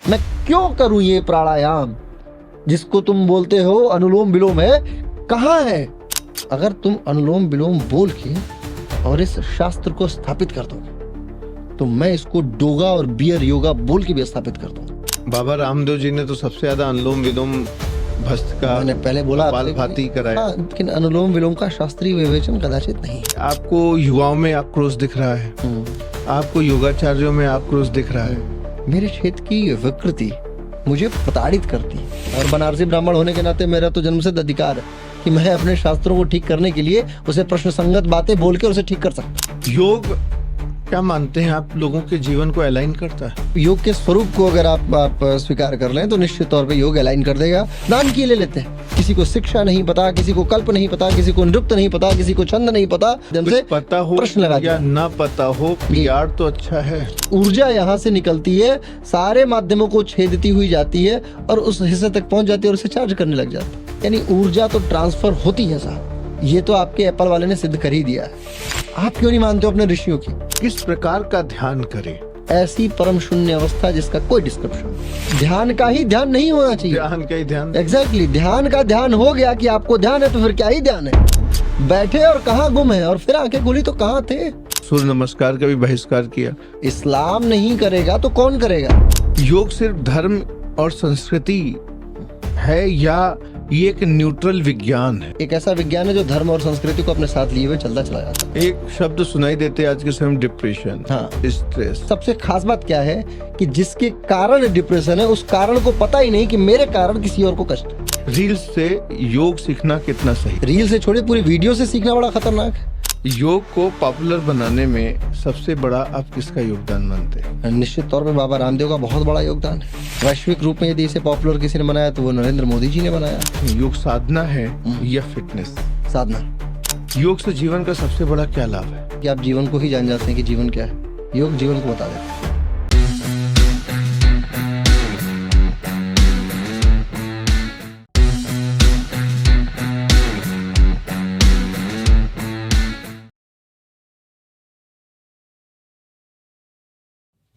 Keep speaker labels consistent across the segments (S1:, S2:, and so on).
S1: मैं क्यों करूं ये प्राणायाम जिसको तुम बोलते हो अनुलोम विलोम है, कहाँ है? अगर तुम अनुलोम विलोम बोल के और इस शास्त्र को स्थापित कर दो तो मैं इसको डोगा और बियर योगा बोल के भी स्थापित कर दूंगा।
S2: बाबा रामदेव जी ने तो सबसे ज्यादा अनुलोम विलोम भस्त का
S1: मैंने पहले बोला
S2: कपालभाति कराया।
S1: हाँ, लेकिन अनुलोम विलोम का शास्त्रीय विवेचन कदाचित नहीं।
S2: आपको युवाओं में आक्रोश दिख रहा है, आपको योगाचार्यों में आक्रोश दिख रहा है।
S1: मेरे क्षेत्र की विकृति मुझे प्रताड़ित करती है और बनारसी ब्राह्मण होने के नाते मेरा तो जन्मसिद्ध अधिकार है कि मैं अपने शास्त्रों को ठीक करने के लिए उसे प्रश्न संगत बातें बोल के उसे ठीक कर सकता हूँ।
S2: योग क्या मानते हैं आप, लोगों के जीवन को अलाइन करता है?
S1: योग के स्वरूप को अगर आप स्वीकार कर लें तो निश्चित तौर पे योग अलाइन कर देगा। नाम किए ले लेते हैं, किसी को शिक्षा नहीं पता, किसी को कल्प नहीं पता, किसी को नृत्य नहीं पता, किसी को छंद नहीं पता,
S2: कुछ पता हो
S1: प्रश्न लगा
S2: या ना पता हो, पीआर तो अच्छा है।
S1: ऊर्जा यहाँ से निकलती है, सारे माध्यमों को छेदती हुई जाती है और उस हिस्से तक पहुंच जाती है और उसे चार्ज करने लग जाती है। यानी ऊर्जा तो ट्रांसफर होती है साहब, ये तो आपके एप्पल वाले ने सिद्ध कर ही दिया है। आप क्यों नहीं मानते हो अपने ऋषियों की?
S2: किस प्रकार का ध्यान करें?
S1: ऐसी परम शून्य अवस्था जिसका कोई डिस्क्रिप्शन। ध्यान का ही ध्यान नहीं होना चाहिए।
S2: ध्यान का ही ध्यान।
S1: एग्जैक्टली, ध्यान का ध्यान हो गया कि आपको ध्यान है तो फिर क्या ही ध्यान है? बैठे और कहाँ गुम है और फिर आंखें खुली तो कहाँ थे?
S2: सूर्य नमस्कार का भी बहिष्कार किया।
S1: इस्लाम नहीं करेगा तो कौन करेगा?
S2: योग सिर्फ धर्म और संस्कृति है या ये एक न्यूट्रल विज्ञान है?
S1: एक ऐसा विज्ञान है जो धर्म और संस्कृति को अपने साथ लिए हुए चलता चला जाता है।
S2: एक शब्द सुनाई देते हैं आज के समय, डिप्रेशन।
S1: हाँ।
S2: स्ट्रेस।
S1: सबसे खास बात क्या है कि जिसके कारण डिप्रेशन है उस कारण को पता ही नहीं कि मेरे कारण किसी और को कष्ट है।
S2: रील्स से योग सीखना कितना सही?
S1: रील से छोड़े पूरी वीडियो से सीखना बड़ा खतरनाक है।
S2: योग को पॉपुलर बनाने में सबसे बड़ा आप किसका योगदान मानते हैं?
S1: निश्चित तौर पे बाबा रामदेव का बहुत बड़ा योगदान है। वैश्विक रूप में यदि इसे पॉपुलर किसी ने बनाया तो वो नरेंद्र मोदी जी ने बनाया।
S2: योग साधना है या फिटनेस?
S1: साधना।
S2: योग से जीवन का सबसे बड़ा क्या लाभ है?
S1: कि आप जीवन को ही जान जाते हैं कि जीवन क्या है। योग जीवन को बता देता है।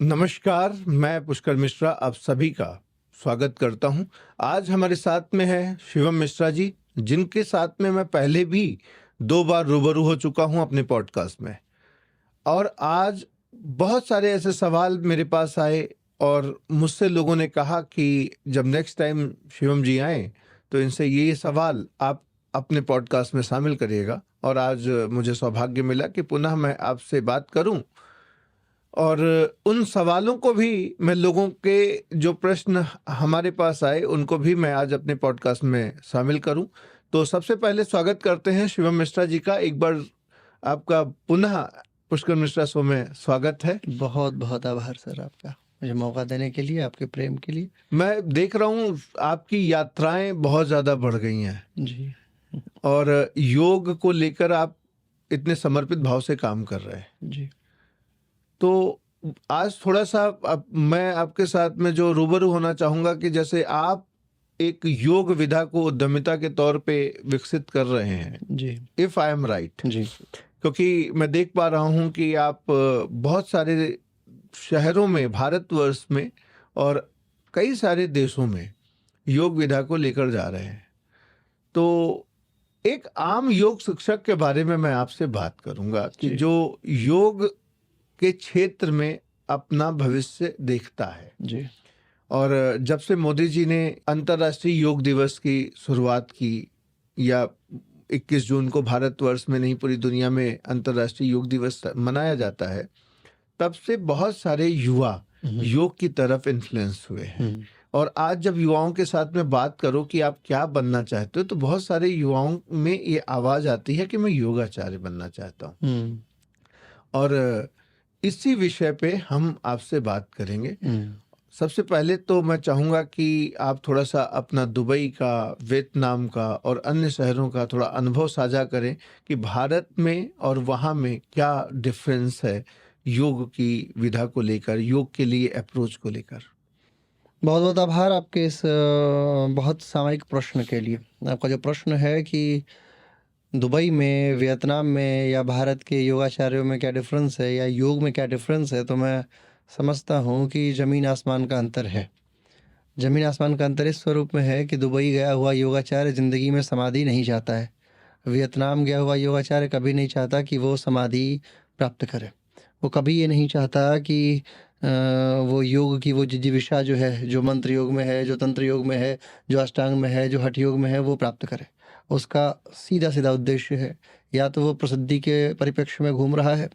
S2: नमस्कार, मैं पुष्कर मिश्रा आप सभी का स्वागत करता हूं। आज हमारे साथ में है शिवम मिश्रा जी, जिनके साथ में मैं पहले भी 2 बार रूबरू हो चुका हूं अपने पॉडकास्ट में। और आज बहुत सारे ऐसे सवाल मेरे पास आए और मुझसे लोगों ने कहा कि जब नेक्स्ट टाइम शिवम जी आए तो इनसे ये सवाल आप अपने पॉडकास्ट में शामिल करिएगा। और आज मुझे सौभाग्य मिला कि पुनः मैं आपसे बात करूं और उन सवालों को भी मैं, लोगों के जो प्रश्न हमारे पास आए उनको भी मैं आज अपने पॉडकास्ट में शामिल करूं। तो सबसे पहले स्वागत करते हैं शिवम मिश्रा जी का। एक बार आपका पुनः पुष्कर मिश्रा शो में स्वागत है।
S1: बहुत बहुत आभार सर आपका, मुझे मौका देने के लिए, आपके प्रेम के लिए।
S2: मैं देख रहा हूँ आपकी यात्राएं बहुत ज़्यादा बढ़ गई हैं
S1: जी।
S2: और योग को लेकर आप इतने समर्पित भाव से काम कर रहे हैं
S1: जी।
S2: तो आज थोड़ा सा मैं आपके साथ में जो रूबरू होना चाहूँगा कि जैसे आप एक योग विधा को उद्यमिता के तौर पे विकसित कर रहे हैं।
S1: जी।
S2: If I am right.
S1: जी।
S2: क्योंकि मैं देख पा रहा हूँ कि आप बहुत सारे शहरों में, भारतवर्ष में और कई सारे देशों में योग विधा को लेकर जा रहे हैं। तो एक आम योग शिक्षक के बारे में मैं आपसे बात करूँगा कि जो योग के क्षेत्र में अपना भविष्य देखता है।
S1: जी।
S2: और जब से मोदी जी ने अंतर्राष्ट्रीय योग दिवस की शुरुआत की, या 21 जून को भारतवर्ष में नहीं पूरी दुनिया में अंतर्राष्ट्रीय योग दिवस मनाया जाता है, तब से बहुत सारे युवा योग की तरफ इन्फ्लुएंस हुए हैं। और आज जब युवाओं के साथ में बात करो कि आप क्या बनना चाहते हो, तो बहुत सारे युवाओं में ये आवाज़ आती है कि मैं योगाचार्य बनना चाहता हूँ। और इसी विषय पे हम आपसे बात करेंगे। सबसे पहले तो मैं चाहूँगा कि आप थोड़ा सा अपना दुबई का, वियतनाम का और अन्य शहरों का थोड़ा अनुभव साझा करें कि भारत में और वहाँ में क्या डिफरेंस है योग की विधा को लेकर, योग के लिए अप्रोच को लेकर।
S1: बहुत बहुत आभार आपके इस बहुत सामयिक प्रश्न के लिए। आपका जो प्रश्न है कि दुबई में, वियतनाम में या भारत के योगाचार्यों में क्या डिफरेंस है या योग में क्या डिफरेंस है, तो मैं समझता हूँ कि ज़मीन आसमान का अंतर है। जमीन आसमान का अंतर इस स्वरूप में है कि दुबई गया हुआ योगाचार्य जिंदगी में समाधि नहीं चाहता है। वियतनाम गया हुआ योगाचार्य कभी नहीं चाहता कि वो समाधि प्राप्त करे। वो कभी ये नहीं चाहता कि वो योग की वो जिजीविषा जो है, जो मंत्र योग में है, जो तंत्र योग में है, जो अष्टांग में है, जो हठ योग में है, वो प्राप्त करे। उसका सीधा सीधा उद्देश्य है, या तो वो प्रसिद्धि के परिप्रेक्ष्य में घूम रहा है,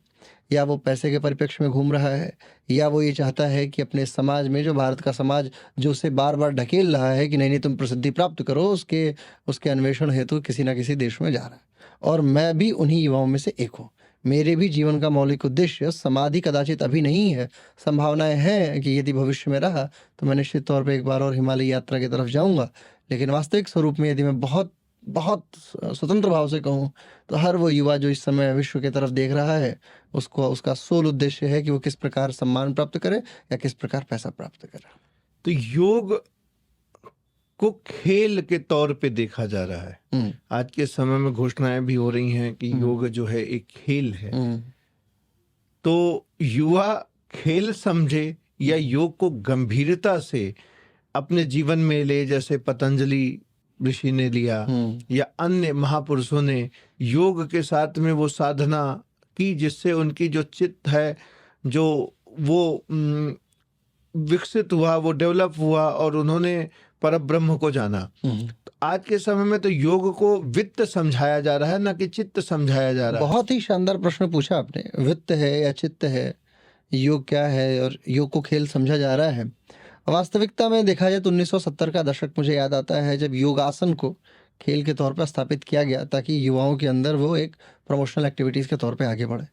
S1: या वो पैसे के परिप्रेक्ष्य में घूम रहा है, या वो ये चाहता है कि अपने समाज में, जो भारत का समाज जो उसे बार बार ढकेल रहा है कि नहीं नहीं तुम प्रसिद्धि प्राप्त करो, उसके अन्वेषण हेतु किसी ना किसी देश में जा रहा है। और मैं भी उन्हीं युवाओं में से एक हूँ। मेरे भी जीवन का मौलिक उद्देश्य समाधि कदाचित अभी नहीं है। संभावनाएं हैं कि यदि भविष्य में रहा तो मैं निश्चित तौर पे एक बार और हिमालय यात्रा की तरफ जाऊंगा। लेकिन वास्तविक स्वरूप में यदि मैं बहुत बहुत स्वतंत्र भाव से कहूँ तो हर वो युवा जो इस समय विश्व की तरफ देख रहा है, उसको उसका सोल उद्देश्य है कि वो किस प्रकार सम्मान प्राप्त करे या किस प्रकार पैसा प्राप्त करे।
S2: तो योग को खेल के तौर पे देखा जा रहा है। आज के समय में घोषणाएं भी हो रही हैं कि योग जो है एक खेल है। तो युवा खेल समझे या योग को गंभीरता से अपने जीवन में ले, जैसे पतंजलि ऋषि ने लिया या अन्य महापुरुषों ने योग के साथ में वो साधना की जिससे उनकी जो चित्त है जो वो विकसित हुआ, वो डेवलप हुआ और उन्होंने परब्रह्म को जाना। तो आज के समय में तो योग को वित्त समझाया जा रहा है, ना कि चित्त समझाया जा रहा है।
S1: बहुत ही शानदार प्रश्न पूछा आपने। वित्त है या चित्त है, योग क्या है, और योग को खेल समझा जा रहा है। वास्तविकता में देखा जाए तो 1970 का दशक मुझे याद आता है जब योगासन को खेल के तौर पर स्थापित किया गया ताकि युवाओं के अंदर वो एक प्रमोशनल एक्टिविटीज़ के तौर पे आगे बढ़े।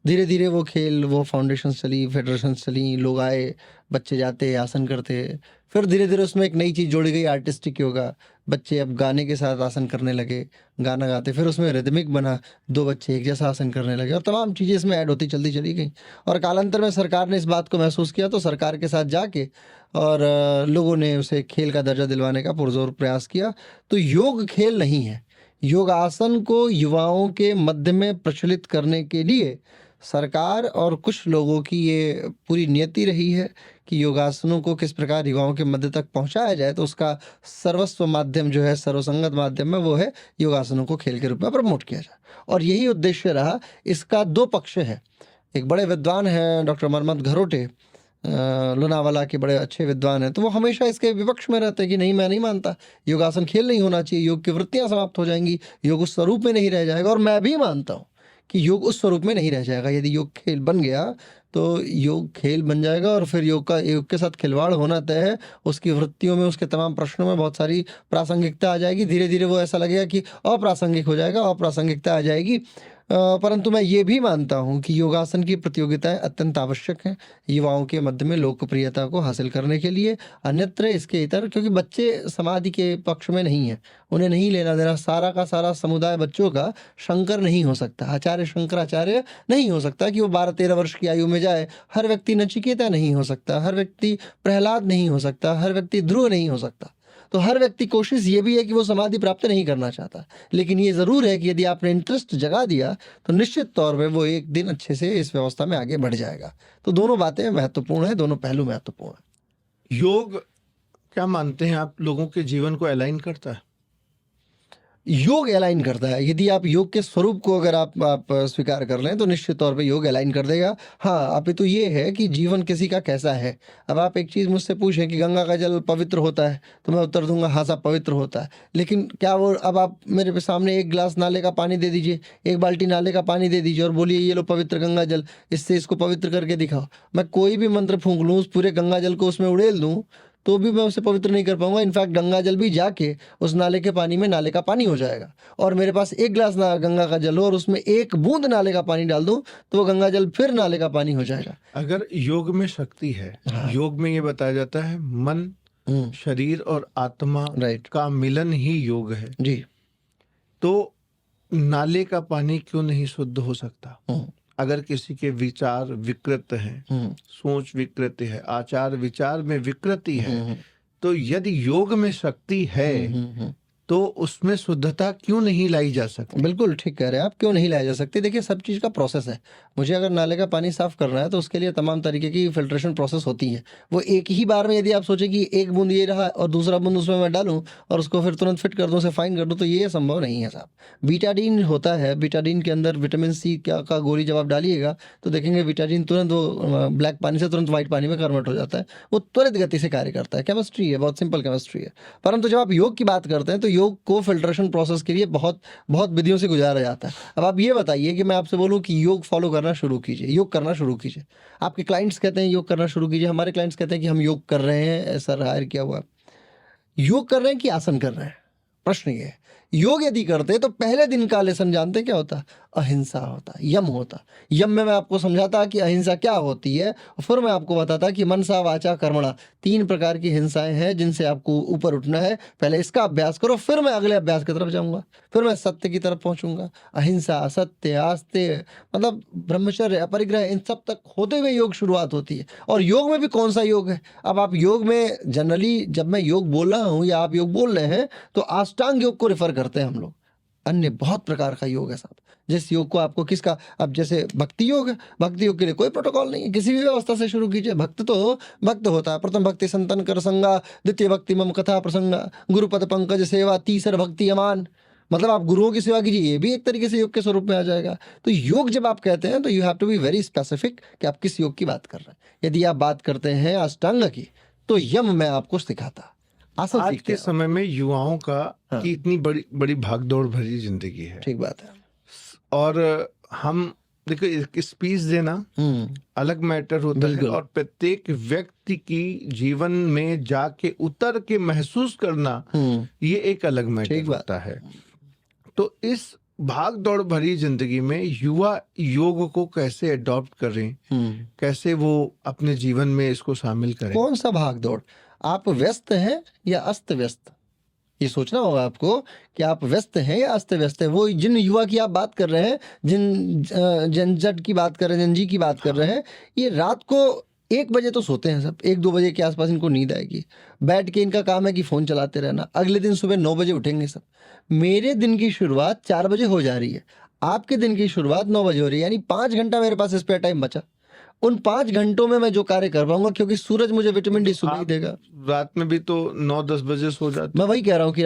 S1: धीरे धीरे वो खेल, वो फाउंडेशंस चली, फेडरेशंस चली, लोग आए, बच्चे जाते, आसन करते। फिर धीरे धीरे उसमें एक नई चीज़ जोड़ी गई, आर्टिस्टिक योगा। बच्चे अब गाने के साथ आसन करने लगे, गाना गाते। फिर उसमें रिदमिक बना, दो बच्चे एक जैसा आसन करने लगे और तमाम चीज़ें इसमें ऐड होती चलती चली गई। और कालांतर में सरकार ने इस बात को महसूस किया तो सरकार के साथ जाके और लोगों ने उसे खेल का दर्जा दिलवाने का पुरजोर प्रयास किया। तो योग खेल नहीं है। योगासन को युवाओं के मध्य में प्रचलित करने के लिए सरकार और कुछ लोगों की ये पूरी नियति रही है कि योगासनों को किस प्रकार युवाओं के मध्य तक पहुंचाया जाए। तो उसका सर्वस्व माध्यम जो है, सर्वसंगत माध्यम है, वो है योगासनों को खेल के रूप में प्रमोट किया जाए। और यही उद्देश्य रहा। इसका दो पक्ष है। एक बड़े विद्वान हैं डॉक्टर मरमत घरोटे, लोनावाला के बड़े अच्छे विद्वान हैं, तो वो हमेशा इसके विपक्ष में रहते हैं कि नहीं, मैं नहीं मानता, योगासन खेल नहीं होना चाहिए, योग की वृत्तियां समाप्त हो जाएंगी, योग उस स्वरूप में नहीं रह जाएगा। और मैं भी मानता हूँ कि योग उस स्वरूप में नहीं रह जाएगा। यदि योग खेल बन गया तो योग खेल बन जाएगा और फिर योग के साथ खिलवाड़ होना तय है। उसकी वृत्तियों में, उसके तमाम प्रश्नों में बहुत सारी प्रासंगिकता आ जाएगी। धीरे धीरे वो ऐसा लगेगा कि अप्रासंगिक हो जाएगा, अप्रासंगिकता आ जाएगी। परंतु मैं ये भी मानता हूँ कि योगासन की प्रतियोगिताएं अत्यंत आवश्यक हैं युवाओं के मध्य में लोकप्रियता को हासिल करने के लिए। अन्यत्र इसके इतर, क्योंकि बच्चे समाधि के पक्ष में नहीं है, उन्हें नहीं लेना देना। सारा का सारा समुदाय बच्चों का शंकर नहीं हो सकता, आचार्य शंकराचार्य नहीं हो सकता कि वो 12-13 वर्ष की आयु में जाए। हर व्यक्ति नचिकेता नहीं हो सकता, हर व्यक्ति प्रहलाद नहीं हो सकता, हर व्यक्ति ध्रुव नहीं हो सकता। तो हर व्यक्ति कोशिश ये भी है कि वो समाधि प्राप्त नहीं करना चाहता, लेकिन ये ज़रूर है कि यदि आपने इंटरेस्ट जगा दिया तो निश्चित तौर पे वो एक दिन अच्छे से इस व्यवस्था में आगे बढ़ जाएगा। तो दोनों बातें महत्वपूर्ण हैं, दोनों पहलू महत्वपूर्ण हैं।
S2: योग क्या मानते हैं आप, लोगों के जीवन को अलाइन करता है?
S1: योग अलाइन करता है। यदि आप योग के स्वरूप को अगर आप स्वीकार कर लें तो निश्चित तौर पे योग अलाइन कर देगा। हाँ, अब तो ये है कि जीवन किसी का कैसा है। अब आप एक चीज़ मुझसे पूछें कि गंगा का जल पवित्र होता है तो मैं उत्तर दूंगा हाँ साहब पवित्र होता है। लेकिन क्या वो, अब आप मेरे सामने एक गिलास नाले का पानी दे दीजिए, एक बाल्टी नाले का पानी दे दीजिए और बोलिए ये लो पवित्र गंगा जल, इससे इसको पवित्र करके दिखाओ। मैं कोई भी मंत्र फूंक लूँ, उस पूरे गंगा जल को उसमें उड़ेल दूँ तो भी मैं उसे पवित्र नहीं कर पाऊंगा। इनफैक्ट गंगा जल भी जाके उस नाले के पानी में नाले का पानी हो जाएगा। और मेरे पास एक गिलास गंगा का जल हो और उसमें एक बूंद नाले का पानी डाल दूं तो वो गंगा जल फिर नाले का पानी हो जाएगा।
S2: अगर योग में शक्ति है,
S1: हाँ।
S2: योग में ये बताया जाता है मन, शरीर और आत्मा का मिलन ही योग है
S1: जी।
S2: तो नाले का पानी क्यों नहीं शुद्ध हो सकता? अगर किसी के विचार विकृत हैं, सोच विकृत है, आचार विचार में विकृति है, तो यदि योग में शक्ति है तो उसमें शुद्धता क्यों नहीं लाई जा सकती?
S1: बिल्कुल ठीक कह रहे हैं आप, क्यों नहीं लाया जा सकती। देखिए सब चीज़ का प्रोसेस है। मुझे अगर नाले का पानी साफ़ करना है तो उसके लिए तमाम तरीके की फ़िल्ट्रेशन प्रोसेस होती है। वो एक ही बार में यदि आप सोचें कि एक बूँद ये रहा और दूसरा बूँद उसमें मैं डालूँ और उसको फिर तुरंत फिट कर दूँ, उसे फाइन कर दूँ, तो ये संभव नहीं है साहब। बीटाडीन होता है, बीटाडीन के अंदर विटामिन सी का गोली जब आप डालिएगा तो देखेंगे बीटाडीन तुरंत वो ब्लैक पानी से तुरंत व्हाइट पानी में कन्वर्ट हो जाता है। वो त्वरित गति से कार्य करता है। केमिस्ट्री है, बहुत सिंपल केमिस्ट्री है। परंतु जब आप योग की बात करते हैं तो योग को फ़िल्ट्रेशन प्रोसेस के लिए बहुत बहुत विधियों से गुजारा जाता है। अब आप ये बताइए कि मैं आपसे बोलूँ कि योग फॉलो करना शुरू कीजिए, योग करना शुरू कीजिए। आपके क्लाइंट्स कहते हैं योग करना शुरू कीजिए, हमारे क्लाइंट्स कहते हैं कि हम योग कर रहे हैं, सर हायर किया हुआ है। योग कर रहे हैं कि आसन कर रहे हैं? प्रश्न ये है। योग यदि करते तो पहले दिन का लेसन जानते क्या होता? अहिंसा होता, यम होता। यम में मैं आपको समझाता कि अहिंसा क्या होती है, और फिर मैं आपको बताता कि मनसा वाचा कर्मणा 3 प्रकार की हिंसाएं हैं जिनसे आपको ऊपर उठना है। पहले इसका अभ्यास करो, फिर मैं अगले अभ्यास की तरफ जाऊंगा, फिर मैं सत्य की तरफ पहुंचूंगा। अहिंसा, सत्य, आस्ते, मतलब ब्रह्मचर्य, अपरिग्रह, इन सब तक होते हुए योग शुरुआत होती है। और योग में भी कौन सा योग है? अब आप योग में जनरली जब मैं योग बोल रहा हूँ या आप योग बोल रहे हैं तो अष्टांग योग को रेफर करते हैं हम लोग। अन्य बहुत प्रकार का योग है साहब। जिस योग को आपको किसका, अब जैसे भक्ति योग है, भक्ति योग के लिए कोई प्रोटोकॉल नहीं है, किसी भी व्यवस्था से शुरू कीजिए। भक्त तो भक्त होता है, प्रथम भक्ति संतन कर संगा, द्वितीय भक्ति मम कथा प्रसंगा, गुरुपद पंकज सेवा, तीसर भक्ति अमान। मतलब आप गुरुओं की सेवा कीजिए, ये भी एक तरीके से योग के स्वरूप में आ जाएगा। तो योग जब आप कहते हैं तो you have to be very specific कि आप किस योग की बात कर रहे हैं। यदि आप बात करते हैं अष्टांग की तो यम मैं आपको सिखाता, आसन
S2: आज
S1: सीखते
S2: के
S1: हैं।
S2: समय में युवाओं का
S1: हाँ।
S2: की इतनी बड़ी बड़ी भागदौड़ भरी जिंदगी है,
S1: ठीक बात है।
S2: और हम देखो एक स्पीच देना अलग मैटर होता है,
S1: बिल्कुल।
S2: और प्रत्येक व्यक्ति की जीवन में जाके उतर के महसूस करना ये एक अलग मैटर
S1: ठीक बात।
S2: होता है। तो इस भाग दौड़ भरी जिंदगी में युवा योग को कैसे अडॉप्ट करें, कैसे वो अपने जीवन में इसको शामिल करें?
S1: कौन सा भाग दौड़? आप व्यस्त हैं या अस्त व्यस्त? ये सोचना होगा आपको कि आप व्यस्त हैं या अस्त व्यस्त हैं। वो जिन युवा की आप बात कर रहे हैं, जिन जनजट की बात कर रहे हैं, जनजी की बात कर रहे हैं, ये रात को 1 बजे तो सोते हैं सब, 1-2 बजे के आसपास इनको नींद आएगी। बैठ के इनका काम है कि फ़ोन चलाते रहना। अगले दिन सुबह 9 बजे उठेंगे सब। मेरे दिन की शुरुआत 4 बजे हो जा रही है, आपके दिन की शुरुआत 9 बजे हो रही है, यानी 5 घंटा मेरे पास स्पेयर टाइम बचा। उन 5 घंटों में मैं जो कार्य कर पाऊंगा, क्योंकि सूरज मुझे विटामिन डी सुबह ही देगा।
S2: रात में भी तो 9-10 बजे सो जाते।
S1: मैं वही कह रहा हूँ कि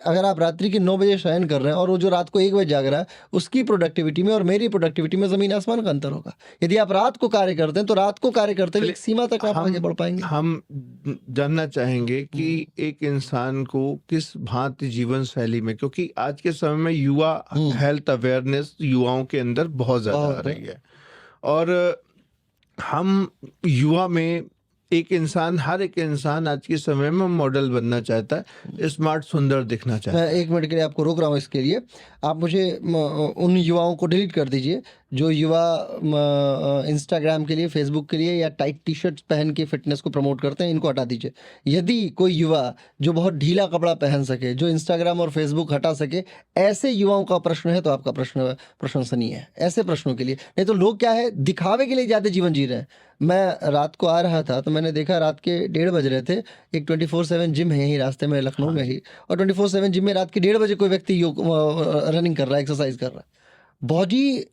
S1: अगर आप रात्रि के 9 बजे शयन कर रहे हैं और वो जो रात को 1 बजे जाग रहा है, उसकी प्रोडक्टिविटी में और मेरी प्रोडक्टिविटी में ज़मीन आसमान का अंतर होगा। यदि आप रात को कार्य करते हैं तो रात को कार्य करते हुए एक सीमा तक आप आगे बढ़ पाएंगे।
S2: हम जानना चाहेंगे कि एक इंसान को किस भांति जीवन शैली में, क्योंकि आज के समय में युवा हेल्थ अवेयरनेस युवाओं के अंदर बहुत ज्यादा आ रही है, और हम युवा में हर एक इंसान आज के समय में मॉडल बनना चाहता है, स्मार्ट, सुंदर दिखना चाहता है।
S1: मैं 1 मिनट के लिए आपको रोक रहा हूँ इसके लिए। आप मुझे उन युवाओं को डिलीट कर दीजिए जो युवा इंस्टाग्राम के लिए, फेसबुक के लिए या टाइट टी शर्ट्स पहन के फिटनेस को प्रमोट करते हैं, इनको हटा दीजिए। यदि कोई युवा जो बहुत ढीला कपड़ा पहन सके, जो इंस्टाग्राम और फेसबुक हटा सके, ऐसे युवाओं का प्रश्न है तो आपका प्रश्न प्रशंसनीय है। ऐसे प्रश्नों के लिए, नहीं तो लोग क्या है, दिखावे के लिए ज़्यादा जीवन जी रहे हैं। मैं रात को आ रहा था तो मैंने देखा रात के 1:30 बज रहे थे, एक 24/7 जिम है यहीं रास्ते में लखनऊ में ही, और 24/7 जिम में रात के 1:30 बजे कोई व्यक्ति रनिंग कर रहा है, एक्सरसाइज कर रहा है। बॉडी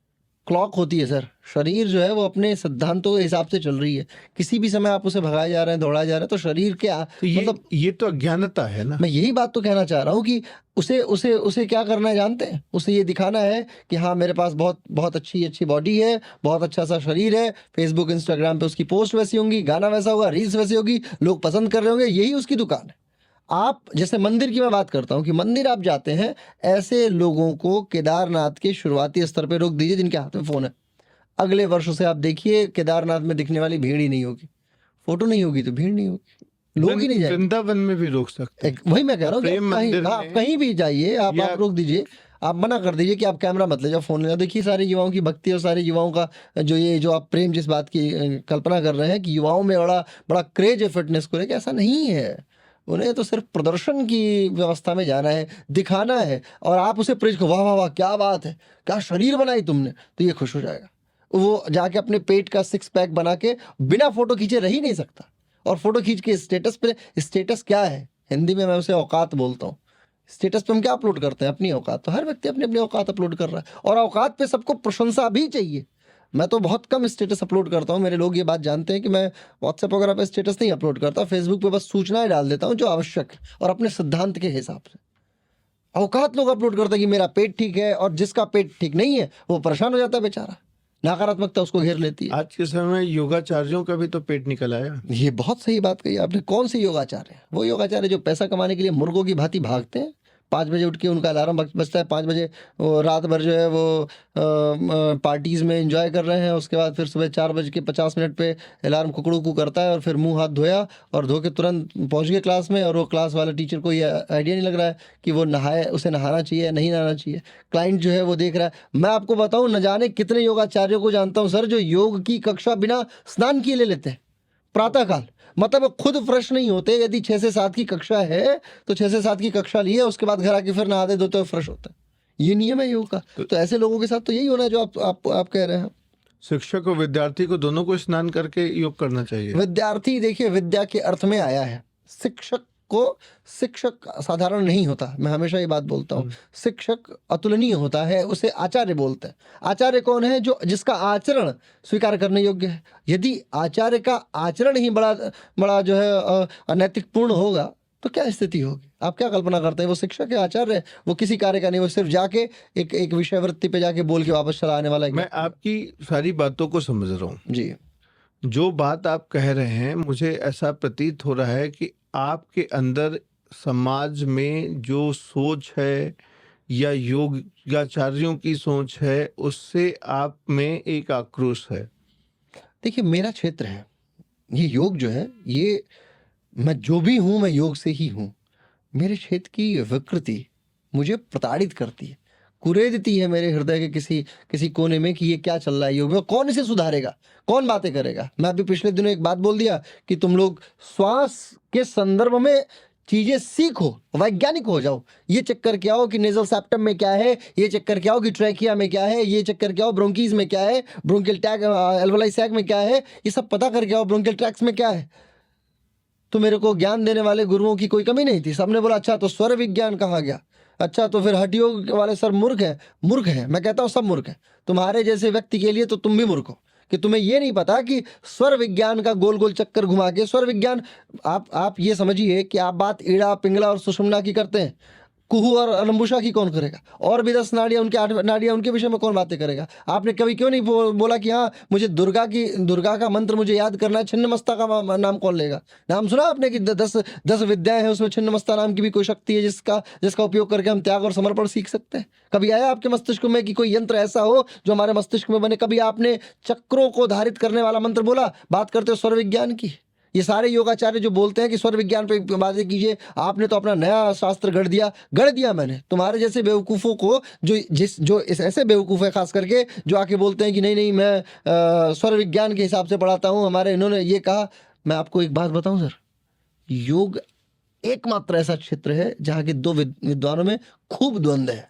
S1: क्लॉक होती है सर, शरीर जो है वो अपने सिद्धांतों के हिसाब से चल रही है। किसी भी समय आप उसे भगाए जा रहे हैं, दौड़ाए जा रहे हैं, तो शरीर क्या
S2: तो ये तो अज्ञानता है ना।
S1: मैं यही बात तो कहना चाह रहा हूँ कि उसे क्या करना है जानते हैं? उसे ये दिखाना है कि हाँ मेरे पास बहुत बहुत अच्छी बॉडी है, बहुत अच्छा सा शरीर है, फेसबुक इंस्टाग्राम पे उसकी पोस्ट वैसी होंगी, गाना वैसा होगा, रील्स वैसी होगी, लोग पसंद कर रहे होंगे, यही उसकी दुकान है। आप जैसे मंदिर की मैं बात करता हूँ कि मंदिर आप जाते हैं, ऐसे लोगों को केदारनाथ के शुरुआती स्तर पे रोक दीजिए जिनके हाथ में फ़ोन है। अगले वर्षों से आप देखिए केदारनाथ में दिखने वाली भीड़ ही नहीं होगी। फोटो नहीं होगी तो भीड़ नहीं होगी, लोग ही नहीं जाएंगे।
S2: वृंदावन में भी रोक सकते हैं।
S1: वही मैं कह रहा हूँ कि
S2: प्रेम
S1: कहीं
S2: मंदिर
S1: आप
S2: में
S1: कहीं भी जाइए, आप रोक दीजिए, आप मना कर दीजिए कि आप कैमरा मत ले जाओ, फोन ले जाओ। देखिए सारे युवाओं की भक्ति और सारे युवाओं का जो आप प्रेम जिस बात की कल्पना कर रहे हैं कि युवाओं में बड़ा बड़ा क्रेज है फिटनेस को लेकर, ऐसा नहीं है। उन्हें तो सिर्फ प्रदर्शन की व्यवस्था में जाना है, दिखाना है, और आप उसे प्रेज को वाह वाह वाह क्या बात है, क्या शरीर बनाई तुमने, तो ये खुश हो जाएगा। वो जाके अपने पेट का 6 पैक बना के बिना फोटो खींचे रह ही नहीं सकता, और फोटो खींच के स्टेटस पे, स्टेटस क्या है हिंदी में मैं उसे औकात बोलता हूँ। स्टेटस पे हम क्या अपलोड करते हैं? अपनी औकात। तो हर व्यक्ति अपनी अपनी औकात अपलोड कर रहा है और औकात पे सबको प्रशंसा भी चाहिए। मैं तो बहुत कम स्टेटस अपलोड करता हूँ, मेरे लोग ये बात जानते हैं कि मैं व्हाट्सएप वगैरह पे स्टेटस नहीं अपलोड करता, फेसबुक पे बस सूचनाएं डाल देता हूँ जो आवश्यक है और अपने सिद्धांत के हिसाब से। औकात लोग अपलोड करते हैं कि मेरा पेट ठीक है, और जिसका पेट ठीक नहीं है वो परेशान हो जाता है बेचारा, नकारात्मकता उसको घेर लेती है।
S2: आज के समय में योगाचार्यों का भी तो पेट निकल आया।
S1: ये बहुत सही बात कही आपने। कौन से योगाचार्य हैं? वो योगाचार्य जो पैसा कमाने के लिए मुर्गों की भांति भागते हैं। 5 बजे उठ के उनका अलार्म बजता है, 5 बजे वो रात भर जो है वो पार्टीज़ में एंजॉय कर रहे हैं, उसके बाद फिर सुबह 4:50 पे अलार्म कुकड़ू कू करता है और फिर मुंह हाथ धोया और धो के तुरंत पहुंच गए क्लास में, और वो क्लास वाला टीचर को ये आइडिया नहीं लग रहा है कि वो नहाए, उसे नहाना चाहिए या नहीं नहाना चाहिए। क्लाइंट जो है वो देख रहा है। मैं आपको बताऊं, न जाने कितने योगाचार्यों को जानता हूं सर जो योग की कक्षा बिना स्नान किए ले लेते हैं प्रातःकाल। मतलब खुद फ्रेश नहीं होते। यदि 6 से 7 की कक्षा है तो 6 से 7 की कक्षा लिए, उसके बाद घर आके फिर नहाते धोते हुए फ्रेश होता है। ये नियम है योग का। तो ऐसे लोगों के साथ तो यही होना है जो आप कह रहे हैं।
S2: शिक्षक और विद्यार्थी को दोनों को स्नान करके योग करना चाहिए।
S1: विद्यार्थी देखिए विद्या के अर्थ में आया है। शिक्षक साधारण नहीं होता। मैं हमेशा ये बात बोलता हूँ, शिक्षक अतुलनीय होता है, उसे आचार्य बोलते हैं। आचार्य कौन है? जिसका आचरण स्वीकार करने योग्य है। यदि आचार्य का आचरण ही बड़ा जो है अनैतिक पूर्ण होगा तो क्या स्थिति होगी? आप क्या कल्पना करते हैं? वो शिक्षक है, आचार्य है, वो किसी कार्य का नहीं, वो सिर्फ जाके एक विषय वृत्ति पे जाके बोल के वापस चला आने वाला है।
S2: मैं आपकी सारी बातों को समझ रहा हूँ
S1: जी।
S2: जो बात आप कह रहे हैं, मुझे ऐसा प्रतीत हो रहा है कि आपके अंदर समाज में जो सोच है या योगाचार्यों की सोच है, उससे आप में एक आक्रोश है।
S1: देखिए मेरा क्षेत्र है ये योग जो है, ये मैं जो भी हूँ मैं योग से ही हूँ। मेरे क्षेत्र की विकृति मुझे प्रताड़ित करती है, कुरेदती है मेरे हृदय के किसी कोने में कि ये क्या चल रहा है योग में, कौन इसे सुधारेगा, कौन बातें करेगा। मैं अभी पिछले दिनों एक बात बोल दिया कि तुम लोग श्वास के संदर्भ में चीजें सीखो, वैज्ञानिक हो जाओ। ये चेक करके आओ कि नेजल सेप्टम में क्या है, ये चेक करके आओ कि ट्रैकिया में क्या है, ये चेक करके आओ ब्रोंकीज में क्या है, ब्रोंकियल टैग एल्वोलाई सैक में क्या है, ये सब पता करके आओ ब्रोंकियल ट्रैक्स में क्या है। तो मेरे को ज्ञान देने वाले गुरुओं की कोई कमी नहीं थी। सबने बोला अच्छा तो स्वर विज्ञान कहाँ गया, अच्छा तो फिर हठ योग वाले सर मूर्ख है। मैं कहता हूँ सब मूर्ख है। तुम्हारे जैसे व्यक्ति के लिए तो तुम भी मूर्ख हो कि तुम्हें ये नहीं पता कि स्वर विज्ञान का गोल गोल चक्कर घुमा के स्वर विज्ञान, आप ये समझिए कि आप बात ईड़ा पिंगला और सुषुम्ना की करते हैं, कुहू और अलम्बुशा की कौन करेगा? और भी 10 नाड़ियाँ, उनके 8 नाड़ियाँ, उनके विषय में कौन बातें करेगा? आपने कभी क्यों नहीं बोला कि हाँ मुझे दुर्गा का मंत्र मुझे याद करना है, छिन्नमस्ता का नाम कौन लेगा? नाम सुना आपने कि 10 विद्याएं हैं, उसमें छिन्नमस्ता नाम की भी कोई शक्ति है जिसका उपयोग करके हम त्याग और समर्पण सीख सकते हैं? कभी आया आपके मस्तिष्क में कि कोई यंत्र ऐसा हो जो हमारे मस्तिष्क में बने? कभी आपने चक्रों को धारित करने वाला मंत्र बोला? बात करते हो स्वर विज्ञान की। ये सारे योगाचार्य जो बोलते हैं कि स्वर विज्ञान पे बातें कीजिए, आपने तो अपना नया शास्त्र गढ़ दिया मैंने। तुम्हारे जैसे बेवकूफ़ों को जो ऐसे बेवकूफ़ है खास करके जो आके बोलते हैं कि नहीं मैं स्वर विज्ञान के हिसाब से पढ़ाता हूँ, हमारे इन्होंने ये कहा। मैं आपको एक बात बताऊँ सर, योग एकमात्र ऐसा क्षेत्र है जहाँ के दो विद्वानों में खूब द्वंद्व है।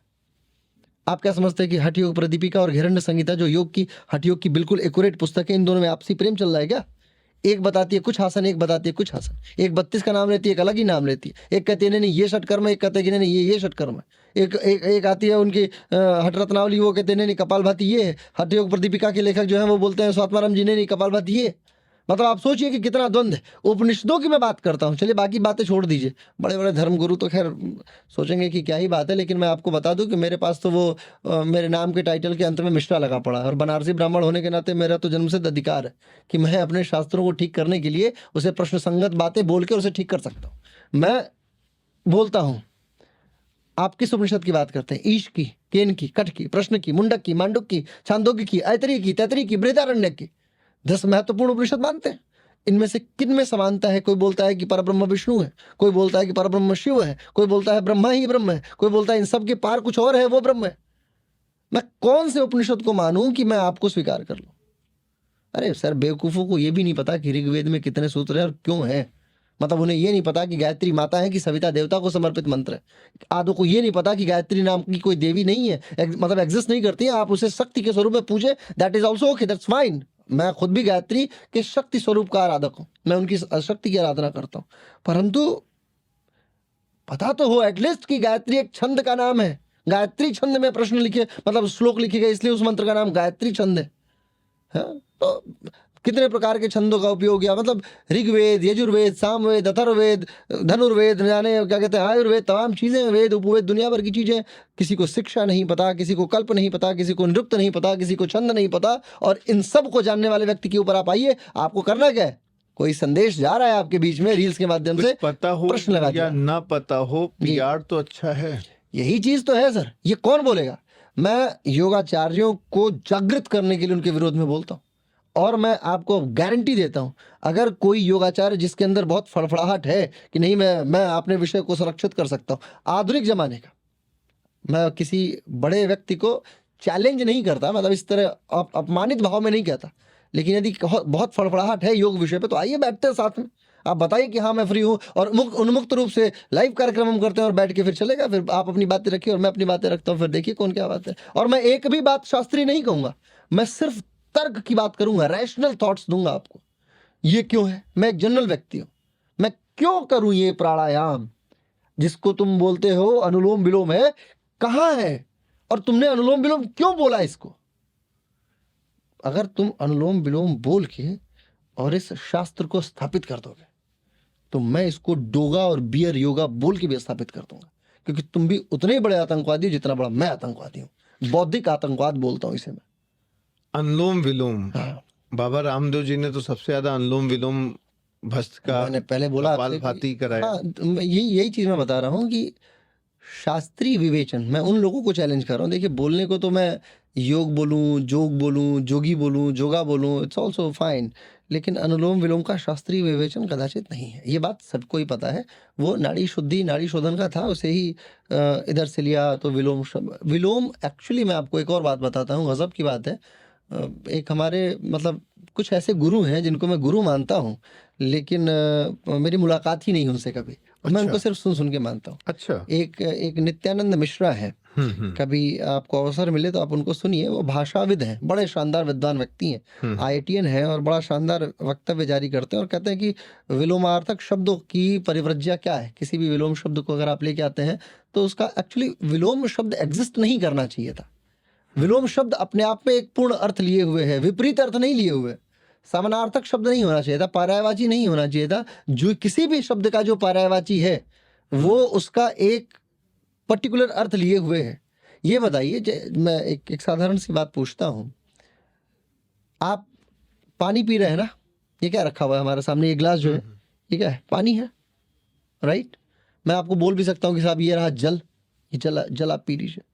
S1: आप क्या समझते हैं कि हठ योग प्रदीपिका और घेरण्य संहिता जो हठ योग की बिल्कुल एक्यूरेट पुस्तक है, इन दोनों में आपसी प्रेम चल रहा है क्या? एक बताती है कुछ आसन, एक बताती है कुछ आसन। एक 32 का नाम लेती है, एक अलग ही नाम लेती है। एक कहती है नहीं ये षटकर्म है, एक कहते हैं कि नहीं ये षटकर्म है। एक आती है उनकी हठ रत्नावली, वो कहते हैं नहीं कपालभाति ये है। हठ योग प्रदीपिका के लेखक जो है वो बोलते हैं स्वात्माराम जी नहीं कपालभाति ये। मतलब आप सोचिए कि कितना द्वंद्व है। उपनिषदों की मैं बात करता हूँ, चलिए बाकी बातें छोड़ दीजिए। बड़े बड़े धर्मगुरु तो खैर सोचेंगे कि क्या ही बात है, लेकिन मैं आपको बता दूं कि मेरे पास तो वो मेरे नाम के टाइटल के अंत में मिश्रा लगा पड़ा है, और बनारसी ब्राह्मण होने के नाते मेरा तो जन्मसिद्ध अधिकार है कि मैं अपने शास्त्रों को ठीक करने के लिए उसे प्रश्न संगत बातें बोल के उसे ठीक कर सकता हूँ। मैं बोलता हूँ, आप किस उपनिषद की बात करते हैं? ईश की, केन की, कठ की, प्रश्न की, मुंडक की, मांडुक की, छांदोग्य की, ऐतरेय की, तैतरीय की, बृहदारण्यक की। 10 महत्वपूर्ण उपनिषद मानते हैं। इनमें से किन में समानता है? कोई बोलता है कि परब्रह्म विष्णु है, कोई बोलता है कि परब्रह्म शिव है, कोई बोलता है ब्रह्मा ही ब्रह्म है, कोई बोलता है इन सब के पार कुछ और है, वो ब्रह्म है। मैं कौन से उपनिषद को मानूं कि मैं आपको स्वीकार कर लूं? अरे सर, बेवकूफों को ये भी नहीं पता कि ऋग्वेद में कितने सूत्र हैं और क्यों है। मतलब उन्हें ये नहीं पता कि गायत्री माता है कि सविता देवता को समर्पित मंत्र है। आदो को ये नहीं पता कि गायत्री नाम की कोई देवी नहीं है, मतलब एग्जिस्ट नहीं करती है। आप उसे शक्ति के स्वरूप में पूछे, that is also okay, that's fine. मैं खुद भी गायत्री के शक्ति स्वरूप का आराधक हूँ, मैं उनकी शक्ति की आराधना करता हूँ। पता तो हो एटलीस्ट कि गायत्री एक छंद का नाम है। गायत्री छंद में प्रश्न लिखे, मतलब श्लोक लिखे गए, इसलिए उस मंत्र का नाम गायत्री छंद है। हाँ? तो कितने प्रकार के छंदों का उपयोग किया, मतलब ऋग्वेद, यजुर्वेद, सामवेद, अथर्ववेद, धनुर्वेद, जाने क्या कहते हैं आयुर्वेद, तमाम चीज़ें, वेद उपवेद, दुनिया भर की चीज़ें। किसी को शिक्षा नहीं पता, किसी को कल्प नहीं पता, किसी को नृत्य नहीं पता, किसी को छंद नहीं पता, और इन सब को जानने वाले व्यक्ति के ऊपर आप आइए, आपको करना क्या है? कोई संदेश जा रहा है आपके बीच में रील्स के माध्यम से,
S2: पता हो
S1: प्रश्न लगा
S2: या ना पता हो, पीआर तो अच्छा है।
S1: यही चीज तो है सर। ये कौन बोलेगा? मैं योगाचार्यों को जागृत करने के लिए उनके विरोध में बोलता हूँ, और मैं आपको गारंटी देता हूँ, अगर कोई योगाचार्य जिसके अंदर बहुत फड़फड़ाहट है कि नहीं मैं अपने विषय को संरक्षित कर सकता हूँ, आधुनिक जमाने का, मैं किसी बड़े व्यक्ति को चैलेंज नहीं करता, मतलब इस तरह अपमानित भाव में नहीं कहता, लेकिन यदि बहुत फड़फड़ाहट है योग विषय पे, तो आइए बैठते हैं साथ में, आप बताइए कि हाँ मैं फ्री हूँ, और उन्मुक्त रूप से लाइव कार्यक्रम हम करते हैं, और बैठ के फिर चलेगा, फिर आप अपनी बातें रखिए और मैं अपनी बातें रखता हूँ, फिर देखिए कौन क्या बात है। और मैं एक भी बात शास्त्रीय नहीं कहूँगा, मैं सिर्फ तर्क की बात करूंगा, रैशनल थॉट्स दूंगा आपको। ये क्यों है? मैं एक जनरल व्यक्ति हूं, मैं क्यों करूं ये प्राणायाम जिसको तुम बोलते हो अनुलोम विलोम है, कहां है? और तुमने अनुलोम विलोम क्यों बोला इसको? अगर तुम अनुलोम विलोम बोल के और इस शास्त्र को स्थापित कर दोगे, तो मैं इसको डोगा और बियर योगा बोल के भी स्थापित कर दूंगा, क्योंकि तुम भी उतने बड़े आतंकवादी हो जितना बड़ा मैं आतंकवादी हूं। बौद्धिक आतंकवाद बोलता हूं इसे मैं।
S2: अनुलोम विलोम,
S1: हाँ।
S2: बाबा रामदेव जी ने तो सबसे ज्यादा अनुलोम विलोम भस्त का,
S1: मैंने पहले बोला
S2: कपालभाति कराया।
S1: हाँ, तो यही चीज मैं बता रहा हूँ कि शास्त्रीय विवेचन, मैं उन लोगों को चैलेंज कर रहा हूँ। देखिए, बोलने को तो मैं योग बोलूँ, जोग बोलूँ, जोगी बोलूँ, जोगा बोलूँ, इट्स ऑल्सो फाइन, लेकिन अनुलोम विलोम का शास्त्रीय विवेचन कदाचित नहीं है। ये बात सबको ही पता है। वो नाड़ी शुद्धि, नाड़ी शोधन का था, उसे ही इधर से लिया तो विलोम विलोम। एक्चुअली मैं आपको एक और बात बताता हूँ, गजब की बात है। एक हमारे मतलब कुछ ऐसे गुरु हैं जिनको मैं गुरु मानता हूँ, लेकिन मेरी मुलाकात ही नहीं उनसे कभी। मैं उनको सिर्फ सुन के मानता हूँ।
S2: अच्छा।
S1: एक नित्यानंद मिश्रा है, कभी आपको अवसर मिले तो आप उनको सुनिए। वो भाषाविद हैं, बड़े शानदार विद्वान व्यक्ति हैं, IITian हैं, और बड़ा शानदार वक्तव्य जारी करते हैं, और कहते हैं कि विलोमार्थक शब्दों की परिव्रज्या क्या है। किसी भी विलोम शब्द को अगर आप लेके आते हैं तो उसका एक्चुअली विलोम शब्द एग्जिस्ट नहीं करना चाहिए था। विलोम शब्द अपने आप में एक पूर्ण अर्थ लिए हुए है, विपरीत अर्थ नहीं लिए हुए। समानार्थक शब्द नहीं होना चाहिए था, पर्यायवाची नहीं होना चाहिए था। जो किसी भी शब्द का जो पर्यायवाची है वो उसका एक पर्टिकुलर अर्थ लिए हुए है। ये बताइए, मैं एक साधारण सी बात पूछता हूँ, आप पानी पी रहे हैं ना, ये क्या रखा हुआ है हमारे सामने? ये गिलास जो है ये क्या है? पानी है, राइट? मैं आपको बोल भी सकता हूँ कि साहब ये रहा जल, ये जल आप पी लीजिए।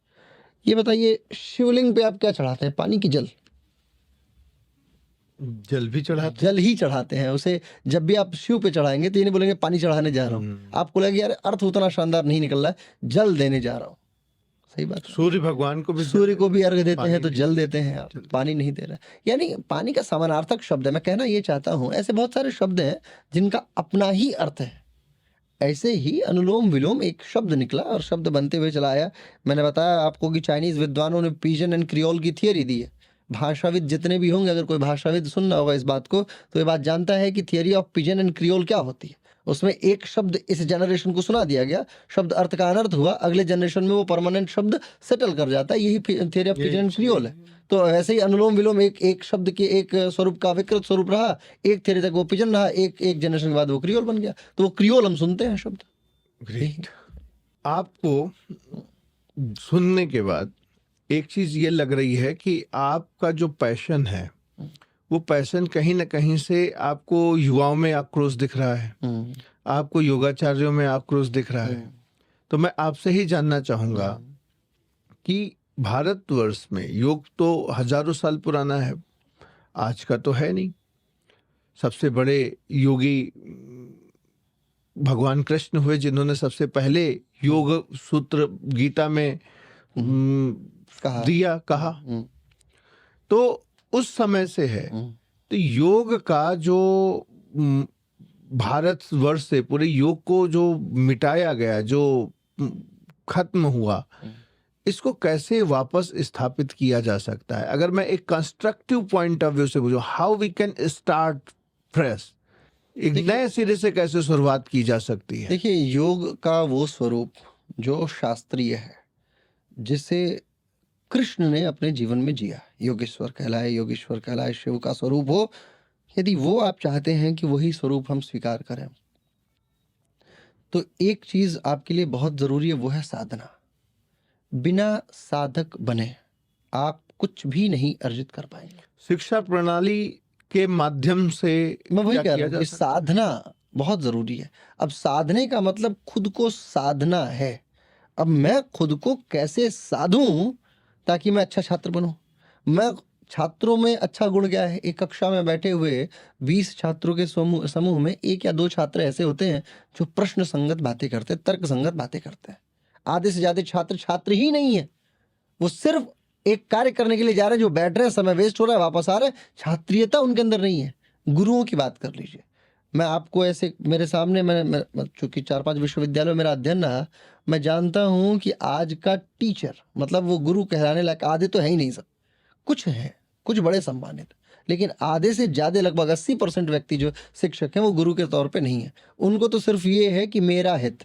S1: ये बताइए, शिवलिंग पे आप क्या चढ़ाते हैं? पानी की जल?
S2: जल भी चढ़ाते,
S1: जल ही चढ़ाते हैं उसे। जब भी आप शिव पे चढ़ाएंगे तो ये नहीं बोलेंगे पानी चढ़ाने जा रहा हूँ, आपको लगेगा यार अर्थ उतना शानदार नहीं निकल रहा है, जल देने जा रहा हूँ। सही बात है।
S2: सूर्य भगवान को भी,
S1: सूर्य को भी अर्घ देते हैं तो जल देते हैं, आप पानी नहीं दे रहे। यानी पानी का समानार्थक शब्द है। मैं कहना ये चाहता हूँ, ऐसे बहुत सारे शब्द हैं जिनका अपना ही अर्थ है। ऐसे ही अनुलोम विलोम एक शब्द निकला और शब्द बनते हुए चला आया। मैंने बताया आपको कि चाइनीज विद्वानों ने पिजन एंड क्रियोल की थियरी दी है। भाषाविद जितने भी होंगे, अगर कोई भाषाविद सुनना होगा इस बात को, तो ये बात जानता है कि theory of pigeon and creole क्या होती है। उसमें एक शब्द इस जनरेशन को सुना दिया गया, शब्द अर्थ का अनर्थ हुआ, अगले जनरेशन में वो परमानेंट शब्द सेटल कर जाता है। यही theory of pigeon and creole है। तो ऐसे ही अनुलोम विलोम एक शब्द के एक स्वरूप का विकृत स्वरूप रहा, एक थियरी तक वो पिजन रहा, एक जनरेशन के बाद वो क्रियोल बन गया, तो वो क्रियोल हम सुनते हैं शब्द।
S2: ग्रेट। आपको सुनने के बाद एक चीज ये लग रही है कि आपका जो पैशन है, वो पैशन कहीं ना कहीं से आपको युवाओं में आक्रोश दिख रहा है, आपको योगाचार्यों में आक्रोश दिख रहा है। तो मैं आपसे ही जानना चाहूंगा कि भारतवर्ष में योग तो हजारों साल पुराना है, आज का तो है नहीं। सबसे बड़े योगी भगवान कृष्ण हुए, जिन्होंने सबसे पहले योग सूत्र गीता में कहा। तो उस समय से है। तो योग का जो भारतवर्ष से पूरे योग को जो मिटाया गया, जो खत्म हुआ, इसको कैसे वापस स्थापित किया जा सकता है? अगर मैं एक कंस्ट्रक्टिव पॉइंट ऑफ व्यू से पूछूं, how we can start fresh, एक नए सिरे से कैसे शुरुआत की जा सकती है?
S1: देखिए, योग का वो स्वरूप जो शास्त्रीय है, जिसे कृष्ण ने अपने जीवन में जिया, योगेश्वर कहलाए, शिव का स्वरूप हो, यदि वो आप चाहते हैं कि वही स्वरूप हम स्वीकार करें, तो एक चीज आपके लिए बहुत जरूरी है, वो है साधना। बिना साधक बने आप कुछ भी नहीं अर्जित कर पाएंगे।
S2: शिक्षा प्रणाली के माध्यम से
S1: मैं वही
S2: क्या
S1: कह
S2: किया
S1: रहा हूँ
S2: जा
S1: कि
S2: सकता है?
S1: साधना बहुत जरूरी है। अब साधने का मतलब खुद को साधना है। अब मैं खुद को कैसे साधूं ताकि मैं अच्छा छात्र बनूं? मैं छात्रों में अच्छा गुण क्या है? एक कक्षा में बैठे हुए 20 छात्रों के समूह में 1 या 2 छात्र ऐसे होते हैं जो प्रश्न संगत बातें करते हैं, तर्क संगत बातें करते हैं। आधे से ज्यादा छात्र ही नहीं है, वो सिर्फ एक कार्य करने के लिए जा रहे हैं, जो बैठ रहे हैं, समय वेस्ट हो रहा है, वापस आ रहे हैं, छात्रीयता उनके अंदर नहीं है। गुरुओं की बात कर लीजिए। मैं आपको ऐसे मेरे सामने मैं चूंकि 4-5 विश्वविद्यालयों में मेरा अध्ययन रहा, मैं जानता हूं कि आज का टीचर मतलब वो गुरु कहलाने लायक आधे तो है ही नहीं, सब कुछ है, कुछ बड़े सम्मानित, लेकिन आधे से ज्यादा लगभग 80% व्यक्ति जो शिक्षक हैं वो गुरु के तौर पे नहीं है। उनको तो सिर्फ ये है कि मेरा हित,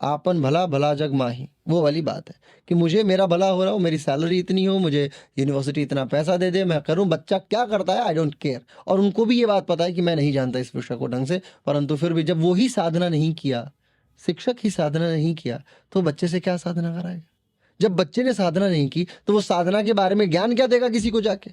S1: आपन भला भला जग माही, वो वाली बात है कि मुझे मेरा भला हो रहा हो, मेरी सैलरी इतनी हो, मुझे यूनिवर्सिटी इतना पैसा दे दे, मैं करूं, बच्चा क्या करता है आई डोंट केयर। और उनको भी ये बात पता है कि मैं नहीं जानता इस विषय को ढंग से, परंतु फिर भी जब वो ही साधना नहीं किया, शिक्षक ही साधना नहीं किया, तो बच्चे से क्या साधना कराएगा? जब बच्चे ने साधना नहीं की तो वो साधना के बारे में ज्ञान क्या देगा किसी को जाके?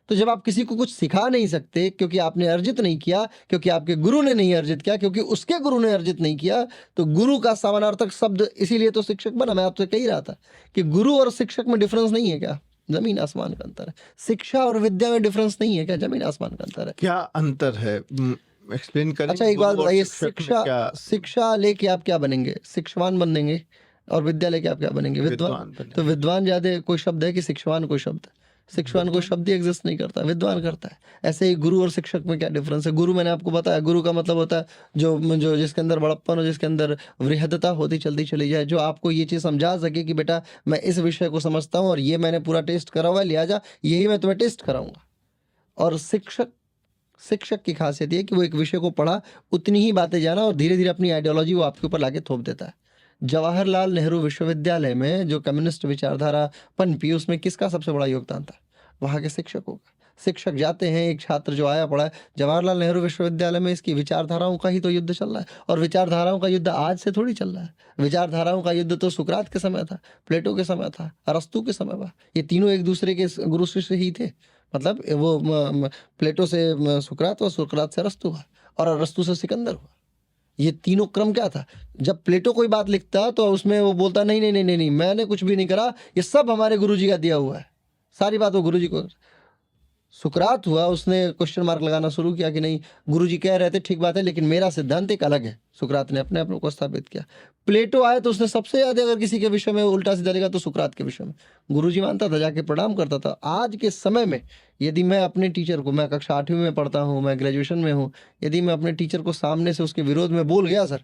S1: तो जब आप किसी को कुछ सिखा नहीं सकते क्योंकि आपने अर्जित नहीं किया, क्योंकि आपके गुरु ने नहीं अर्जित किया, क्योंकि उसके गुरु ने अर्जित नहीं किया, तो गुरु का समानार्थक शब्द इसीलिए तो शिक्षक बना। मैं आपसे कह ही रहा था कि गुरु और शिक्षक में डिफरेंस नहीं है क्या? जमीन आसमान का अंतर है। शिक्षा और विद्या में डिफरेंस नहीं है क्या? जमीन आसमान का अंतर है।
S2: क्या अंतर है? एक्सप्लेन करें।
S1: अच्छा, एक बात
S2: गुरु और
S1: बताइए,
S2: शिक्षक में क्या?
S1: शिक्षा लेके आप क्या बनेंगे? शिक्षवान बनेंगे। और विद्या लेके आप क्या बनेंगे? विद्वान।
S2: बने।
S1: तो विद्वान ज्यादा कोई शब्द है कि शिक्षवान कोई शब्द? शिक्षवान कोई शब्द ही एग्जिस्ट नहीं करता, विद्वान करता है। ऐसे ही गुरु और शिक्षक में क्या डिफरेंस है? गुरु मैंने आपको बताया, गुरु का मतलब होता है जो जिसके अंदर बड़प्पन हो, जिसके अंदर वृहदता होती चलती चली जाए, जो आपको ये चीज समझा सके कि बेटा मैं इस विषय को समझता हूँ और ये मैंने पूरा टेस्ट करा हुआ है, लिहाजा यही मैं तुम्हें टेस्ट कराऊंगा। और शिक्षक की खासियत ये है कि वो एक विषय को पढ़ा, उतनी ही बातें जाना और धीरे धीरे अपनी आइडियोलॉजी वो आपके ऊपर लाके थोप देता है। जवाहरलाल नेहरू विश्वविद्यालय में जो कम्युनिस्ट विचारधारा पनपी, उसमें किसका सबसे बड़ा योगदान था? वहाँ के शिक्षकों का। शिक्षक जाते हैं, एक छात्र जो आया पढ़ा है जवाहरलाल नेहरू विश्वविद्यालय में, इसकी विचारधाराओं का ही तो युद्ध चल रहा है। और विचारधाराओं का युद्ध आज से थोड़ी चल रहा है। विचारधाराओं का युद्ध तो सुकरात के समय था, प्लेटो के समय था, अरस्तु के समय था। ये तीनों एक दूसरे के गुरु शिष्य ही थे। मतलब वो प्लेटो से सुकरात हुआ, सुकरात से अरस्तु हुआ, और अरस्तु से सिकंदर हुआ। ये तीनों क्रम क्या था? जब प्लेटो कोई बात लिखता तो उसमें वो बोलता नहीं नहीं नहीं नहीं नहीं, मैंने कुछ भी नहीं करा, ये सब हमारे गुरुजी का दिया हुआ है, सारी बात वो गुरुजी को। सुकरात हुआ, उसने क्वेश्चन मार्क लगाना शुरू किया कि नहीं, गुरुजी कह रहे थे ठीक बात है, लेकिन मेरा सिद्धांत एक अलग है। सुकरात ने अपने आप को स्थापित किया। प्लेटो आए तो उसने सबसे ज्यादा अगर किसी के विषय में उल्टा सीधा लिखा तो सुकरात के विषय में। गुरुजी मानता था, जाके प्रणाम करता था। आज के समय में यदि मैं अपने टीचर को, मैं कक्षा 8वीं में पढ़ता हूँ, मैं ग्रेजुएशन में हूँ, यदि मैं अपने टीचर को सामने से उसके विरोध में बोल गया सर,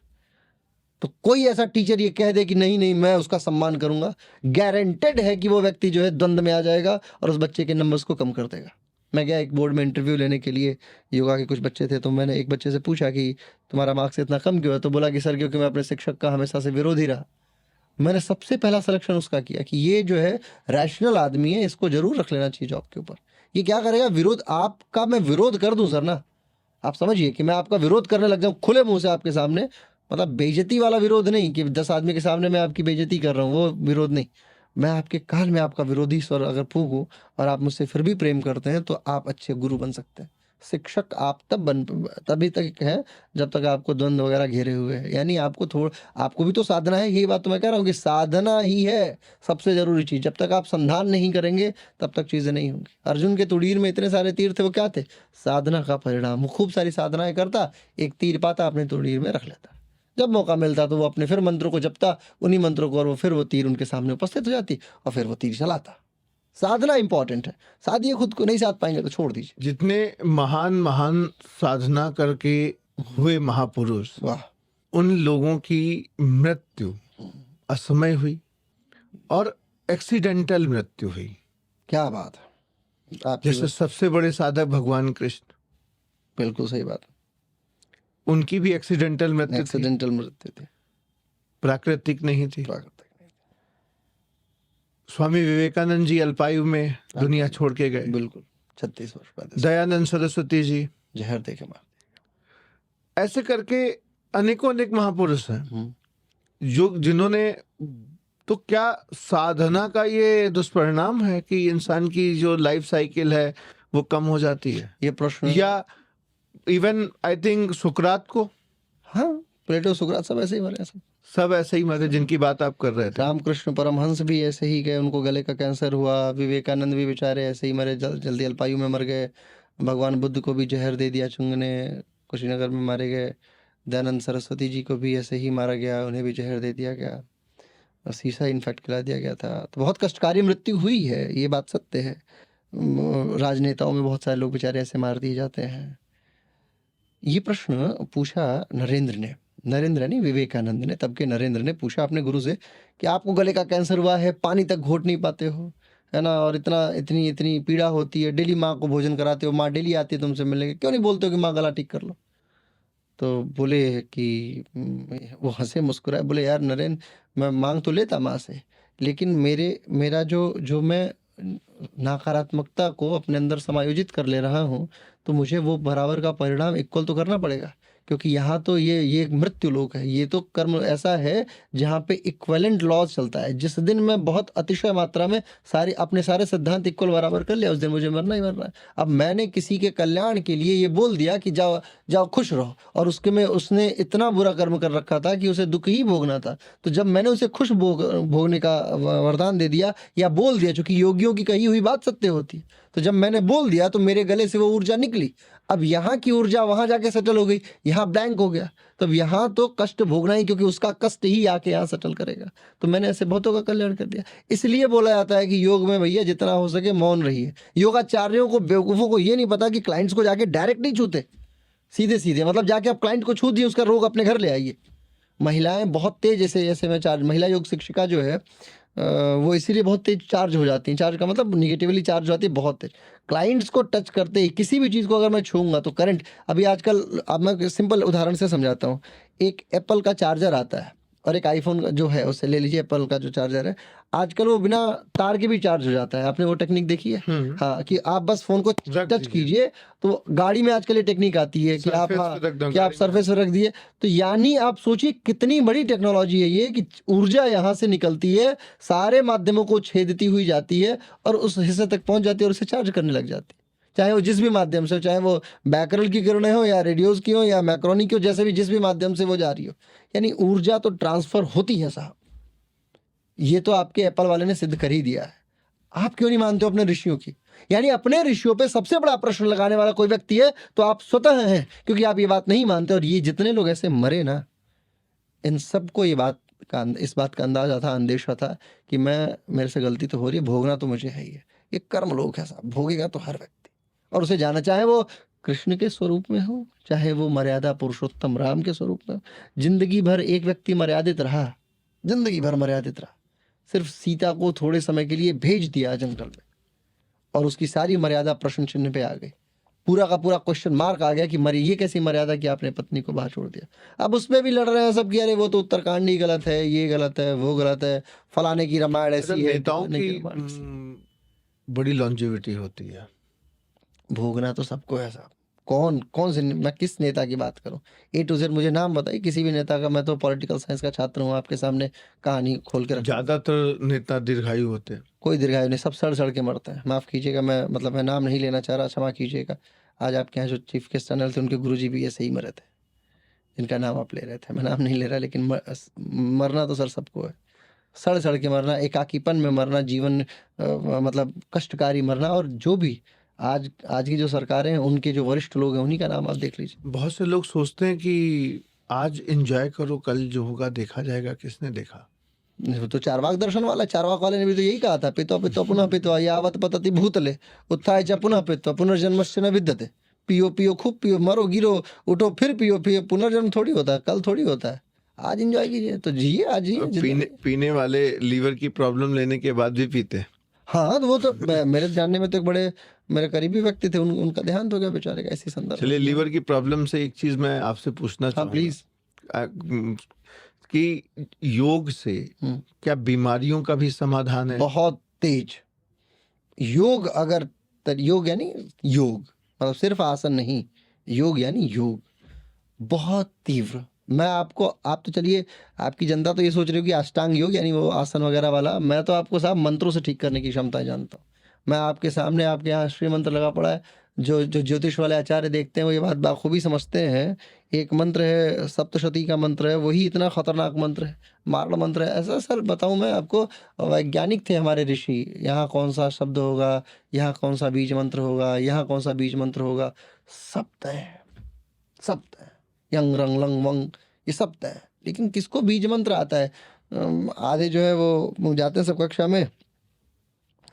S1: तो कोई ऐसा टीचर ये कह दे कि नहीं नहीं मैं उसका सम्मान करूंगा, गारंटेड है कि वो व्यक्ति जो है द्वंद्व में आ जाएगा और उस बच्चे के नंबर्स को कम कर देगा। मैं गया एक बोर्ड में इंटरव्यू लेने के लिए, योगा के कुछ बच्चे थे, तो मैंने एक बच्चे से पूछा कि तुम्हारा मार्क्स इतना कम क्यों है? तो बोला कि सर क्योंकि मैं अपने शिक्षक का हमेशा से विरोधी रहा। मैंने सबसे पहला सिलेक्शन उसका किया कि ये जो है रैशनल आदमी है, इसको जरूर रख लेना चाहिए जॉब के ऊपर। ये क्या करेगा? विरोध आपका मैं विरोध कर दूं सर ना, आप समझिए कि मैं आपका विरोध करने लग जाऊं खुले मुंह से आपके सामने, मतलब बेइज्जती वाला विरोध नहीं कि 10 आदमी के सामने मैं आपकी बेइज्जती कर रहा हूँ, वो विरोध नहीं। मैं आपके कान में आपका विरोधी स्वर अगर फूंकूं और आप मुझसे फिर भी प्रेम करते हैं तो आप अच्छे गुरु बन सकते हैं। शिक्षक आप तभी तक है जब तक आपको द्वंद्व वगैरह घेरे हुए हैं। यानी आपको भी तो साधना है। यही बात तो मैं कह रहा हूँ कि साधना ही है सबसे जरूरी चीज। जब तक आप संधान नहीं करेंगे तब तक चीजें नहीं होंगी। अर्जुन के तुड़ीर में इतने सारे तीर थे, वो क्या थे? साधना का परिणाम। वो खूब सारी साधनाएं करता, एक तीर पाता, अपने तुड़ीर में रख लेता। जब मौका मिलता तो वो अपने फिर मंत्रों को जपता, उन्हीं मंत्रों को, और वो फिर वो तीर उनके सामने उपस्थित हो जाती और फिर वो तीर चलाता। साधना इंपॉर्टेंट है। साधिए, खुद को नहीं साध पाएंगे तो छोड़ दीजिए।
S2: जितने महान साधना करके हुए महापुरुष,
S1: वाह,
S2: उन लोगों की मृत्यु असमय हुई और एक्सीडेंटल मृत्यु हुई।
S1: क्या बात है। आप
S2: जैसे सबसे बड़े साधक भगवान कृष्ण,
S1: बिल्कुल सही बात।
S2: उनकी भी एक्सीडेंटल मृत्यु थी,
S1: एक्सीडेंटल मृत्यु थी,
S2: प्राकृतिक नहीं थी।
S1: प्राकृतिक नहीं
S2: स्वामी विवेकानंद जी अल्पायु में दुनिया छोड़ के गए।
S1: थी। बिल्कुल 36 वर्ष बाद
S2: दयानंद सरस्वती जी,
S1: जहर दे के मार
S2: ऐसे करके अनेकों अनेक महापुरुष हैं
S1: दिया।
S2: जो जिन्होंने, तो क्या साधना का ये दुष्परिणाम है कि इंसान की जो लाइफ साइकिल है वो कम हो जाती है?
S1: ये प्रश्न,
S2: या इवन आई थिंक सुकरात को,
S1: हाँ प्लेटो सुकरात सब ऐसे ही मरे,
S2: सब ऐसे ही मरे जिनकी बात आप कर रहे थे।
S1: रामकृष्ण परमहंस भी ऐसे ही गए, उनको गले का कैंसर हुआ। विवेकानंद भी बेचारे ऐसे ही मरे, जल्दी अल्पायु में मर गए। भगवान बुद्ध को भी जहर दे दिया चुंग ने, कुशीनगर में मारे गए। दयानंद सरस्वती जी को भी ऐसे ही मारा गया, उन्हें भी जहर दे दिया गया, शीशा इन्फेक्ट खिला दिया गया था। तो बहुत कष्टकारी मृत्यु हुई है, ये बात सत्य है। राजनेताओं में बहुत सारे लोग बेचारे ऐसे मार दिए जाते हैं। ये प्रश्न पूछा नरेंद्र नहीं, विवेकानंद ने, तब के नरेंद्र ने पूछा अपने गुरु से कि आपको गले का कैंसर हुआ है, पानी तक घोट नहीं पाते हो, है ना, और इतनी पीड़ा होती है, डेली माँ को भोजन कराते हो, माँ डेली आती है तुमसे मिलने, क्यों नहीं बोलते हो कि माँ गला ठीक कर लो? तो बोले कि वो हंसे मुस्कुराए, बोले यार नरेंद्र, मैं मांग तो लेता माँ से, लेकिन मेरा जो मैं नकारात्मकता को अपने अंदर समायोजित कर ले रहा हूँ, तो मुझे वो बराबर का परिणाम इक्वल तो करना पड़ेगा, क्योंकि यहाँ तो ये एक मृत्यु लोक है। ये तो कर्म ऐसा है जहाँ पे इक्विवेलेंट लॉज चलता है। जिस दिन मैं बहुत अतिशय मात्रा में अपने सारे सिद्धांत इक्वल बराबर कर लिया, उस दिन मुझे मरना ही मरना है। अब मैंने किसी के कल्याण के लिए ये बोल दिया कि जाओ खुश रहो, और उसने इतना बुरा कर्म कर रखा था कि उसे दुख ही भोगना था। तो जब मैंने उसे खुश भोगने का वरदान दे दिया या बोल दिया, चूंकि योगियों की कही हुई बात सत्य होती है, तो जब मैंने बोल दिया तो मेरे गले से वो ऊर्जा निकली। अब यहाँ की ऊर्जा वहां जाके सेटल हो गई, यहाँ ब्लैंक हो गया, तब यहाँ तो कष्ट भोगना ही, क्योंकि उसका कष्ट ही आके यहाँ सेटल करेगा। तो मैंने ऐसे बहुतों का कल्याण कर दिया। इसलिए बोला जाता है कि योग में भैया जितना हो सके मौन रहिए। योगाचार्यों को, बेवकूफ़ों को ये नहीं पता कि क्लाइंट्स को जाके डायरेक्ट नहीं छूते, सीधे मतलब जाके आप क्लाइंट को छू दिए, उसका रोग अपने घर ले आइए। महिलाएं बहुत तेज, जैसे मैं चार्ज, महिला योग शिक्षिका जो है वो इसीलिए बहुत तेज चार्ज हो जाती हैं। चार्ज का मतलब निगेटिवली चार्ज हो जाती है, बहुत तेज। क्लाइंट्स को टच करते ही, किसी भी चीज़ को अगर मैं छूंगा तो करंट, अभी आजकल, अब मैं सिंपल उदाहरण से समझाता हूँ। एक एप्पल का चार्जर आता है और एक आईफोन का जो है, उससे ले लीजिए, एप्पल का जो चार्जर है, आजकल वो बिना तार के भी चार्ज हो जाता है। आपने वो टेक्निक देखी है? हाँ, कि आप बस फोन को टच कीजिए तो गाड़ी में आजकल ये टेक्निक आती है कि आप सरफेस पे रख दिए, तो यानी आप सोचिए कितनी बड़ी टेक्नोलॉजी है ये, कि ऊर्जा यहाँ से निकलती है, सारे माध्यमों को छेदती हुई जाती है और उस हिस्से तक पहुंच जाती है और उसे चार्ज करने लग जाती है। चाहे वो जिस भी माध्यम से हो, चाहे वो बैकरल की किरणें हो या रेडियोज की हो या मैक्रोनी की हो, जैसे भी जिस भी माध्यम से वो जा रही हो, यानी ऊर्जा तो ट्रांसफर होती है साहब। ये तो आपके एप्पल वाले ने सिद्ध कर ही दिया है। आप क्यों नहीं मानते हो अपने ऋषियों की? यानी अपने ऋषियों पे सबसे बड़ा प्रश्न लगाने वाला कोई व्यक्ति है तो आप स्वतः हैं, क्योंकि आप ये बात नहीं मानते। और ये जितने लोग ऐसे मरे ना, इन सबको इस बात का अंदाजा था, अंदेशा था कि मेरे से गलती तो हो रही है, भोगना तो मुझे है ही है। ये कर्म लोग है साहब, भोगेगा तो हर व्यक्ति, और उसे जाना, चाहे वो कृष्ण के स्वरूप में हो, चाहे वो मर्यादा पुरुषोत्तम राम के स्वरूप में हो। जिंदगी भर एक व्यक्ति मर्यादित रहा, जिंदगी भर मर्यादित रहा, सिर्फ सीता को थोड़े समय के लिए भेज दिया जंगल में, और उसकी सारी मर्यादा प्रश्न चिन्ह पे आ गई। पूरा का पूरा क्वेश्चन मार्क आ गया कि ये कैसी मर्यादा कि आपने पत्नी को बाहर छोड़ दिया। अब उसमें भी लड़ रहे हैं सब कि अरे वो तो उत्तरकांड ही गलत है, ये गलत है, वो गलत है, फलाने की रामायण ऐसी है।
S2: नेताओं की बड़ी लॉन्जेविटी होती है।
S1: भोगना तो सबको है साहब। कौन से, मैं किस नेता की बात करूं? A to Z मुझे नाम बताइए किसी भी नेता का। मैं तो पॉलिटिकल साइंस का छात्र हूं, आपके सामने कहानी खोल के रख।
S2: ज्यादातर नेता दीर्घायु होते हैं।
S1: कोई दीर्घायु नहीं, सब सड़ के मरते हैं। माफ़ कीजिएगा, मैं नाम नहीं लेना चाह रहा, क्षमा कीजिएगा। आज आपके यहाँ जो चीफ गेस्ट चैनल थे, उनके गुरुजी भी ऐसे ही मरे थे, जिनका नाम आप ले रहे थे। मैं नाम नहीं ले रहा, लेकिन मरना तो सर सबको है। सड़ के मरना, एकाकीपन में मरना, जीवन मतलब कष्टकारी मरना। और जो भी आज की जो सरकारें हैं, उनके जो वरिष्ठ लोग हैं, उन्हीं का नाम आप देख लीजिए।
S2: बहुत से लोग सोचते हैं कि आज एंजॉय करो, कल जो होगा देखा जाएगा। किसने देखा?
S1: तो चार्वाक दर्शन वाला, चार्वाक वाले ने भी तो यही कहा था, पितो पुनः पितो यावत पतति भूतले उत्थाय च पुनः पितो पुनर्जन्मस्य न विद्यते। पियो खूब पियो, मरो गिरो उठो फिर पियो। पुनर्जन्म थोड़ी होता है, कल थोड़ी होता है। आज एंजॉय कीजिए, तो जिए आज जिए।
S2: पीने वाले लीवर की प्रॉब्लम लेने के बाद भी पीते।
S1: हाँ, तो वो तो मेरे जानने में तो एक बड़े मेरे करीबी व्यक्ति थे, उनका देहांत हो गया बेचारे का ऐसी संदर्भ।
S2: चलिए, लीवर की प्रॉब्लम से एक चीज मैं आपसे पूछना
S1: हाँ
S2: चाहूंगा
S1: प्लीज।
S2: कि योग से क्या बीमारियों का भी समाधान है?
S1: बहुत तेज योग। अगर योग यानी योग मतलब सिर्फ आसन नहीं, योग यानी योग बहुत तीव्र। मैं आपको, आप तो चलिए आपकी जनता तो ये सोच रही हो कि अष्टांग योग यानी वो आसन वगैरह वाला, मैं तो आपको साहब मंत्रों से ठीक करने की क्षमता जानता हूँ। मैं आपके सामने, आपके यहाँ श्री मंत्र लगा पड़ा है, जो जो ज्योतिष वाले आचार्य देखते हैं वो ये बात बाखूबी समझते हैं। एक मंत्र है सप्तशती का मंत्र है, वही इतना खतरनाक मंत्र है, मारण मंत्र है। ऐसा सर बताऊं मैं आपको, वैज्ञानिक थे हमारे ऋषि, यहाँ कौन सा शब्द होगा, यहाँ कौन सा बीज मंत्र होगा, यहाँ कौन सा बीज मंत्र होगा, सब तय है, सब तय है। यंग रंग लंग वंग ये सब तय है। लेकिन किसको बीज मंत्र आता है? आधे जो है वो जाते हैं सब कक्षा में,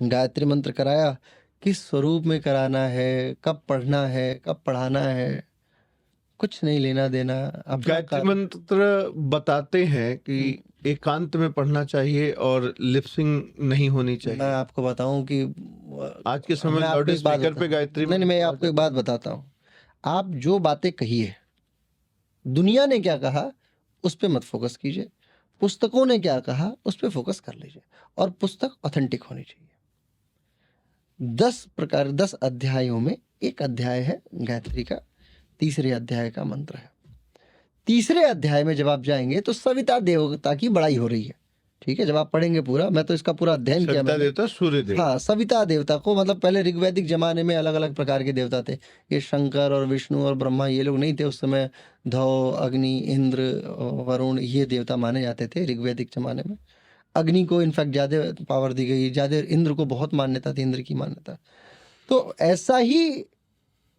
S1: गायत्री मंत्र कराया, किस स्वरूप में कराना है, कब पढ़ना है, कब पढ़ाना है, कुछ नहीं लेना देना। अपना
S2: गायत्री मंत्र बताते हैं कि एकांत में पढ़ना चाहिए और लिपसिंग नहीं होनी चाहिए।
S1: मैं आपको बताऊं कि
S2: आज के समय
S1: मैं
S2: में
S1: आपको
S2: लाउड
S1: एक बात
S2: स्पीकर पे
S1: बताऊं।
S2: गायत्री
S1: नहीं, मैं आपको एक बात बताता हूँ। आप जो बातें कही है, दुनिया ने क्या कहा उस पर मत फोकस कीजिए, पुस्तकों ने क्या कहा उस पर फोकस कर लीजिए, और पुस्तक ऑथेंटिक होनी चाहिए। 10 अध्यायों में एक अध्याय है गायत्री का, तीसरे अध्याय का मंत्र है। तीसरे अध्याय में जब आप जाएंगे तो सविता देवता की बड़ाई हो रही है, ठीक है। जब आप पढ़ेंगे पूरा, मैं तो इसका पूरा अध्ययन किया
S2: सविता
S1: मैंने।
S2: देवता सूर्य देव।
S1: हाँ, सविता देवता को मतलब पहले ऋग्वैदिक जमाने में अलग अलग प्रकार के देवता थे। ये शंकर और विष्णु और ब्रह्मा ये लोग नहीं थे उस समय। धौ, अग्नि, इंद्र, वरुण ये देवता माने जाते थे ऋग्वैदिक जमाने में। अग्नि को इनफैक्ट ज़्यादा पावर दी गई, ज़्यादा। इंद्र को बहुत मान्यता थी, इंद्र की मान्यता। तो ऐसा ही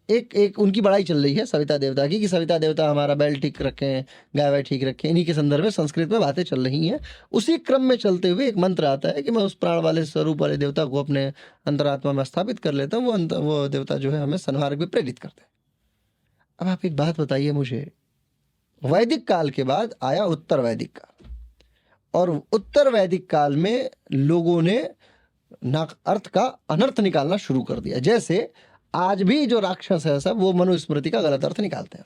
S1: एक उनकी बड़ाई चल रही है सविता देवता की, कि सविता देवता हमारा बैल ठीक रखें, गाय वाय ठीक रखें। इन्हीं के संदर्भ में संस्कृत में बातें चल रही हैं। उसी क्रम में चलते हुए एक मंत्र आता है कि मैं उस प्राण वाले स्वरूप वाले देवता को अपने अंतरात्मा में स्थापित कर लेता हूँ। वो देवता जो है हमें सन्मार्ग में प्रेरित करते हैं। अब आप एक बात बताइए मुझे, वैदिक काल के बाद आया उत्तर वैदिक काल, और उत्तर वैदिक काल में लोगों ने अर्थ का अनर्थ निकालना शुरू कर दिया। जैसे आज भी जो राक्षस है सब, वो मनुस्मृति का गलत अर्थ निकालते हैं।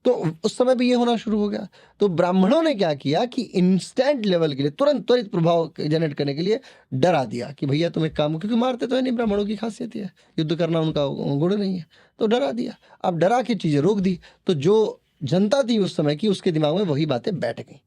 S1: तो उस समय भी ये होना शुरू हो गया। तो ब्राह्मणों ने क्या किया कि इंस्टेंट लेवल के लिए, तुरंत त्वरित प्रभाव जनरेट करने के लिए डरा दिया कि भैया तुम एक काम, क्योंकि मारते तो है नहीं, ब्राह्मणों की खासियत है, युद्ध करना उनका गुण नहीं है, तो डरा दिया। अब डरा के चीज़ें रोक दी, तो जो जनता थी उस समय की, उसके दिमाग में वही बातें बैठ गई।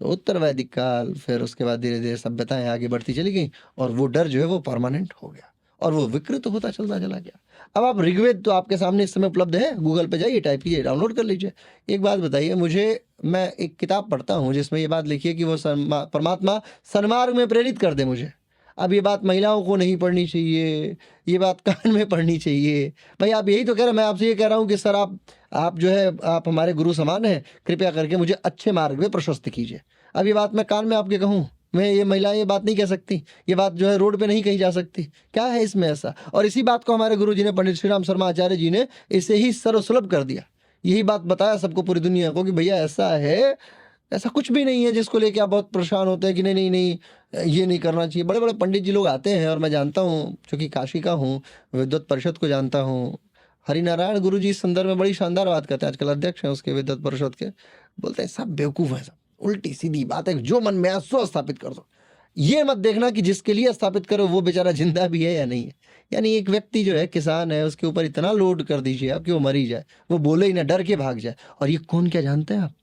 S1: तो उत्तर वैदिक काल, फिर उसके बाद धीरे धीरे सभ्यताएं आगे बढ़ती चली गई, और वो डर जो है वो परमानेंट हो गया, और वो विकृत होता चलता चला गया। अब आप ऋग्वेद तो आपके सामने इस समय उपलब्ध है, गूगल पे जाइए, टाइप कीजिए, डाउनलोड कर लीजिए। एक बात बताइए मुझे, मैं एक किताब पढ़ता हूँ जिसमें ये बात लिखी है कि वो परमात्मा सन्मार्ग में प्रेरित कर दे मुझे। अब ये बात महिलाओं को नहीं पढ़नी चाहिए, ये बात कान में पढ़नी चाहिए। भाई आप यही तो कह रहे हैं। मैं आपसे ये कह रहा हूँ कि सर आप जो है, आप हमारे गुरु समान हैं, कृपया करके मुझे अच्छे मार्ग में प्रशस्त कीजिए। अब ये बात मैं कान में आपके कहूँ, मैं ये महिला ये बात नहीं कह सकती, ये बात जो है रोड पे नहीं कही जा सकती, क्या है इसमें ऐसा? और इसी बात को हमारे गुरु जी ने, पंडित श्री राम शर्मा आचार्य जी ने इसे ही सर्वसुलभ कर दिया। यही बात बताया सबको, पूरी दुनिया को, कि भैया ऐसा है, ऐसा कुछ भी नहीं है जिसको लेके आप बहुत परेशान होते हैं कि नहीं नहीं नहीं ये नहीं करना चाहिए। बड़े बड़े पंडित जी लोग आते हैं, और मैं जानता हूँ, चूँकि काशी का हूँ, विद्वत परिषद को जानता हूँ। हरिनारायण गुरु जी इस संदर्भ में बड़ी शानदार बात करते हैं, आजकल अध्यक्ष हैं उसके विद्वत परिषद के। बोलते हैं सब बेवकूफ़ है, सब उल्टी सीधी बात है, जो मन में आए सो स्थापित कर दो। ये मत देखना कि जिसके लिए स्थापित करो वो बेचारा जिंदा भी है या नहीं है। यानी एक व्यक्ति जो है, किसान है, उसके ऊपर इतना लोड कर दीजिए आप कि वो मरी जाए, वो बोले ही ना, डर के भाग जाए। और ये कौन क्या जानते हैं आप?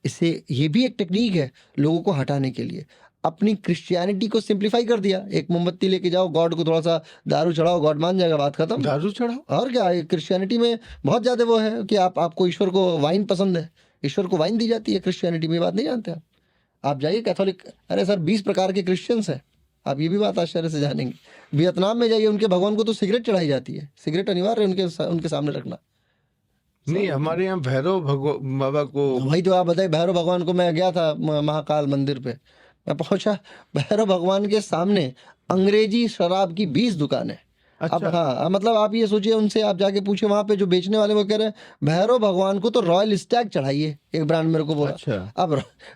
S1: इससे ये भी एक टेक्निक है लोगों को हटाने के लिए। अपनी क्रिश्चियनिटी को सिंप्लीफाई कर दिया। एक मोमबत्ती लेके जाओ, गॉड को थोड़ा सा दारू चढ़ाओ, गॉड मान जाएगा, बात खत्म।
S2: दारू चढ़ाओ?
S1: और क्या, क्रिश्चियनिटी में बहुत ज़्यादा वो है कि आपको ईश्वर को वाइन पसंद है, ईश्वर को वाइन दी जाती है क्रिश्चियनिटी में। बात नहीं जानते आप जाइए कैथोलिक, अरे सर 20 प्रकार के क्रिश्चियंस हैं, आप ये भी बात आश्चर्य से जानेंगे। वियतनाम में जाइए, उनके भगवान को तो सिगरेट चढ़ाई जाती है, सिगरेट अनिवार्य है उनके सामने रखना।
S2: नहीं, हमारे यहाँ भैरव बाबा को,
S1: वही तो आप बताइए, भैरव भगवान को, मैं गया था महाकाल मंदिर पे, मैं पहुंचा, भैरव भगवान के सामने अंग्रेजी शराब की 20 दुकानें।
S2: अच्छा।
S1: अब हाँ, मतलब आप ये सोचिए, उनसे आप जाके पूछे वहाँ पे जो बेचने वाले, वो कह रहे हैं भैरव भगवान को तो रॉयल स्टैग चढ़ाइए, एक ब्रांड मेरे को बोला।
S2: अच्छा।
S1: अब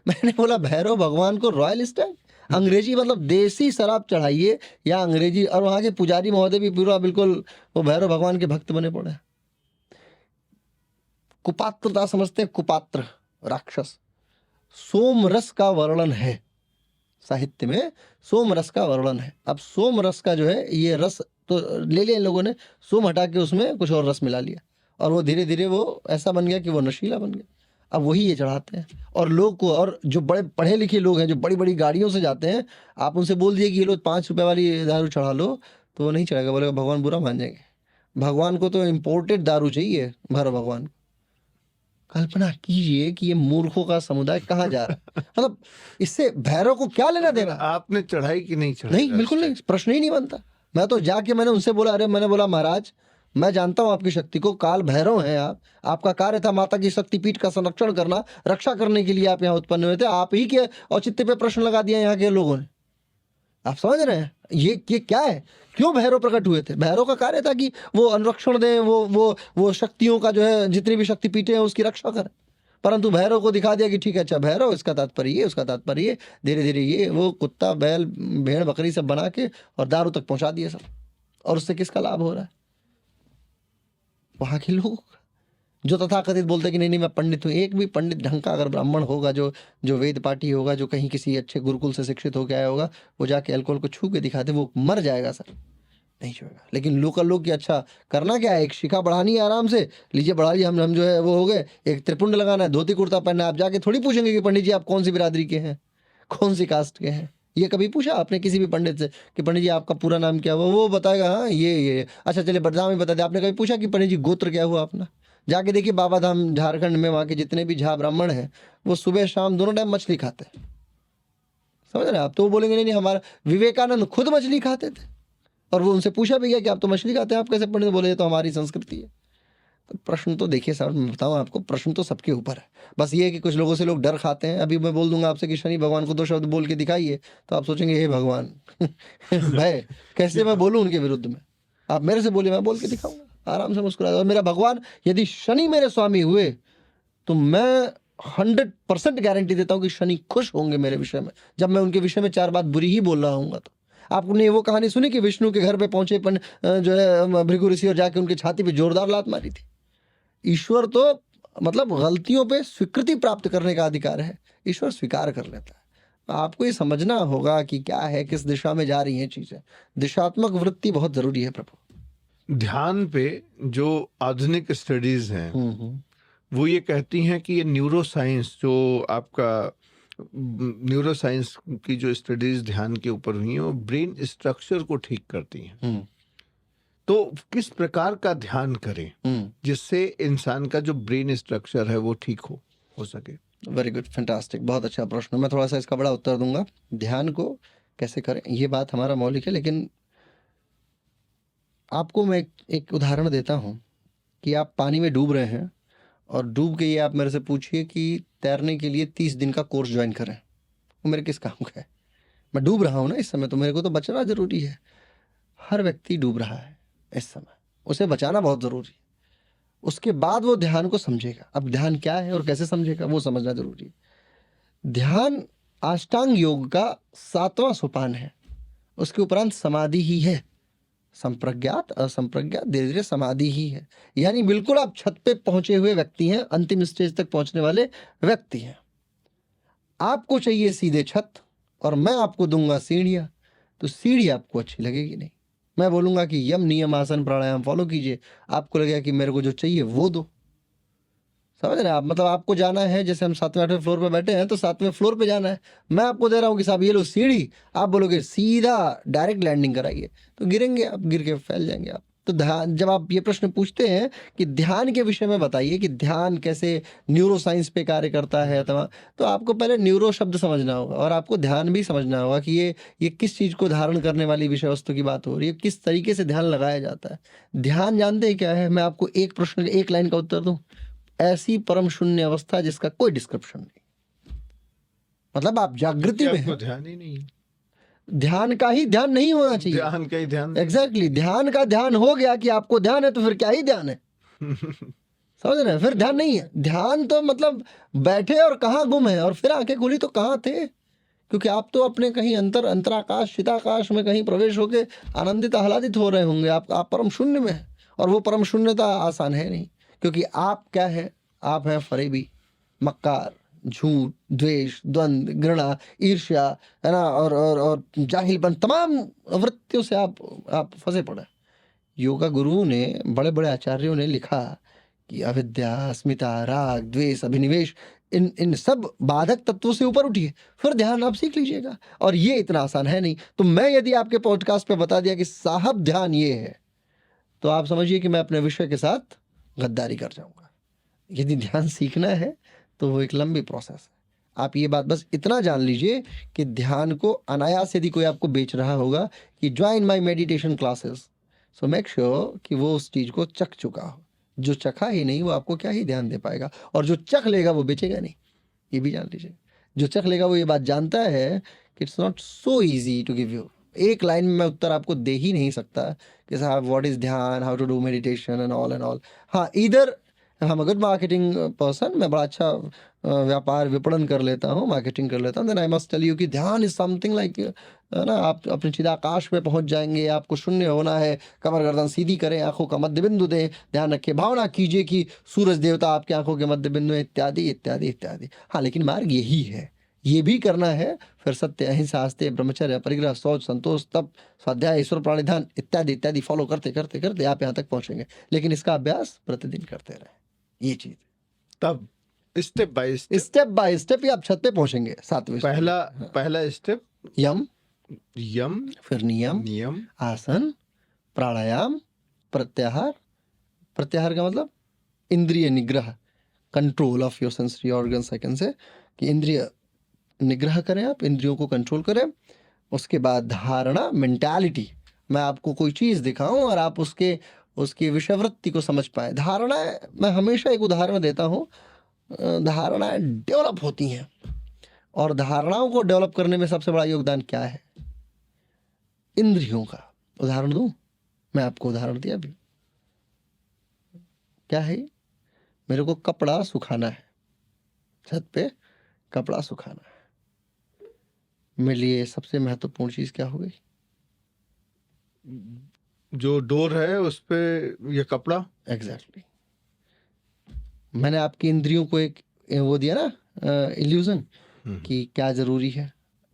S1: मैंने बोला भैरव भगवान को रॉयल स्टैग? अंग्रेजी मतलब देसी शराब चढ़ाइए या अंग्रेजी, और वहाँ के पुजारी महोदय भी पूरा बिल्कुल वो भैरव भगवान के भक्त बने पड़े। कुपात्रता समझते हैं, कुपात्र राक्षस। सोम रस का वर्णन है साहित्य में, सोम रस का वर्णन है। अब सोम रस का जो है ये रस तो ले लिया इन लोगों ने, सोम हटा के उसमें कुछ और रस मिला लिया और वो धीरे धीरे वो ऐसा बन गया कि वो नशीला बन गया। अब वही ये चढ़ाते हैं और लोग को, और जो बड़े पढ़े लिखे लोग हैं जो बड़ी बड़ी गाड़ियों से जाते हैं, आप उनसे बोल दिए कि ये लो 5 रुपए वाली दारू चढ़ा लो, तो वो नहीं चढ़ेगा, बोलेगा भगवान बुरा मान जाएंगे। भगवान को तो इम्पोर्टेड दारू चाहिए, भैरव भगवान को। कल्पना कीजिए कि ये मूर्खों का समुदाय कहाँ जा रहा है। मतलब इससे भैरव को क्या लेना देना।
S2: आपने चढ़ाई कि नहीं चढ़ाई?
S1: नहीं, बिल्कुल नहीं, प्रश्न ही नहीं बनता। मैं तो जाके मैंने उनसे बोला, अरे मैंने बोला महाराज मैं जानता हूँ आपकी शक्ति को, काल भैरव हैं आप, आपका कार्य था माता की शक्तिपीठ का संरक्षण करना, रक्षा करने के लिए आप यहाँ उत्पन्न हुए थे, आप ही के औचित्य पे प्रश्न लगा दिया यहाँ के लोगों ने। आप समझ रहे हैं ये क्या है, क्यों भैरव प्रकट हुए थे? भैरव का कार्य था कि वो अनुरक्षण दें, वो शक्तियों का जो है जितनी भी शक्तिपीठें हैं उसकी रक्षा करें। परंतु भैरव को दिखा दिया कि ठीक है, अच्छा भैरव, इसका तात्पर्य ये, उसका तात्पर्य ये, धीरे धीरे ये वो कुत्ता बैल भेड़ बकरी सब बना के और दारू तक पहुंचा दिए सब। और उससे किसका लाभ हो रहा है? वहां के लोग जो तथाकथित बोलते हैं कि नहीं नहीं मैं पंडित हूँ। एक भी पंडित ढंग का अगर ब्राह्मण होगा, जो वेद पाठी होगा, जो कहीं किसी अच्छे गुरुकुल से शिक्षित होकर आया होगा, वो जाके अल्कोहल को छू के दिखाते, वो मर जाएगा सर, नहीं छुएगा। लेकिन लोकल लोग कि अच्छा करना क्या है, एक शिखा बढ़ानी है आराम से, लीजिए बढ़ा लीजिए, हम जो है वो हो गए, एक त्रिपुंड लगाना है, धोती कुर्ता पहनना है। आप जाके थोड़ी पूछेंगे कि पंडित जी आप कौन सी बिरादरी के हैं, कौन सी कास्ट के हैं। ये कभी पूछा आपने किसी भी पंडित से कि पंडित जी आपका पूरा नाम क्या हुआ? वो बताएगा हाँ ये। अच्छा चलिए बदनाम ही बता दे। आपने कभी पूछा कि पंडित जी गोत्र क्या हुआ अपना? जाके देखिए बाबा धाम झारखंड में, वहाँ के जितने भी झा ब्राह्मण हैं वो सुबह शाम दोनों टाइम मछली खाते हैं। समझ रहे हैं आप? तो वो बोलेंगे नहीं नहीं हमारा विवेकानंद खुद मछली खाते थे। और वो उनसे पूछा भी गया कि आप तो मछली खाते हैं, आप कैसे पंडित? बोले तो हमारी संस्कृति है। तो प्रश्न तो देखिए सर, मैं बताऊँ आपको, प्रश्न तो सबके ऊपर है। बस ये है कि कुछ लोगों से लोग डर खाते हैं। अभी मैं बोल दूंगा आपसे कि शनि भगवान को 2 शब्द बोल के दिखाइए, तो आप सोचेंगे हे भगवान भय कैसे मैं बोलूँ उनके विरुद्ध में। आप मेरे से बोलिए, मैं बोल के दिखाऊंगा, आराम से मुस्कुरा। और मेरा भगवान यदि शनि मेरे स्वामी हुए तो मैं 100% गारंटी देता हूँ कि शनि खुश होंगे मेरे विषय में, जब मैं उनके विषय में 4 बात बुरी ही बोल रहा हूँ। तो आपने वो कहानी सुनी कि विष्णु के घर पे पहुंचे जो है भृगु ऋषि और जाके उनके छाती पे जोरदार लात मारी थी। ईश्वर तो मतलब गलतियों पे स्वीकृति प्राप्त करने का अधिकार है, ईश्वर स्वीकार कर लेता है। तो आपको ये समझना होगा कि क्या है, किस दिशा में जा रही हैं चीजें। दिशात्मक वृत्ति बहुत जरूरी है प्रभु।
S2: ध्यान पे जो आधुनिक स्टडीज हैं वो ये कहती हैं कि ये न्यूरो साइंस, जो आपका न्यूरो साइंस की जो स्टडीज ध्यान के ऊपर हुई हैं, वो ब्रेन स्ट्रक्चर को ठीक करती हैं। तो किस प्रकार का ध्यान करें जिससे इंसान का जो ब्रेन स्ट्रक्चर है वो ठीक हो सके?
S1: वेरी गुड, फैंटास्टिक, बहुत अच्छा प्रश्न। मैं थोड़ा सा इसका बड़ा उत्तर दूंगा। ध्यान को कैसे करें, ये बात हमारा मौलिक है, लेकिन आपको मैं एक उदाहरण देता हूँ कि आप पानी में डूब रहे हैं और डूब के ये आप मेरे से पूछिए कि तैरने के लिए 30 दिन का कोर्स ज्वाइन करें, वो मेरे किस काम का है? मैं डूब रहा हूँ ना इस समय, तो मेरे को तो बचना जरूरी है। हर व्यक्ति डूब रहा है इस समय, उसे बचाना बहुत जरूरी है। उसके बाद वो ध्यान को समझेगा। अब ध्यान क्या है और कैसे समझेगा वो समझना जरूरी है। ध्यान अष्टांग योग का 7वां सोपान है, उसके उपरांत समाधि ही है। संप्रज्ञात असंप्रज्ञात धीरे धीरे समाधि ही है। यानी बिल्कुल आप छत पे पहुंचे हुए व्यक्ति हैं, अंतिम स्टेज तक पहुंचने वाले व्यक्ति हैं। आपको चाहिए सीधे छत और मैं आपको दूंगा सीढ़ियां, तो सीढ़ी आपको अच्छी लगेगी नहीं। मैं बोलूंगा कि यम नियम आसन प्राणायाम फॉलो कीजिए, आपको लगेगा कि मेरे को जो चाहिए वो दो। समझ रहे हैं आप? मतलब आपको जाना है, जैसे हम 7वें 8वें फ्लोर पे बैठे हैं तो 7वें फ्लोर पे जाना है, मैं आपको दे रहा हूँ कि साहब ये लो सीढ़ी, आप बोलोगे सीधा डायरेक्ट लैंडिंग कराइए, तो गिरेंगे आप, गिर के फैल जाएंगे आप। तो ध्यान, जब आप ये प्रश्न पूछते हैं कि ध्यान के विषय में बताइए कि ध्यान कैसे न्यूरो साइंस पे कार्य करता है, तो आपको पहले न्यूरो शब्द समझना होगा और आपको ध्यान भी समझना होगा कि ये किस चीज़ को धारण करने वाली विषय वस्तु की बात हो रही है, किस तरीके से ध्यान लगाया जाता है। ध्यान जानते हैं क्या है? मैं आपको एक प्रश्न 1 लाइन का उत्तर दूं, ऐसी परम शून्य अवस्था जिसका कोई डिस्क्रिप्शन नहीं। मतलब आप जागृति में हैं,
S2: ध्यान ही नहीं,
S1: ध्यान का ही ध्यान नहीं होना चाहिए।
S2: ध्यान का ही ध्यान,
S1: एग्जैक्टली, ध्यान का ध्यान हो गया कि आपको ध्यान है, तो फिर क्या ही ध्यान है? समझ रहे हैं? फिर ध्यान नहीं है। ध्यान तो मतलब बैठे और कहाँ गुम है, और फिर आंखें खुली तो कहाँ थे, क्योंकि आप तो अपने कहीं अंतराकाश चिताकाश में कहीं प्रवेश होके आनंदित आह्लादित हो रहे होंगे। आप परम शून्य में हैं, और वो परम शून्यता आसान है नहीं, क्योंकि आप क्या है, आप हैं फरेबी, मक्कार, झूठ, द्वेष, द्वंद्व, घृणा, ईर्ष्या, है ना, और जाहिलपन, तमाम वृत्तियों से आप फंसे पड़े। योगा गुरुओं ने, बड़े बड़े आचार्यों ने लिखा कि अविद्या, अस्मिता, राग, द्वेष, अभिनिवेश, इन सब बाधक तत्वों से ऊपर उठिए, फिर ध्यान आप सीख लीजिएगा। और ये इतना आसान है नहीं। तो मैं यदि आपके पॉडकास्ट पे बता दिया कि साहब ध्यान ये है, तो आप समझिए कि मैं अपने विषय के साथ गद्दारी कर जाऊंगा। यदि ध्यान सीखना है तो वो एक लंबी प्रोसेस है। आप ये बात बस इतना जान लीजिए कि ध्यान को अनायास यदि कोई आपको बेच रहा होगा कि join my meditation classes, so make sure कि वो उस चीज़ को चख चुका हो। जो चखा ही नहीं वो आपको क्या ही ध्यान दे पाएगा, और जो चख लेगा वो बेचेगा नहीं, ये भी जान लीजिए। जो चख लेगा वो ये बात जानता है कि it's not so easy to give you. एक लाइन में मैं उत्तर आपको दे ही नहीं सकता कि साहब what is dhyan, how to do meditation and all. हाँ, इधर हम गुड मार्केटिंग पर्सन, मैं बड़ा अच्छा व्यापार विपणन कर लेता हूँ, मार्केटिंग कर लेता हूँ, then I must tell you कि ध्यान इज समथिंग लाइक ना, आप अपने चिदाकाश में पहुँच जाएंगे। आपको शून्य होना है, कमर गर्दन सीधी करें, आंखों का मध्य बिंदु दें, ध्यान रखें, भावना कीजिए कि सूरज देवता आपके आंखों के मध्य बिंदु है, इत्यादि इत्यादि इत्यादि। हाँ, लेकिन मार्ग यही है, ये भी करना है। फिर सत्य, अहिंसा, आस्ते, ब्रह्मचर्य, परिग्रह, शौच, संतोष, तप, स्वाध्याय, ईश्वर प्राणिधान इत्यादि इत्यादि फॉलो करते करते करते आप यहाँ तक पहुँचेंगे। लेकिन इसका अभ्यास प्रतिदिन करते रहें, ये चीज।
S2: तब स्टेप बाय
S1: स्टेप ही आप छत पे पहुंचेंगे। 7वें
S2: पहला स्टेप
S1: यम,
S2: फिर
S1: नियम, आसन, प्राणायाम, प्रत्याहार। प्रत्याहार का मतलब इंद्रिय निग्रह, control of your sensory organs. I can say कि इंद्रिय निग्रह करें, आप इंद्रियों को कंट्रोल करें। उसके बाद धारणा, मेंटालिटी, मैं आपको कोई चीज़ दिखाऊं और आप उसकी विषय वृत्ति को समझ पाए। धारणा, मैं हमेशा एक उदाहरण देता हूँ, धारणाएं डेवलप होती हैं, और धारणाओं को डेवलप करने में सबसे बड़ा योगदान क्या है? इंद्रियों का। उदाहरण दूं? मैं आपको उदाहरण दिया अभी, क्या है? मेरे को कपड़ा सुखाना है, छत पे कपड़ा सुखाना है। मेरे लिए सबसे महत्वपूर्ण चीज क्या हो गई?
S2: जो डोर है उस पे ये कपड़ा।
S1: एग्जैक्टली। मैंने आपकी इंद्रियों को एक वो दिया ना, इल्यूजन कि क्या जरूरी है,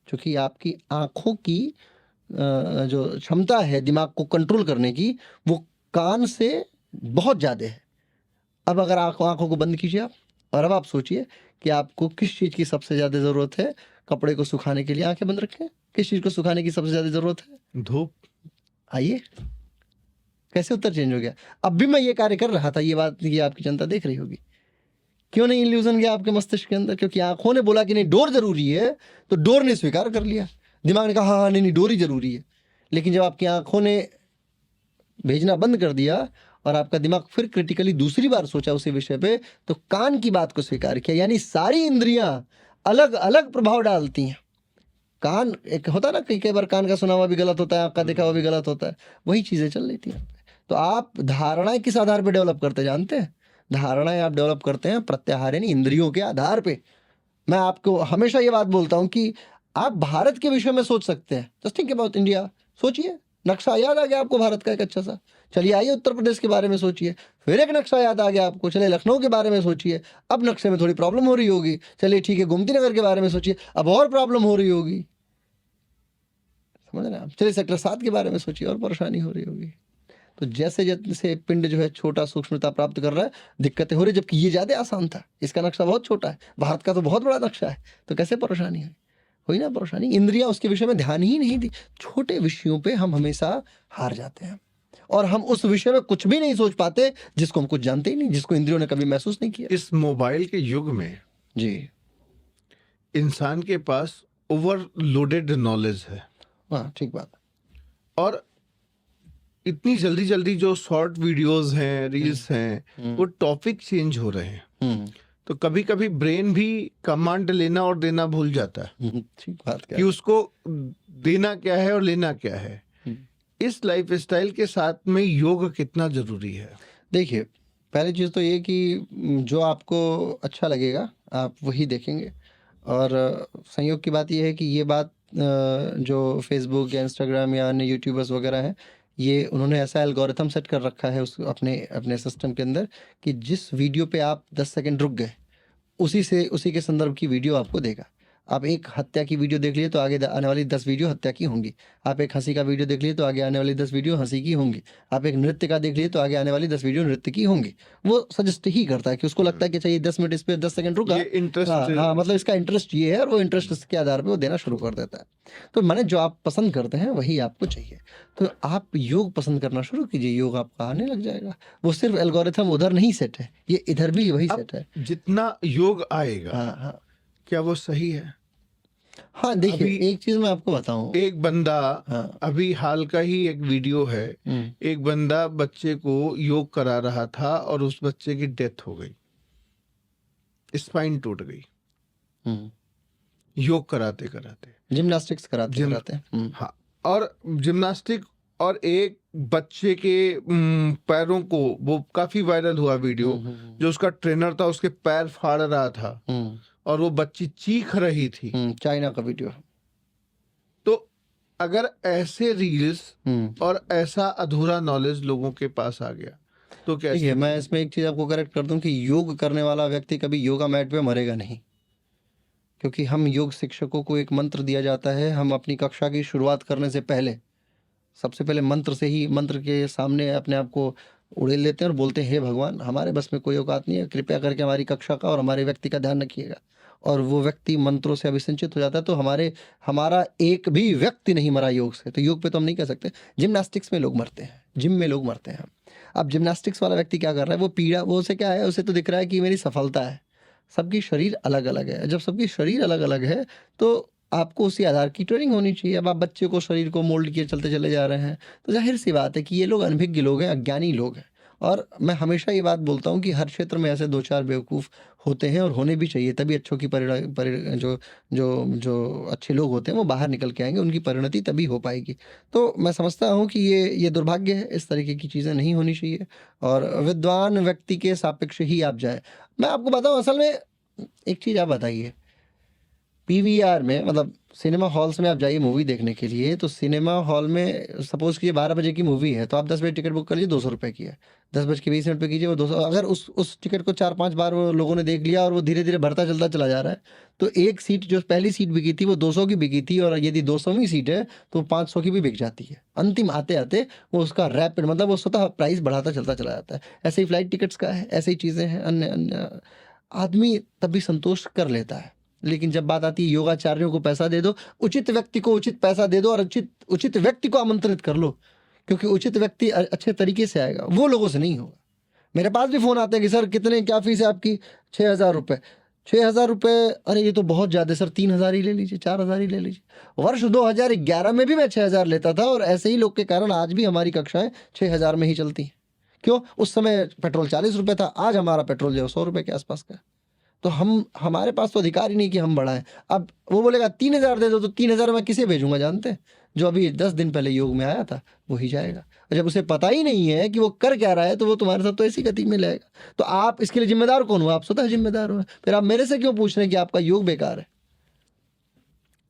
S1: क्योंकि आपकी आंखों की जो क्षमता है दिमाग को कंट्रोल करने की, वो कान से बहुत ज़्यादा है। अब अगर आंखों को बंद कीजिए आप, और अब आप सोचिए कि आपको किस चीज़ की सबसे ज़्यादा ज़रूरत है कपड़े को सुखाने के लिए। आंखें बंद रखें। किस चीज़ को सुखाने की सबसे ज़्यादा ज़रूरत है?
S2: धूप।
S1: आइए, कैसे उत्तर चेंज हो गया? अब भी मैं ये कार्य कर रहा था, ये बात ये आपकी जनता देख रही होगी। क्यों नहीं इल्यूजन गया आपके मस्तिष्क के अंदर? क्योंकि आंखों ने बोला कि नहीं डोर जरूरी है, तो डोर ने स्वीकार कर लिया। दिमाग ने कहा हाँ नहीं डोर ही जरूरी है। लेकिन जब आपकी आंखों ने भेजना बंद कर दिया और आपका दिमाग फिर क्रिटिकली दूसरी बार सोचा उसी विषय पे, तो कान की बात को स्वीकार किया। यानी सारी इंद्रियां अलग अलग प्रभाव डालती हैं। कान एक होता ना, कई बार कान का सुना हुआ भी गलत होता है, आंख का देखा हुआ भी गलत होता है, वही चीजें चल रही थी। तो आप धारणाएं किस आधार पर डेवलप करते जानते हैं? धारणाएं आप डेवलप करते हैं प्रत्याहार यानी इंद्रियों के आधार पे। मैं आपको हमेशा ये बात बोलता हूं कि आप भारत के विषय में सोच सकते हैं। Just think about India. सोचिए, नक्शा याद आ गया आपको भारत का एक अच्छा सा। चलिए आइए उत्तर प्रदेश के बारे में सोचिए। फिर एक नक्शा याद आ गया आपको, चलिए लखनऊ के बारे में सोचिए। अब नक्शे में थोड़ी प्रॉब्लम हो रही होगी, चलिए ठीक है गोमती नगर के बारे में सोचिए, अब और प्रॉब्लम हो रही होगी। समझ रहे हैं आप? चलिए सेक्टर 7 के बारे में सोचिए, और परेशानी हो रही होगी। तो जैसे जैसे पिंड जो है छोटा सूक्ष्मता प्राप्त कर रहा है, दिक्कतें हो रही, जबकि ये ज़्यादा आसान था। इसका नक्शा बहुत छोटा है, भारत का तो बहुत बड़ा नक्शा है, तो कैसे परेशानी हुई ना परेशानी। इंद्रियां उसके विषय में ध्यान ही नहीं दी। छोटे विषयों पे हम हमेशा हार जाते हैं, और हम उस विषय में कुछ भी नहीं सोच पाते जिसको हम कुछ जानते ही नहीं, जिसको इंद्रियों ने कभी महसूस नहीं किया।
S2: इस मोबाइल के युग में
S1: जी
S2: इंसान के पास ओवरलोडेड नॉलेज है।
S1: हाँ, ठीक बात।
S2: और इतनी जल्दी जल्दी जो शॉर्ट वीडियोस हैं, रील्स हैं, वो टॉपिक चेंज हो रहे हैं। तो कभी कभी ब्रेन भी कमांड लेना और देना भूल जाता है।
S1: ठीक बात
S2: कि उसको देना क्या है और लेना क्या है। इस लाइफस्टाइल के साथ में योग कितना जरूरी है?
S1: देखिए, पहली चीज़ तो ये कि जो आपको अच्छा लगेगा आप वही देखेंगे, और संयोग की बात यह है कि ये बात जो फेसबुक या इंस्टाग्राम या अन्य यूट्यूबर्स वगैरह हैं, ये उन्होंने ऐसा एल्गोरिथम सेट कर रखा है उस अपने अपने सिस्टम के अंदर कि जिस वीडियो पे आप 10 सेकंड रुक गए, उसी के संदर्भ की वीडियो आपको देगा। आप एक हत्या की वीडियो देख लिए तो आगे आने वाली 10 वीडियो हत्या की होंगी। आप एक हंसी का वीडियो देख लिए तो आगे आने वाली 10 वीडियो हंसी की होंगी। आप एक नृत्य का देख लिए तो आगे आने वाली 10 वीडियो नृत्य की होंगी। वो सजेस्ट ही करता है कि उसको लगता है कि चाहिए 10 मिनट इस पे 10 सेकंड रुका,
S2: ये इंटरेस्ट
S1: हाँ मतलब इसका इंटरेस्ट ये है, और वो इंटरेस्ट के आधार पर वो देना शुरू कर देता है। तो मैंने जो आप पसंद करते हैं वही आपको चाहिए। तो आप योग पसंद करना शुरू कीजिए, योग आपका आने लग जाएगा। वो सिर्फ एल्गोरिथम उधर नहीं सेट है, ये इधर भी वही
S2: अब
S1: सेट है।
S2: जितना योग आएगा
S1: हाँ हाँ
S2: क्या वो सही है?
S1: हाँ, देखिए
S2: अभी
S1: एक चीज मैं आपको बताऊं।
S2: एक बंदा,
S1: हाँ
S2: अभी हाल का ही एक वीडियो है, एक बंदा बच्चे को योग करा रहा था और उस बच्चे की डेथ हो गई, स्पाइन टूट गई
S1: हम्म,
S2: योग कराते कराते।
S1: जिम्नास्टिक्स कराते कराते।
S2: हाँ, और जिम्नास्टिक, और एक बच्चे के पैरों को, वो काफी वायरल हुआ वीडियो, जो उसका ट्रेनर था उसके पैर फाड़ रहा था और वो बच्ची चीख रही थी।
S1: चाइना का वीडियो।
S2: तो अगर ऐसे रील्स और ऐसा अधूरा नॉलेज लोगों के पास आ गया तो
S1: ठीक है,
S2: कैसे?
S1: मैं इसमें एक चीज आपको करेक्ट कर दूं कि योग करने वाला व्यक्ति कभी योगा मैट पे मरेगा नहीं, क्योंकि हम योग शिक्षकों को एक मंत्र दिया जाता है। हम अपनी कक्षा की शुरुआत करने से पहले सबसे पहले मंत्र से ही, मंत्र के सामने अपने आप को उड़ेल लेते हैं और बोलते हैं, हे भगवान, हमारे बस में कोई औकात नहीं है, कृपया करके हमारी कक्षा का और हमारे व्यक्ति का ध्यान रखिएगा। और वो व्यक्ति मंत्रों से अभिसिंचित हो जाता है। तो हमारा एक भी व्यक्ति नहीं मरा योग से। तो योग पे तो हम नहीं कह सकते। जिम्नास्टिक्स में लोग मरते हैं, जिम में लोग मरते हैं। अब जिम्नास्टिक्स वाला व्यक्ति क्या कर रहा है, वो पीड़ा, वो उसे क्या है, उसे तो दिख रहा है कि मेरी सफलता है। सबकी शरीर अलग अलग है। जब सबकी शरीर अलग अलग है तो आपको उसी आधार की ट्रेनिंग होनी चाहिए। अब आप बच्चे को शरीर को मोल्ड किए चलते चले जा रहे हैं, तो जाहिर सी बात है कि ये लोग अनभिज्ञ लोग हैं, अज्ञानी लोग हैं। और मैं हमेशा ये बात बोलता हूँ कि हर क्षेत्र में ऐसे 2-4 बेवकूफ़ होते हैं और होने भी चाहिए, तभी अच्छों की जो जो जो अच्छे लोग होते हैं वो बाहर निकल के आएंगे, उनकी परिणति तभी हो पाएगी। तो मैं समझता हूँ कि ये दुर्भाग्य है, इस तरीके की चीज़ें नहीं होनी चाहिए और विद्वान व्यक्ति के सापेक्ष ही आप जाए। मैं आपको बताऊँ, असल में एक चीज़ आप बताइए, पीवीआर में, मतलब सिनेमा हॉल्स में आप जाइए मूवी देखने के लिए, तो सिनेमा हॉल में सपोज कीजिए 12 बजे की मूवी है, तो आप 10 बजे टिकट बुक कर लीजिए, 200 रुपये की है। 10:20 पे कीजिए, वो 200। अगर उस टिकट को 4-5 बार वो लोगों ने देख लिया और वो धीरे धीरे बढ़ता चलता चला जा रहा है, तो एक सीट जो पहली सीट बिकी थी वो 200 की बिकी थी, और यदि 200वीं सीट है तो 500 की भी बिक जाती है। अंतिम आते आते वो उसका रैपिड, मतलब वो स्वतः प्राइस बढ़ाता चलता चला जाता है। ऐसे ही फ्लाइट टिकट्स का है, ऐसे ही चीज़ें हैं। अन्य अन्य आदमी तभी संतोष कर लेता है, लेकिन जब बात आती है योगाचार्यों को पैसा दे दो, उचित व्यक्ति को उचित पैसा दे दो और उचित व्यक्ति को आमंत्रित कर लो, क्योंकि उचित व्यक्ति अच्छे तरीके से आएगा, वो लोगों से नहीं होगा। मेरे पास भी फ़ोन आते हैं कि सर कितने, क्या फीस है आपकी? 6,000 रुपये। 6,000 रुपये, अरे ये तो बहुत ज़्यादा सर, 3,000 ही ले लीजिए, 4,000 ही ले लीजिए। वर्ष 2011 में भी मैं 6,000 लेता था, और ऐसे ही लोग के कारण आज भी हमारी कक्षाएं 6,000 में ही चलती हैं। क्यों? उस समय पेट्रोल 40 रुपये था, आज हमारा पेट्रोल जो है 100 रुपये के आसपास का है। तो हमारे पास तो अधिकार ही नहीं कि हम बढ़ाएं। अब वो बोलेगा 3,000 दे दो, तो 3,000 मैं किसे भेजूंगा जानते हैं? जो अभी 10 दिन पहले योग में आया था वही जाएगा। और जब उसे पता ही नहीं है कि वो कर क्या रहा है, तो वो तुम्हारे साथ तो ऐसी गति में लाएगा। तो आप इसके लिए जिम्मेदार कौन हो? आप स्वतः जिम्मेदार हो। फिर आप मेरे से क्यों पूछ रहे हैं कि आपका योग बेकार है?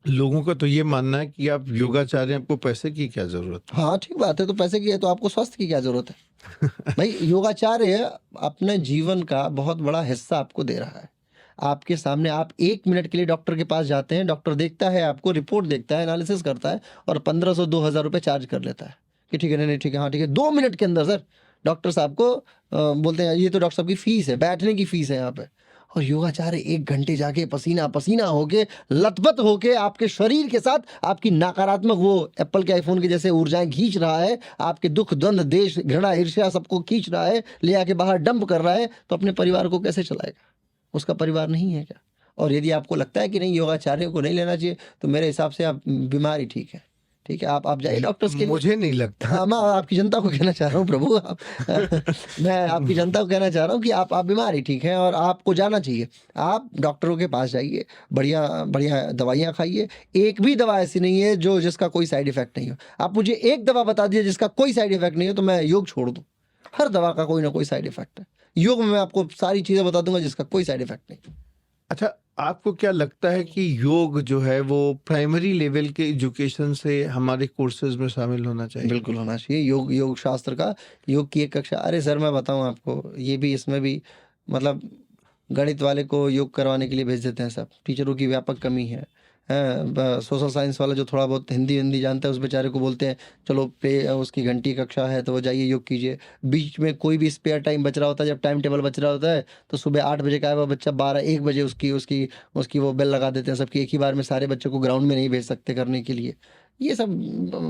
S2: लोगों का तो ये मानना है कि आप योगाचार्य, आपको पैसे की क्या जरूरत है?
S1: हाँ ठीक बात है, तो पैसे की है तो आपको स्वास्थ्य की क्या जरूरत है? भाई योगाचार्य अपने जीवन का बहुत बड़ा हिस्सा आपको दे रहा है। आपके सामने आप 1 मिनट के लिए डॉक्टर के पास जाते हैं, डॉक्टर देखता है आपको, रिपोर्ट देखता है, एनालिसिस करता है और 1,500-2,000 रुपये चार्ज कर लेता है कि ठीक है, नहीं ठीक है, हाँ ठीक है। 2 मिनट के अंदर सर डॉक्टर साहब को बोलते हैं ये तो डॉक्टर साहब की फीस है, बैठने की फीस है यहाँ पे। और योगाचार्य 1 घंटे जाके पसीना पसीना होके, लथपथ होके आपके शरीर के साथ आपकी नकारात्मक, वो एप्पल के आईफोन के जैसे ऊर्जाएं खींच रहा है, आपके दुख द्वंद देश घृणा ईर्ष्या सबको खींच रहा है, ले आके बाहर डंप कर रहा है। तो अपने परिवार को कैसे चलाएगा? उसका परिवार नहीं है क्या? और यदि आपको लगता है कि नहीं योगाचार्यों को नहीं लेना चाहिए, तो मेरे हिसाब से आप बीमारी ठीक है, ठीक है, आप जाइए डॉक्टर्स के।
S2: मुझे नहीं लगता।
S1: हाँ, मैं आपकी जनता को कहना चाह रहा हूँ प्रभु, मैं आपकी जनता को कहना चाह रहा हूँ कि आप बीमारी ठीक है और आपको जाना चाहिए। आप डॉक्टरों के पास जाइए, बढ़िया बढ़िया दवाइयाँ खाइए। एक भी दवा ऐसी नहीं है जिसका कोई साइड इफेक्ट नहीं हो। आप मुझे एक दवा बता दीजिए जिसका कोई साइड इफेक्ट नहीं हो, तो मैं योग छोड़ दूँ। हर दवा का कोई ना कोई साइड इफेक्ट है। योग में मैं आपको सारी चीज़ें बता दूंगा जिसका कोई साइड इफेक्ट नहीं।
S2: अच्छा, आपको क्या लगता है कि योग जो है वो प्राइमरी लेवल के एजुकेशन से हमारे कोर्सेज में शामिल होना चाहिए?
S1: बिल्कुल होना चाहिए। योग योग शास्त्र का योग की एक कक्षा, अरे सर मैं बताऊँ आपको, ये भी इसमें भी मतलब गणित वाले को योग करवाने के लिए भेज देते हैं सब। टीचरों की व्यापक कमी है। सोशल साइंस वाला जो थोड़ा बहुत हिंदी हिंदी जानता है उस बेचारे को बोलते हैं चलो उसकी घंटी कक्षा है तो वो जाइए योग कीजिए। बीच में कोई भी स्पेयर टाइम बच रहा होता है, जब टाइम टेबल बच रहा होता है तो सुबह 8 बजे का है वो बच्चा 12-1 बजे उसकी उसकी उसकी वो बेल लगा देते हैं सबकी, एक ही बार में सारे बच्चों को ग्राउंड में नहीं भेज सकते करने के लिए। ये सब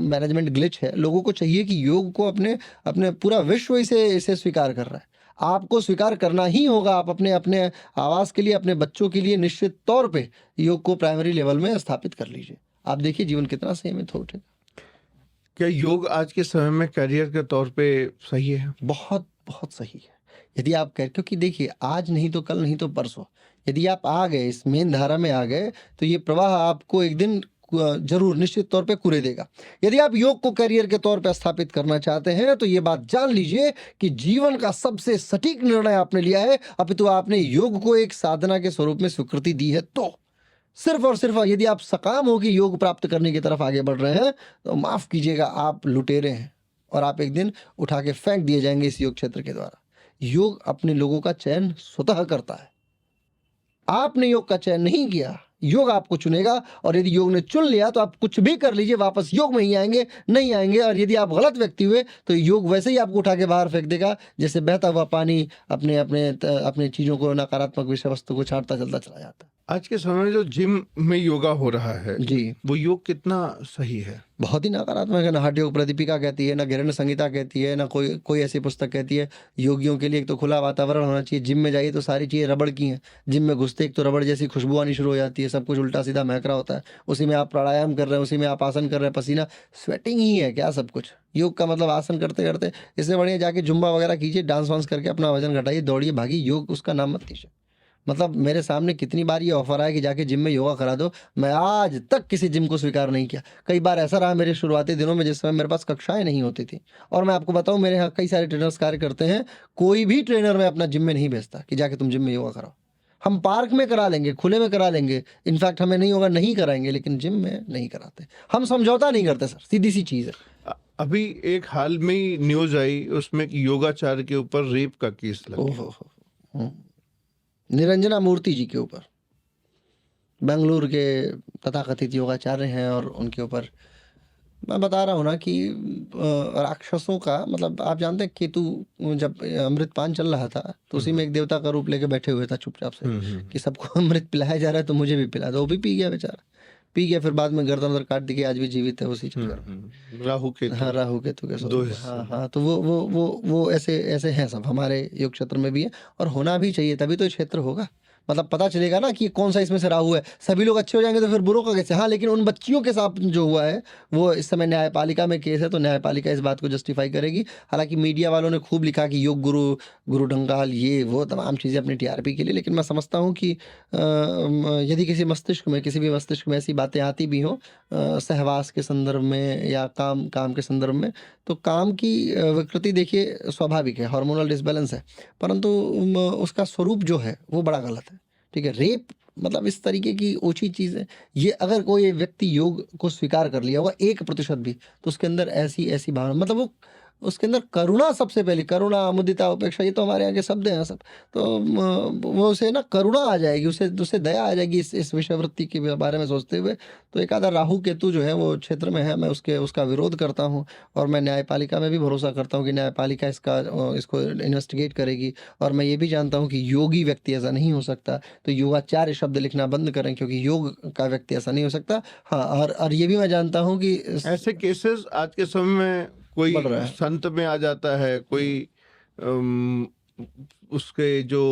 S1: मैनेजमेंट ग्लिच है। लोगों को चाहिए कि योग को अपने अपने पूरा विश्व इसे इसे स्वीकार कर रहा है। आपको स्वीकार करना ही होगा। आप अपने अपने आवास के लिए, अपने बच्चों के लिए निश्चित तौर पे योग को प्राइमरी लेवल में स्थापित कर लीजिए। आप देखिए जीवन कितना संयमित हो उठेगा।
S2: क्या योग आज के समय में करियर के तौर पे सही है?
S1: बहुत बहुत सही है। यदि आप कह, क्योंकि देखिए आज नहीं तो कल, नहीं तो परसों, यदि आप आ गए इस मेन धारा में आ गए तो ये प्रवाह आपको एक दिन जरूर निश्चित तौर पे कुरे देगा। यदि आप योग को करियर के तौर पे स्थापित करना चाहते हैं तो ये बात जान लीजिए कि जीवन का सबसे सटीक निर्णय आपने लिया है, अपितु आपने योग को एक साधना के स्वरूप में स्वीकृति दी है। तो सिर्फ और सिर्फ यदि आप सकाम हो कि योग प्राप्त करने की तरफ आगे बढ़ रहे हैं तो माफ कीजिएगा, आप लुटेरे हैं और आप एक दिन उठा के फेंक दिए जाएंगे इस योग क्षेत्र के द्वारा। योग अपने लोगों का चयन स्वतः करता है। आपने योग का चयन नहीं किया, योग आपको चुनेगा। और यदि योग ने चुन लिया तो आप कुछ भी कर लीजिए, वापस योग में ही आएंगे, नहीं आएंगे। और यदि आप गलत व्यक्ति हुए तो योग वैसे ही आपको उठा के बाहर फेंक देगा, जैसे बहता हुआ पानी अपने अपने अपने चीजों को, नकारात्मक विषय वस्तु को छांटता चलता चला जाता है।
S2: आज के समय में जो जिम में योगा हो रहा है
S1: जी,
S2: वो योग कितना सही है?
S1: बहुत ही नकारात्मक है। ना हठ योग प्रदीपिका कहती है, ना घृण्य संहिता कहती है, ना कोई कोई ऐसी पुस्तक कहती है। योगियों के लिए एक तो खुला वातावरण होना चाहिए। जिम में जाइए तो सारी चीज़ें रबड़ की हैं। जिम में घुसते एक तो रबड़ जैसी खुशबू आनी शुरू हो जाती है, सब कुछ उल्टा सीधा महक रहा होता है। उसी में आप प्राणायाम कर रहे हैं, उसी में आप आसन कर रहे हैं, पसीना स्वेटिंग ही है क्या सब कुछ। योग का मतलब आसन करते करते, इससे बढ़िया जाके जुम्बा वगैरह कीजिए, डांस वांस करके अपना वजन घटाइए, दौड़िए, भागिए। योग उसका नाम मत लीजिए। मतलब मेरे सामने कितनी बार ये ऑफर आया कि जाके जिम में योगा करा दो, मैं आज तक किसी जिम को स्वीकार नहीं किया। कई बार ऐसा रहा मेरे शुरुआती दिनों में जिस समय मेरे पास कक्षाएं नहीं होती थी। और मैं आपको बताऊं, मेरे यहाँ कई सारे ट्रेनर्स कार्य करते हैं, कोई भी ट्रेनर मैं अपना जिम में नहीं भेजता कि जाके तुम जिम में योगा कराओ। हम पार्क में करा लेंगे, खुले में करा लेंगे, इनफैक्ट हमें नहीं होगा नहीं कराएंगे, लेकिन जिम में नहीं कराते। हम समझौता नहीं करते सर, सीधी सी चीज़ है।
S2: अभी एक हाल में ही न्यूज आई, उसमें कि योगाचार्य के ऊपर रेप का केस लगा।
S1: ओहो, निरंजना मूर्ति जी के ऊपर, बेंगलुरु के तथाकथित योगाचार्य हैं, और उनके ऊपर मैं बता रहा हूँ ना कि राक्षसों का मतलब, आप जानते हैं केतु जब अमृतपान चल रहा था तो उसी में एक देवता का रूप लेके बैठे हुए था चुपचाप से कि सबको अमृत पिलाया जा रहा है तो मुझे भी पिला दो। वो भी पी गया बेचारा, पी गया, फिर बाद में गर्दन उधर काट दी, आज भी जीवित है उसी चक्कर में।
S2: राहु केतु,
S1: हाँ राहु केतु के
S2: दो
S1: स्वरूप।
S2: हिस्से।
S1: हाँ, तो वो ऐसे ऐसे हैं सब, हमारे योग क्षेत्र में भी है और होना भी चाहिए, तभी तो ये क्षेत्र होगा। मतलब पता चलेगा ना कि कौन सा इसमें से राहु है। सभी लोग अच्छे हो जाएंगे तो फिर बुरों का कैसे। हाँ, लेकिन उन बच्चियों के साथ जो हुआ है वो इस समय न्यायपालिका में केस है, तो न्यायपालिका इस बात को जस्टिफाई करेगी। हालांकि मीडिया वालों ने खूब लिखा कि योग गुरु, गुरु डंगाल, ये वो तमाम चीज़ें अपनी टीआरपी के लिए, लेकिन मैं समझता हूँ कि यदि किसी मस्तिष्क में, किसी भी मस्तिष्क में ऐसी बातें आती भी हों सहवास के संदर्भ में या काम के संदर्भ में, तो काम की विकृति देखिए स्वाभाविक है, हार्मोनल डिसबैलेंस है, परंतु उसका स्वरूप जो है वो बड़ा गलत है। ठीक है, रेप मतलब इस तरीके की ओछी चीज़ है। ये अगर कोई व्यक्ति योग को स्वीकार कर लिया होगा 1% भी, तो उसके अंदर ऐसी ऐसी भावना, मतलब वो उसके अंदर करुणा, सबसे पहले करुणा, मुदिता, उपेक्षा, ये तो हमारे यहाँ के शब्द हैं सब। तो वो उसे ना करुणा आ जाएगी, उसे दया आ जाएगी इस विषय वृत्ति के बारे में सोचते हुए। तो एक आधा राहु केतु जो है वो क्षेत्र में है, मैं उसका विरोध करता हूँ। और मैं न्यायपालिका में भी भरोसा करता हूँ कि न्यायपालिका इसको इन्वेस्टिगेट करेगी। और मैं ये भी जानता हूँ कि योगी व्यक्ति ऐसा नहीं हो सकता, तो योगाचार्य शब्द लिखना बंद करें, क्योंकि योग का व्यक्ति ऐसा नहीं हो सकता। हाँ, और ये भी मैं जानता हूँ कि
S2: ऐसे केसेस आज के समय में कोई संत में आ जाता है, कोई उसके जो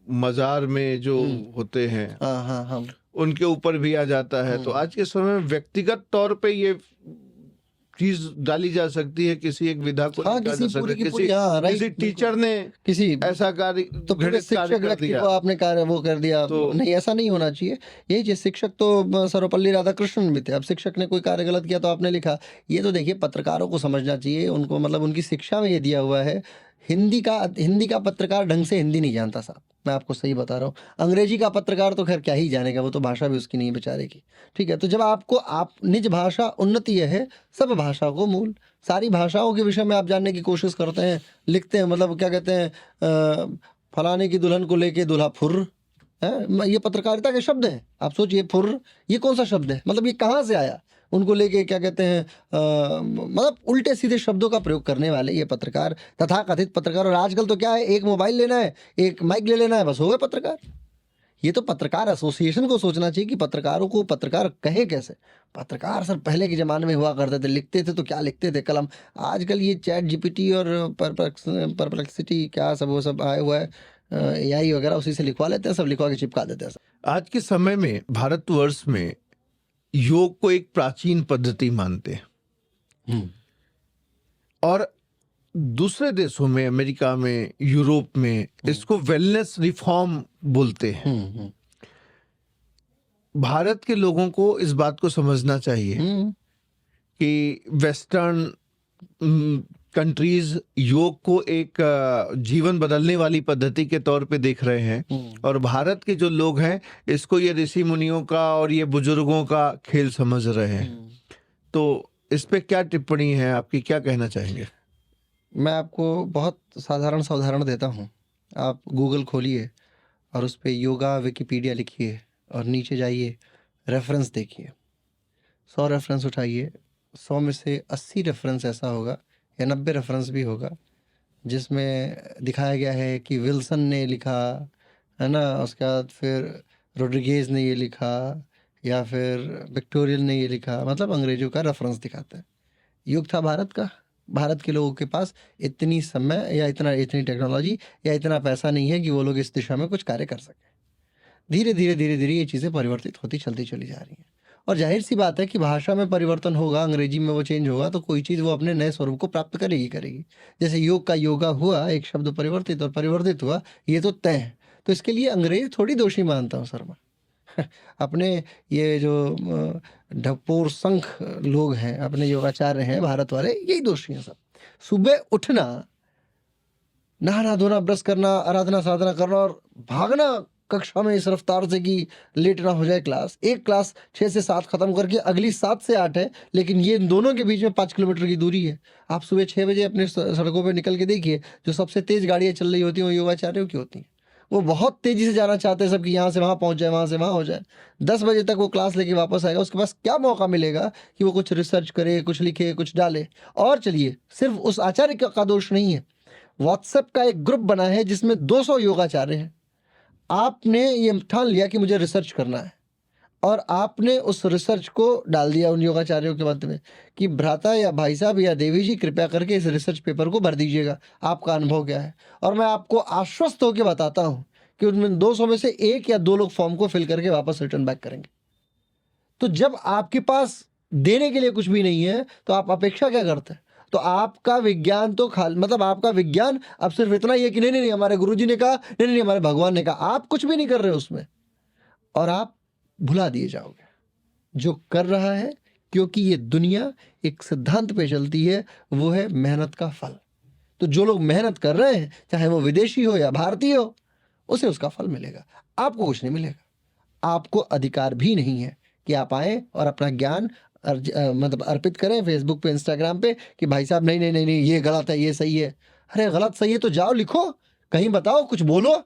S2: मजार में जो होते हैं,
S1: हाँ,
S2: उनके ऊपर भी आ जाता है। तो आज के समय में व्यक्तिगत तौर पे ये चीज डाली जा सकती है, किसी एक विधा को किसी टीचर ने किसी ऐसा कार्य,
S1: तो पूरे शिक्षक व्यक्ति को आपने कार्य वो कर दिया, तो नहीं, ऐसा नहीं होना चाहिए। यही चीज, शिक्षक तो सर्वपल्ली राधाकृष्णन भी थे। अब शिक्षक ने कोई कार्य गलत किया तो आपने लिखा, ये तो देखिए पत्रकारों को समझना चाहिए, उनको मतलब उनकी शिक्षा में ये दिया हुआ है, हिंदी का पत्रकार ढंग से हिंदी नहीं जानता साहब, मैं आपको सही बता रहा हूँ। अंग्रेजी का पत्रकार तो खैर क्या ही जानेगा, वो तो भाषा भी उसकी नहीं है बेचारे की। ठीक है, तो जब आपको आप निज भाषा उन्नति यह है, सब भाषा को मूल, सारी भाषाओं के विषय में आप जानने की कोशिश करते हैं, लिखते हैं, मतलब क्या कहते हैं, फलाने की दुल्हन को लेके दूल्हा फुर्र है, ये पत्रकारिता के शब्द हैं। आप सोचिए, फुर्र ये कौन सा शब्द है, मतलब ये कहाँ से आया? उनको लेके क्या कहते हैं, मतलब उल्टे सीधे शब्दों का प्रयोग करने वाले ये पत्रकार, तथाकथित पत्रकार। और आजकल तो क्या है, एक मोबाइल लेना है, एक माइक ले लेना है, बस हो गए पत्रकार। ये तो पत्रकार एसोसिएशन को सोचना चाहिए कि पत्रकारों को पत्रकार कहे कैसे। पत्रकार सर पहले के ज़माने में हुआ करते थे, लिखते थे तो क्या लिखते थे, कलम। आजकल ये चैट जीपीटी और परप्लेक्सिटी क्या सब वो सब आया हुआ है, एआई वगैरह, उसी से लिखवा लेते हैं, सब लिखवा के चिपका देते हैं सब।
S2: आज के समय में भारतवर्ष में योग को एक प्राचीन पद्धति मानते हैं और दूसरे देशों में, अमेरिका में, यूरोप में इसको वेलनेस रिफॉर्म बोलते हैं। भारत के लोगों को इस बात को समझना चाहिए कि वेस्टर्न कंट्रीज योग को एक जीवन बदलने वाली पद्धति के तौर पे देख रहे हैं और भारत के जो लोग हैं इसको ये ऋषि मुनियों का और ये बुजुर्गों का खेल समझ रहे हैं। तो इस पे क्या टिप्पणी है आपकी, क्या कहना चाहेंगे?
S1: मैं आपको बहुत साधारण सा उदाहरण देता हूँ। आप गूगल खोलिए और उस पर योगा विकिपीडिया लिखिए और नीचे जाइए, रेफरेंस देखिए, 100 रेफरेंस उठाइए, 100 में से 80 रेफरेंस ऐसा होगा या 90 रेफरेंस भी होगा जिसमें दिखाया गया है कि विल्सन ने लिखा है ना, उसके बाद फिर रोड्रिगेज ने ये लिखा या फिर विक्टोरियल ने ये लिखा, मतलब अंग्रेजों का रेफरेंस दिखाते हैं। युग था भारत का, भारत के लोगों के पास इतनी समय या इतनी टेक्नोलॉजी या इतना पैसा नहीं है कि वो लोग इस दिशा में कुछ कार्य कर सकें। धीरे धीरे ये चीज़ें परिवर्तित होती चलती चली जा रही हैं और जाहिर सी बात है कि भाषा में परिवर्तन होगा, अंग्रेजी में वो चेंज होगा तो कोई चीज़ वो अपने नए स्वरूप को प्राप्त करेगी। जैसे योग का योगा हुआ, एक शब्द परिवर्तित और परिवर्तित हुआ, ये तो तय है। तो इसके लिए अंग्रेज थोड़ी दोषी मानता हूँ सर मैं। अपने ये जो ढपोर संख लोग हैं, अपने योगाचार्य हैं भारत वाले, यही दोषी हैं सब। सुबह उठना, नहाना धोना, ब्रश करना, आराधना साधना करना और भागना कक्षा में इस रफ्तार से कि लेट ना हो जाए क्लास। एक क्लास 6 से 7 खत्म करके अगली 7 से 8 है, लेकिन ये इन दोनों के बीच में 5 किलोमीटर की दूरी है। आप सुबह 6 बजे अपने सड़कों पे निकल के देखिए, जो सबसे तेज गाड़ियाँ चल रही होती हैं वो योगाचार्यों की होती हैं। वो बहुत तेज़ी से जाना चाहते हैं सब कि यहाँ से वहाँ पहुँच जाए, वहाँ से वहाँ हो जाए। 10 बजे तक वो क्लास लेके वापस आएगा, उसके पास क्या मौका मिलेगा कि वो कुछ रिसर्च करे, कुछ लिखे, कुछ डाले। और चलिए, सिर्फ उस आचार्य का दोष नहीं है। व्हाट्सएप का एक ग्रुप बना है जिसमें 200 योगाचार्य हैं। आपने ये ठान लिया कि मुझे रिसर्च करना है और आपने उस रिसर्च को डाल दिया उन योगाचार्यों के मध्य में कि भ्राता या भाई साहब या देवी जी कृपया करके इस रिसर्च पेपर को भर दीजिएगा, आपका अनुभव क्या है। और मैं आपको आश्वस्त होकर बताता हूँ कि उनमें 200 में से 1 या 2 लोग फॉर्म को फिल करके वापस रिटर्न बैक करेंगे। तो जब आपके पास देने के लिए कुछ भी नहीं है तो आप अपेक्षा क्या करते हैं? तो आपका विज्ञान तो मतलब आपका विज्ञान अब सिर्फ इतना ही है कि नहीं हमारे गुरुजी ने कहा, नहीं हमारे भगवान ने कहा। आप कुछ भी नहीं कर रहे उसमें और आप भुला दिए जाओगे जो कर रहा है, क्योंकि ये दुनिया एक सिद्धांत पे चलती है, वो है मेहनत का फल। तो जो लोग मेहनत कर रहे हैं, चाहे वो विदेशी हो या भारतीय हो, उसे उसका फल मिलेगा, आपको कुछ नहीं मिलेगा। आपको अधिकार भी नहीं है कि आप आए और अपना ज्ञान मतलब अर्पित करें फेसबुक पे, इंस्टाग्राम पे कि भाई साहब नहीं ये गलत है, ये सही है। अरे गलत सही है तो जाओ लिखो, कहीं बताओ, कुछ बोलो।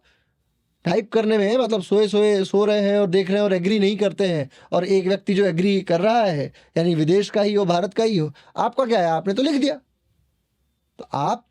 S1: टाइप करने में मतलब सो रहे हैं और देख रहे हैं और एग्री नहीं करते हैं, और एक व्यक्ति जो एग्री कर रहा है यानी विदेश का ही हो, भारत का ही हो, आपका क्या है, आपने तो लिख दिया। तो आप,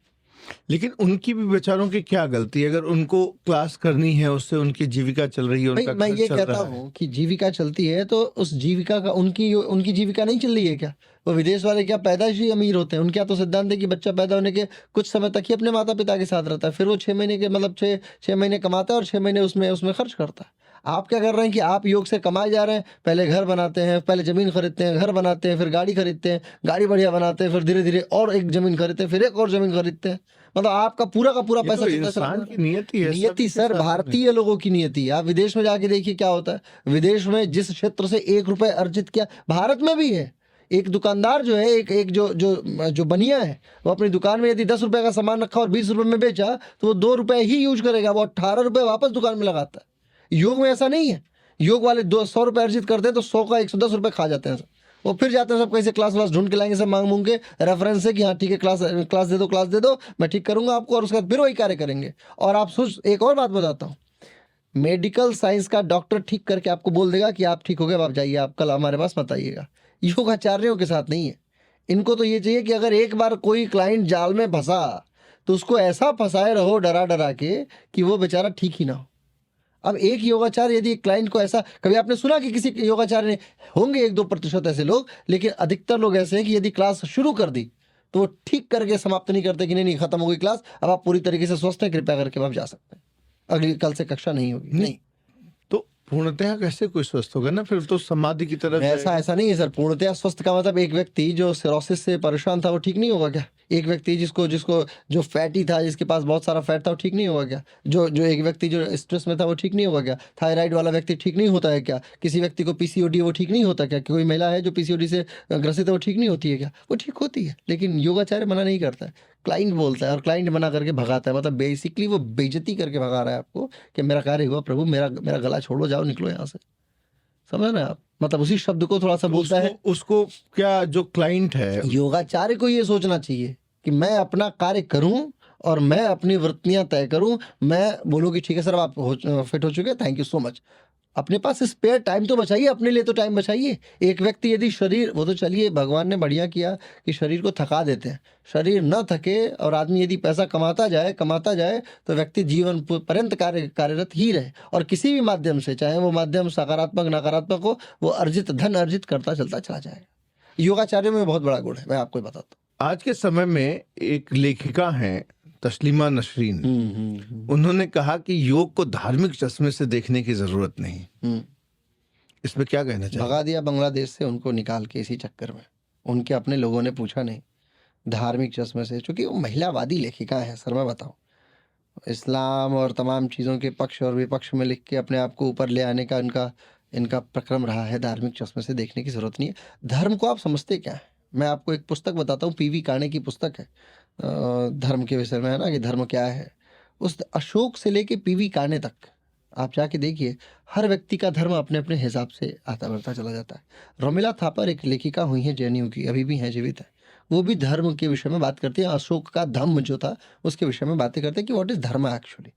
S2: लेकिन उनकी भी बेचारों की क्या गलती है? अगर उनको क्लास करनी है, उससे उनकी जीविका चल रही है, उनका
S1: मैं ये कहता हूँ कि जीविका चलती है तो उस जीविका का उनकी जीविका नहीं चल रही है क्या? वो विदेश वाले क्या पैदाइशी अमीर होते हैं? उनका तो सिद्धांत है कि बच्चा पैदा होने के कुछ समय तक ही अपने माता पिता के साथ रहता है, फिर वो 6 महीने के मतलब 6 महीने कमाता है और 6 महीने उसमें खर्च करता है। आप क्या कर रहे हैं कि आप योग से कमाए जा रहे हैं, पहले घर बनाते हैं, पहले ज़मीन खरीदते हैं, घर बनाते हैं, फिर गाड़ी खरीदते हैं, गाड़ी बढ़िया बनाते हैं, फिर धीरे धीरे और एक ज़मीन खरीदते हैं, फिर एक और ज़मीन खरीदते हैं। मतलब आपका पूरा का पूरा पैसा
S2: तो इंसान की नियति है,
S1: नियति सर, भारतीय लोगों की नियति है। आप विदेश में जाके देखिए क्या होता है। विदेश में जिस क्षेत्र से 1 रुपये अर्जित किया, भारत में भी है, एक दुकानदार जो है, एक एक जो जो जो बनिया है, वो अपनी दुकान में यदि 10 रुपए का सामान रखा और 20 रुपए में बेचा तो वो 2 रुपए ही यूज करेगा, वो 18 रुपए वापस दुकान में लगाता है। योग में ऐसा नहीं है। योग वाले 100 रुपए अर्जित करते हैं तो 100 का 110 रुपए खा जाते हैं सब। वो फिर जाते हैं सब कहीं से क्लास व्लास ढूंढ के लाएंगे, सब मांग मूंग के रेफरेंस से कि हाँ ठीक है, क्लास दे दो, मैं ठीक करूंगा आपको, और उसके बाद फिर वही कार्य करेंगे। और आप सोच, एक और बात बताता हूँ, मेडिकल साइंस का डॉक्टर ठीक करके आपको बोल देगा कि आप ठीक हो गए, अब आप जाइए, आप कल हमारे पास मत आइएगा। योगाचार्यों के साथ नहीं है। इनको तो ये चाहिए कि अगर एक बार कोई क्लाइंट जाल में फंसा तो उसको ऐसा फंसाए रहो डरा डरा के कि वो बेचारा ठीक ही ना हो। अब एक योगाचार्य यदि एक क्लाइंट को ऐसा, कभी आपने सुना कि किसी योगाचार्य ने, होंगे 1-2% ऐसे लोग, लेकिन अधिकतर लोग ऐसे हैं कि यदि क्लास शुरू कर दी तो वो ठीक करके समाप्त नहीं करते कि नहीं नहीं खत्म हो गई क्लास, अब आप पूरी तरीके से स्वस्थ हैं, कृपया करके आप जा सकते हैं, अगली कल से कक्षा नहीं होगी। नहीं,
S2: तो पूर्णतः कैसे कोई स्वस्थ होगा ना, फिर तो समाधि की तरफ
S1: ऐसा नहीं है सर। पूर्णतया स्वस्थ का मतलब एक व्यक्ति जो सिरोसिस से परेशान था वो ठीक नहीं होगा क्या? एक व्यक्ति जिसको जो फैटी था, जिसके पास बहुत सारा फैट था, वो ठीक नहीं होगा क्या? जो एक व्यक्ति जो स्ट्रेस में था वो ठीक नहीं होगा क्या? थायराइड वाला व्यक्ति ठीक नहीं होता है क्या? किसी व्यक्ति को पीसीओडी वो ठीक नहीं होता क्या? कोई महिला है जो पीसीओडी से ग्रसित है वो ठीक नहीं होती है क्या? वो ठीक होती है, लेकिन योगाचार्य मना नहीं करता है, क्लाइंट बोलता है और क्लाइंट मना करके भगाता है। मतलब बेसिकली वो बेइज्जती करके भगा रहा है आपको कि मेरा कार्य हुआ प्रभु, मेरा गला छोड़ो, जाओ निकलो यहाँ से। समझ रहे हैं आप? मतलब उसी शब्द को थोड़ा सा बोलता है।
S2: उसको क्या, जो क्लाइंट है,
S1: योगाचार्य को ये सोचना चाहिए कि मैं अपना कार्य करूं और मैं अपनी वृत्तियां तय करूं। मैं बोलूं कि ठीक है सर, आप फिट हो चुके हैं, थैंक यू सो मच। अपने पास स्पेयर टाइम तो बचाइए, अपने लिए तो टाइम बचाइए। एक व्यक्ति यदि शरीर, वो तो चलिए भगवान ने बढ़िया किया कि शरीर को थका देते हैं, शरीर न थके और आदमी यदि पैसा कमाता जाए तो व्यक्ति जीवन पर्यंत कार्यरत ही रहे, और किसी भी माध्यम से, चाहे वो माध्यम सकारात्मक नकारात्मक हो, वो धन अर्जित करता चलता चला जाएगा। योगाचार्य में बहुत बड़ा गुण है, मैं आपको बताता हूँ।
S2: आज के समय में एक लेखिका हैं तस्लीमा नसरीन, उन्होंने कहा कि योग को धार्मिक चश्मे से देखने की जरूरत नहीं। इसमें क्या कहना चाहिए?
S1: भगा दिया बांग्लादेश से उनको निकाल के इसी चक्कर में। उनके अपने लोगों ने पूछा नहीं, धार्मिक चश्मे से, क्योंकि वो महिलावादी लेखिका है सर। मैं बताऊं, इस्लाम और तमाम चीज़ों के पक्ष और विपक्ष में लिख के अपने आप को ऊपर ले आने का इनका प्रक्रम रहा है। धार्मिक चश्मे से देखने की जरूरत नहीं है। धर्म को आप समझते क्या है? मैं आपको एक पुस्तक बताता हूँ, पीवी काणे की पुस्तक है, धर्म के विषय में है ना, कि धर्म क्या है। उस अशोक से लेके पीवी काणे तक आप जाके देखिए, हर व्यक्ति का धर्म अपने अपने हिसाब से आता बढ़ता चला जाता है। रोमिला थापर एक लेखिका हुई है जेएनयू की, अभी भी हैं, जीवित है। वो भी धर्म के विषय में बात करती है। अशोक का धम्म जो था उसके विषय में बातें करते हैं कि व्हाट इज धर्म एक्चुअली।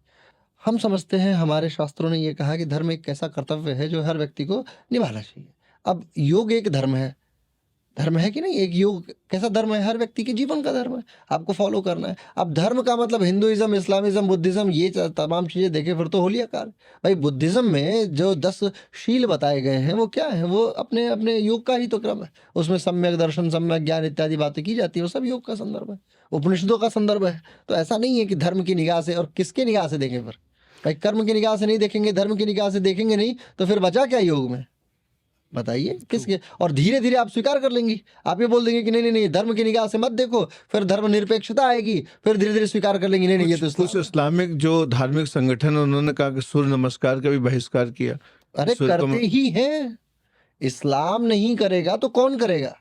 S1: हम समझते हैं, हमारे शास्त्रों ने ये कहा कि धर्म एक ऐसा कर्तव्य है जो हर व्यक्ति को निभाना चाहिए। अब योग एक धर्म है कि नहीं? एक योग कैसा धर्म है? हर व्यक्ति के जीवन का धर्म है, आपको फॉलो करना है। अब धर्म का मतलब हिंदुइज्म, इस्लामिज्म, बुद्धिज्म, ये तमाम चीज़ें देखें फिर तो होली आकार। भाई बुद्धिज्म में जो 10 शील बताए गए हैं वो क्या है? वो अपने अपने योग का ही तो क्रम है। उसमें सम्यक दर्शन, सम्यक ज्ञान इत्यादि बातें की जाती है, वो सब योग का संदर्भ है, उपनिषदों का संदर्भ है। तो ऐसा नहीं है कि धर्म की निगाह से, और किसके निगाह से देखें फिर? भाई कर्म की निगाह से नहीं देखेंगे, धर्म की निगाह से देखेंगे नहीं, तो फिर बचा क्या योग में? बताइए किसके? और धीरे धीरे आप स्वीकार कर लेंगी, आप ये बोल देंगे कि नहीं धर्म की निगाह से मत देखो, फिर धर्म निरपेक्षता आएगी, फिर धीरे धीरे स्वीकार कर लेंगे नहीं ये तो
S2: कुछ इस्लामिक जो धार्मिक संगठन, उन्होंने कहा कि सूर्य नमस्कार का भी बहिष्कार किया।
S1: अरे करते ही हैं, इस्लाम नहीं करेगा तो कौन करेगा?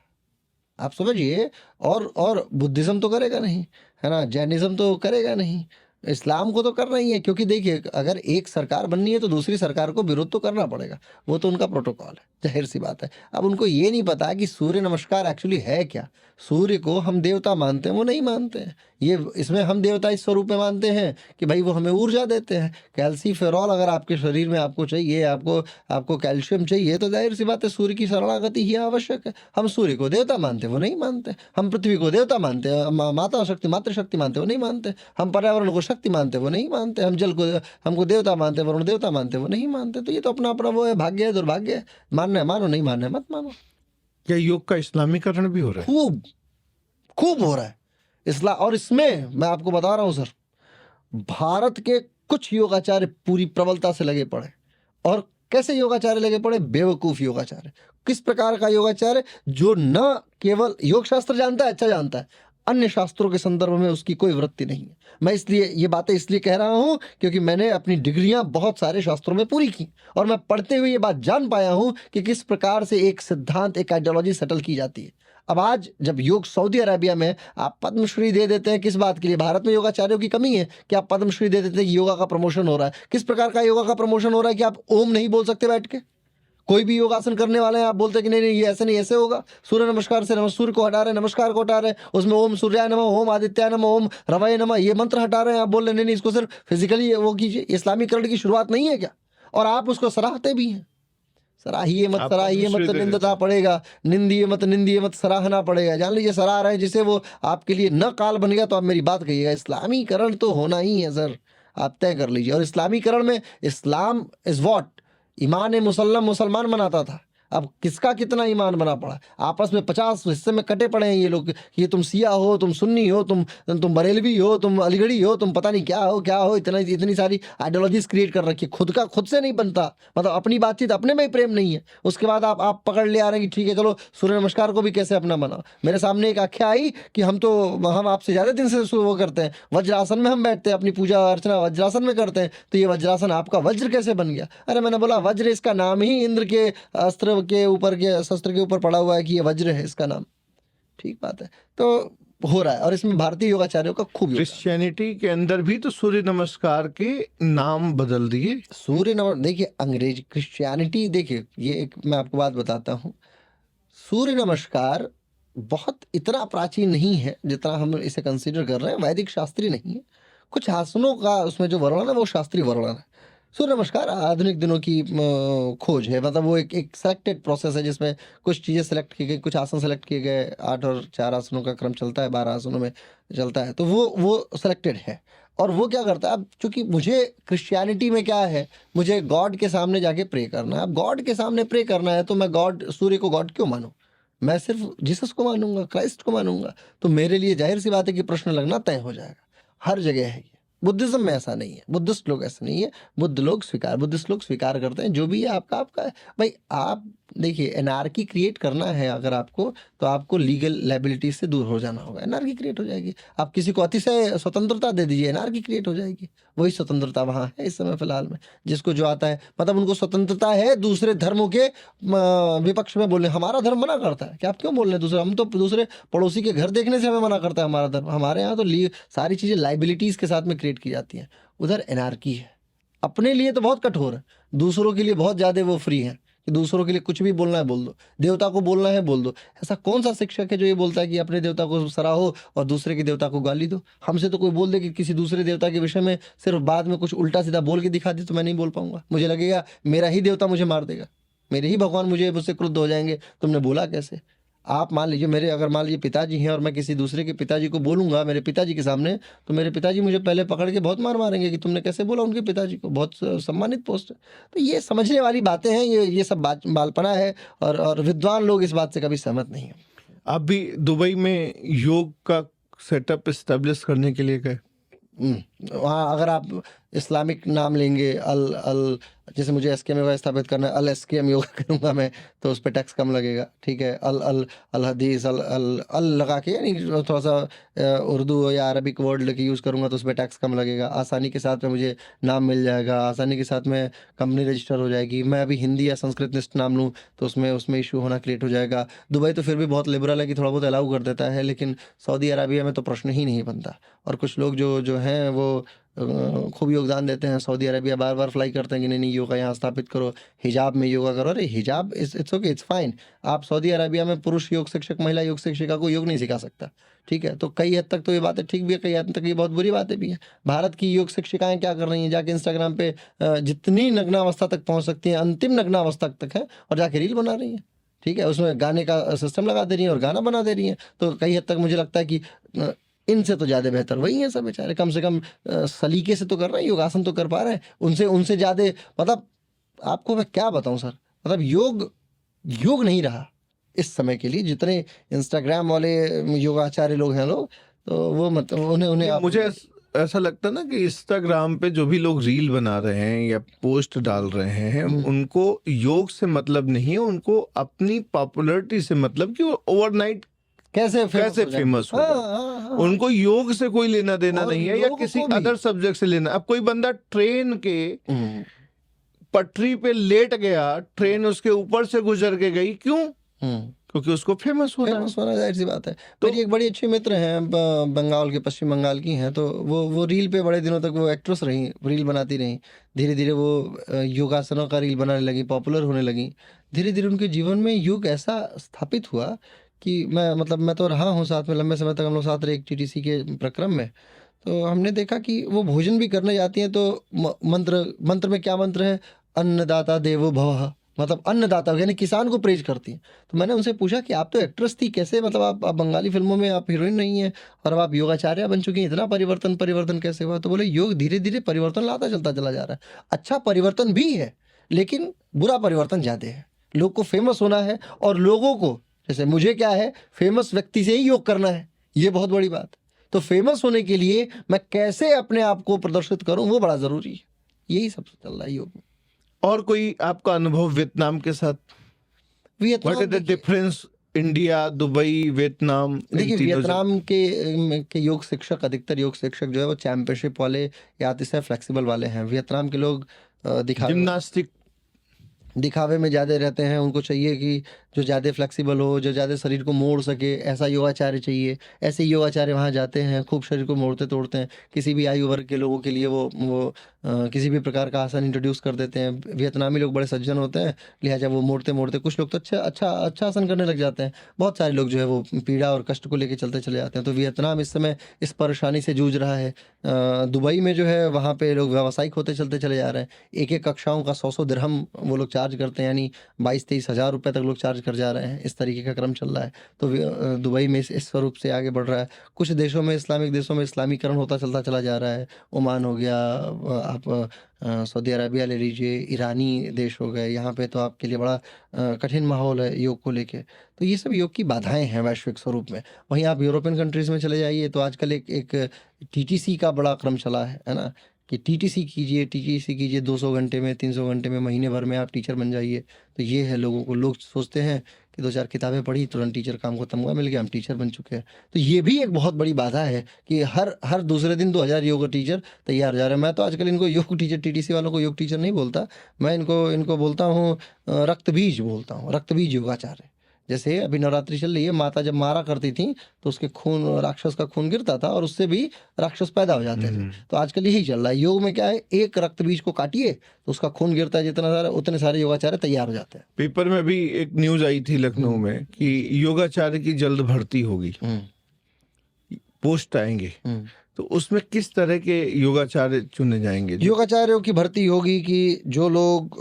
S1: आप समझिए। और बुद्धिज्म तो करेगा नहीं, है ना, जैनिज्म तो करेगा नहीं, इस्लाम को तो करना ही है। क्योंकि देखिए, अगर एक सरकार बननी है तो दूसरी सरकार को विरोध तो करना पड़ेगा, वो तो उनका प्रोटोकॉल है, जाहिर सी बात है। अब उनको ये नहीं पता कि सूर्य नमस्कार एक्चुअली है क्या। सूर्य को हम देवता मानते हैं, वो नहीं मानते हैं। ये इसमें हम देवता इस स्वरूप में मानते हैं कि भाई वो हमें ऊर्जा देते हैं। कैल्सीफेरॉल अगर आपके शरीर में आपको चाहिए, आपको कैल्शियम चाहिए, तो जाहिर सी बात है सूर्य की शरणागति ही आवश्यक है। हम सूर्य को देवता मानते हैं, वो नहीं मानते। हम पृथ्वी को देवता मानते हैं, मातृशक्ति मानते हैं, वो नहीं मानते। हम पर्यावरण को शक्ति मानते हैं, वो नहीं मानते। हम जल को, हमको देवता मानते हैं, वरुण देवता मानते हैं, वो नहीं मानते। तो ये तो अपना अपना वो है, भाग्य है, दुर्भाग्य है। मानना है मानो, नहीं मानना है मत मानो।
S2: क्या योग का इस्लामीकरण भी हो रहा है?
S1: खूब हो रहा है इस्लाम। और इसमें मैं आपको बता रहा हूं सर, भारत के कुछ योगाचार्य पूरी प्रबलता से लगे पड़े। और कैसे योगाचार्य लगे पड़े? बेवकूफ योगाचार्य। किस प्रकार का योगाचार्य? जो न केवल योग शास्त्र जानता है, अच्छा जानता है, अन्य शास्त्रों के संदर्भ में उसकी कोई वृत्ति नहीं है। मैं इसलिए ये बातें इसलिए कह रहा हूँ क्योंकि मैंने अपनी डिग्रियां बहुत सारे शास्त्रों में पूरी की और मैं पढ़ते हुए ये बात जान पाया हूँ कि किस प्रकार से एक सिद्धांत, एक आइडियोलॉजी सेटल की जाती है। अब आज जब योग सऊदी अरेबिया में आप पद्मश्री दे देते हैं, किस बात के लिए? भारत में योगाचार्यों की कमी है कि आप पद्मश्री दे देते हैं कि योगा का प्रमोशन हो रहा है। किस प्रकार का योगा का प्रमोशन हो रहा है कि आप ओम नहीं बोल सकते बैठ के? कोई भी योगासन करने वाले हैं, आप बोलते हैं कि नहीं नहीं ये ऐसे नहीं ऐसे होगा। सूर्य नमस्कार से सूर्य को हटा रहे हैं, नमस्कार को हटा रहे हैं, उसमें ओम सूर्याय नमः, ओम आदित्याय नमः, ओम रवये नमः ये मंत्र हटा रहे हैं। आप बोल रहे हैं नहीं नहीं इसको सिर्फ फिजिकली वो कीजिए। इस्लामीकरण की शुरुआत नहीं है क्या? और आप उसको सराहते भी हैं। सराहिए मत,
S2: आप
S1: सराहिए
S2: पद्मश्री
S1: मत,
S2: दे
S1: निंदता
S2: देते
S1: पड़ेगा। निंदिए मत, सराहना पड़ेगा। जान लीजिए सराह रहे हैं जिसे वो आपके लिए न काल बन गया तो आप मेरी बात कहिएगा। इस्लामीकरण तो होना ही है सर, आप तय कर लीजिए। और इस्लामीकरण में इस्लाम इज व्हाट? ईमान मुसल्लम मुसलमान बनाता था। अब किसका कितना ईमान बना पड़ा? आपस में 50 हिस्से में कटे पड़े हैं ये लोग। ये तुम सिया हो, तुम सुन्नी हो, तुम बरेलवी हो, तुम अलीगढ़ी हो, तुम पता नहीं क्या हो। इतनी सारी आइडियोलॉजीज क्रिएट कर रखी है। खुद से नहीं बनता, मतलब अपनी बातचीत अपने में ही प्रेम नहीं है। उसके बाद आप पकड़ ले आ रहे हैं कि ठीक है चलो सूर्य नमस्कार को भी कैसे अपना बनाओ। मेरे सामने एक आख्या आई कि हम आपसे ज़्यादा दिन से वो करते हैं, वज्रासन में हम बैठते हैं, अपनी पूजा अर्चना वज्रासन में करते हैं, तो ये वज्रासन आपका वज्र कैसे बन गया? अरे मैंने बोला वज्र इसका नाम ही इंद्र के अस्त्र के ऊपर के शस्त्र के ऊपर पड़ा हुआ है कि ये वज्र है इसका नाम। ठीक बात है, तो हो रहा है और इसमें भारतीय योगाचार्यों का खूब योगदान।
S2: क्रिश्चियनिटी के अंदर भी तो सूर्य नमस्कार के नाम बदल दिए।
S1: सूर्य नमस्कार देखिए, अंग्रेज क्रिश्चियनिटी देखिए, ये एक मैं आपको बात बताता हूँ। सूर्य नमस्कार बहुत इतना प्राचीन नहीं है जितना हम इसे कंसीडर कर रहे हैं। वैदिक शास्त्रीय नहीं है। कुछ आसनों का उसमें जो वर्णन है वो शास्त्रीय वर्णन है। सूर्य नमस्कार आधुनिक दिनों की खोज है। मतलब वो एक सेलेक्टेड प्रोसेस है जिसमें कुछ चीज़ें सेलेक्ट की गई, कुछ आसन सेलेक्ट किए गए। 8 और 4 आसनों का क्रम चलता है, 12 आसनों में चलता है, तो वो सेलेक्टेड है। और वो क्या करता है, अब चूंकि मुझे क्रिश्चियनिटी में क्या है, मुझे गॉड के सामने जाके प्रे करना है। अब गॉड के सामने प्रे करना है तो मैं सूर्य को गॉड क्यों मानूं? मैं सिर्फ जीसस को मानूंगा, क्राइस्ट को मानूंगा। तो मेरे लिए जाहिर सी बात है कि प्रश्न लगना तय हो जाएगा। हर जगह है ये। बुद्धिज्म में ऐसा नहीं है, बुद्धिस्ट लोग ऐसा नहीं है। बुद्धिस्ट लोग स्वीकार करते हैं जो भी है आपका आपका है। भाई आप देखिए, एनार्की क्रिएट करना है अगर आपको, तो आपको लीगल लायबिलिटी से दूर हो जाना होगा। एनार्की क्रिएट हो जाएगी। आप किसी को अतिशय स्वतंत्रता दे दीजिए, एनार्की क्रिएट हो जाएगी। वही स्वतंत्रता वहाँ है इस समय फिलहाल में, जिसको जो आता है, मतलब उनको स्वतंत्रता है दूसरे धर्मों के विपक्ष में बोलने। हमारा धर्म मना करता है कि आप क्यों बोल रहे हैं दूसरे, हम तो दूसरे पड़ोसी के घर देखने से हमें मना करता है हमारा धर्म। हमारे यहाँ तो सारी चीज़ें लाइबिलिटीज़ के साथ में क्रिएट की जाती हैं। उधर एनार्की है। अपने लिए तो बहुत कठोर है, दूसरों के लिए बहुत ज़्यादा वो फ्री है कि दूसरों के लिए कुछ भी बोलना है बोल दो, देवता को बोलना है बोल दो। ऐसा कौन सा शिक्षक है जो ये बोलता है कि अपने देवता को सराहो और दूसरे के देवता को गाली दो? हमसे तो कोई बोल दे कि किसी दूसरे देवता के विषय में सिर्फ बाद में कुछ उल्टा सीधा बोल के दिखा दे तो मैं नहीं बोल पाऊंगा। मुझे लगेगा मेरा ही देवता मुझे मार देगा, मेरे ही भगवान मुझसे क्रुद्ध हो जाएंगे, तुमने बोला कैसे? आप मान लीजिए अगर मान लीजिए पिताजी हैं और मैं किसी दूसरे के पिताजी को बोलूंगा मेरे पिताजी के सामने, तो मेरे पिताजी मुझे पहले पकड़ के बहुत मार मारेंगे कि तुमने कैसे बोला उनके पिताजी को। बहुत सम्मानित पोस्ट है। तो ये समझने वाली बातें हैं, ये सब बालपना है और विद्वान लोग इस बात से कभी सहमत नहीं है।
S2: आप भी दुबई में योग का सेटअप एस्टेब्लिश करने के लिए गए?
S1: वहाँ अगर आप इस्लामिक नाम लेंगे, अल जैसे मुझे एसकेएम योगा स्थापित करना है, एसकेएम योगा करूँगा मैं, तो उस पर टैक्स कम लगेगा। ठीक है, अल हदीस अल लगा के, यानी थोड़ा सा उर्दू या अरबिक वर्ड लेके यूज़ करूँगा तो उस पर टैक्स कम लगेगा। आसानी के साथ में मुझे नाम मिल जाएगा, आसानी के साथ में कंपनी रजिस्टर हो जाएगी। मैं अभी हिंदी या संस्कृत निष्ठ नाम लूँ तो उसमें इशू होना क्रिएट हो जाएगा। दुबई तो फिर भी बहुत लिबरल है कि थोड़ा बहुत अलाउ कर देता है, लेकिन सऊदी अरबिया में तो प्रश्न ही नहीं बनता। और कुछ लोग जो हैं वो खूब योगदान देते हैं। सऊदी अरबिया बार बार फ्लाई करते हैं कि नहीं योगा यहाँ स्थापित करो, हिजाब में योगा करो। अरे हिजाब इट्स ओके, इट्स फाइन। आप सऊदी अरबिया में पुरुष योग शिक्षक महिला योग शिक्षिका को योग नहीं सिखा सकता। ठीक है, तो कई हद तक तो ये बातें ठीक भी है, कई हद तक ये बहुत बुरी बातें भी हैं। भारत की योग शिक्षिकाएं क्या कर रही हैं, जाके इंस्टाग्राम पे जितनी नग्नावस्था तक पहुँच सकती हैं, अंतिम नग्नावस्था तक है, और जाके रील बना रही हैं। ठीक है, उसमें गाने का सिस्टम लगा दे रही हैं और गाना बना दे रही हैं। तो कई हद तक मुझे लगता है कि इनसे तो ज़्यादा बेहतर वही है सब बेचारे। कम से कम सलीके से तो कर रहे हैं, योगासन तो कर पा रहे हैं। उनसे ज़्यादा, मतलब आपको मैं क्या बताऊं सर, मतलब योग नहीं रहा इस समय के लिए। जितने इंस्टाग्राम वाले योगाचार्य लोग हैं लोग, तो वो मतलब उन्हें
S2: मुझे ऐसा लगता है ना कि इंस्टाग्राम पे जो भी लोग रील बना रहे हैं या पोस्ट डाल रहे हैं, उनको योग से मतलब नहीं है, उनको अपनी पॉपुलैरिटी से मतलब कि वो ओवरनाइट
S1: कैसे
S2: कैसे
S1: हो जाए?
S2: फेमस हो
S1: हाँ,
S2: जाए।
S1: हाँ, हाँ।
S2: उनको योग से कोई लेना देना
S1: और
S2: नहीं है या
S1: लोगों
S2: किसी
S1: को भी।
S2: अदर सब्जेक्ट से लेना। अब कोई बंदा ट्रेन के
S1: हम्म,
S2: पटरी पे लेट गया, ट्रेन उसके ऊपर से गुजर के गई, क्यों?
S1: हम्म।
S2: क्योंकि उसको फेमस होना है।
S1: फेमस होना जाहिर सी बात है।
S2: तो
S1: मेरी एक बड़ी अच्छी मित्र हैं, बंगाल के, पश्चिम बंगाल की हैं, तो वो रील पे बड़े दिनों तक वो एक्ट्रेस रही, रील बनाती रही। धीरे धीरे वो योगासनों का रील बनाने लगी, पॉपुलर होने लगी। धीरे धीरे उनके जीवन में योग ऐसा स्थापित हुआ कि मैं तो रहा हूँ साथ में, लंबे समय तक हम लोग साथ रहे एक टीटीसी के प्रक्रम में। तो हमने देखा कि वो भोजन भी करने जाती हैं तो मंत्र मंत्र में क्या मंत्र है, अन्नदाता देवो भवः, मतलब अन्नदाता यानी किसान को प्रेज करती हैं। तो मैंने उनसे पूछा कि आप तो एक्ट्रेस थी, कैसे मतलब आप बंगाली फिल्मों में आप हीरोइन नहीं हैं और अब आप योगाचार्य बन चुकी हैं, इतना परिवर्तन परिवर्तन कैसे हुआ? तो बोले योग धीरे धीरे परिवर्तन लाता चलता चला जा रहा है। अच्छा परिवर्तन भी है, लेकिन बुरा परिवर्तन ज़्यादा है। लोग को फेमस होना है और लोगों को, जैसे मुझे क्या है, फेमस व्यक्ति से ही योग करना है, ये बहुत बड़ी बात। तो फेमस होने के लिए मैं कैसे अपने आप को प्रदर्शित करूं, वो बड़ा ज़रूरी है। यही सब चल रहा है योग में।
S2: और कोई आपका अनुभव वियतनाम के साथ? व्हाट
S1: वियतनाम
S2: इज द
S1: देखिए,
S2: डिफरेंस इंडिया, दुबई, वियतनाम, इन
S1: देखिए
S2: तीनों
S1: वियतनाम के योग शिक्षक, अधिकतर योग शिक्षक जो है वो चैंपियनशिप वाले या अतिशय फ्लेक्सिबल वाले हैं। वियतनाम के लोग
S2: जिम्नास्टिक
S1: दिखावे में ज़्यादा रहते हैं। उनको चाहिए कि जो ज़्यादा फ्लेक्सिबल हो, जो ज़्यादा शरीर को मोड़ सके, ऐसा योगाचार्य चाहिए। ऐसे योगाचार्य वहाँ जाते हैं, खूब शरीर को मोड़ते तोड़ते हैं। किसी भी आयु वर्ग के लोगों के लिए वो किसी भी प्रकार का आसन इंट्रोड्यूस कर देते हैं। वियतनामी लोग बड़े सज्जन होते हैं, लिहाजा वो मोड़ते मोड़ते कुछ लोग तो अच्छा आसन करने लग जाते हैं। बहुत सारे लोग जो है वो पीड़ा और कष्ट को लेकर चलते चले जाते हैं। तो वियतनाम इस समय इस परेशानी से जूझ रहा है। दुबई में जो है वहाँ पे लोग व्यावसायिक होते चलते चले जा रहे हैं। एक एक कक्षाओं का 100 दिरहम वो लोग चार्ज करते हैं, यानी 22-23 हज़ार रुपये तक लोग चार्ज कर जा रहे हैं। इस तरीके का क्रम चल रहा है। तो दुबई में इस स्वरूप से आगे बढ़ रहा है। कुछ देशों में, इस्लामिक देशों में इस्लामीकरण होता चलता चला जा रहा है। ओमान हो गया, आप सऊदी अरबिया ले लीजिए, ईरानी देश हो गए, यहाँ पे तो आपके लिए बड़ा कठिन माहौल है योग को लेके। तो ये सब योग की बाधाएं हैं वैश्विक स्वरूप में। वहीं आप यूरोपियन कंट्रीज़ में चले जाइए तो आजकल एक टीटीसी का बड़ा क्रम चला है ना, कि टीटीसी कीजिए 200 घंटे में, 300 घंटे में, महीने भर में आप टीचर बन जाइए। तो ये है लोग सोचते हैं कि 2-4 किताबें पढ़ी, तुरंत टीचर काम को तमगा मिल गया, हम टीचर बन चुके हैं। तो ये भी एक बहुत बड़ी बाधा है कि हर दूसरे दिन 2000 योग टीचर तैयार हो जा रहे हैं। मैं तो आजकल इनको योग टीचर, टीटीसी वालों को योग टीचर नहीं बोलता, मैं इनको बोलता हूँ रक्तबीज बोलता हूँ, रक्तबीज योगाचार्य। जैसे अभी नवरात्रि चल रही है, माता जब मारा करती थी तो उसके खून, राक्षस का खून गिरता था और उससे भी राक्षस पैदा हो जाते थे। तो आजकल यही चल रहा है। योग में क्या है, एक रक्त बीज को काटिए तो उसका खून गिरता है जितना सारा, उतने सारे योगाचार्य तैयार हो जाते हैं।
S2: पेपर में भी एक न्यूज आई थी लखनऊ में कि योगाचार्य की जल्द भर्ती होगी, पोस्ट आएंगे। तो उसमें किस तरह के योगाचार्य चुने जाएंगे?
S1: योगाचार्यों की भर्ती होगी कि जो लोग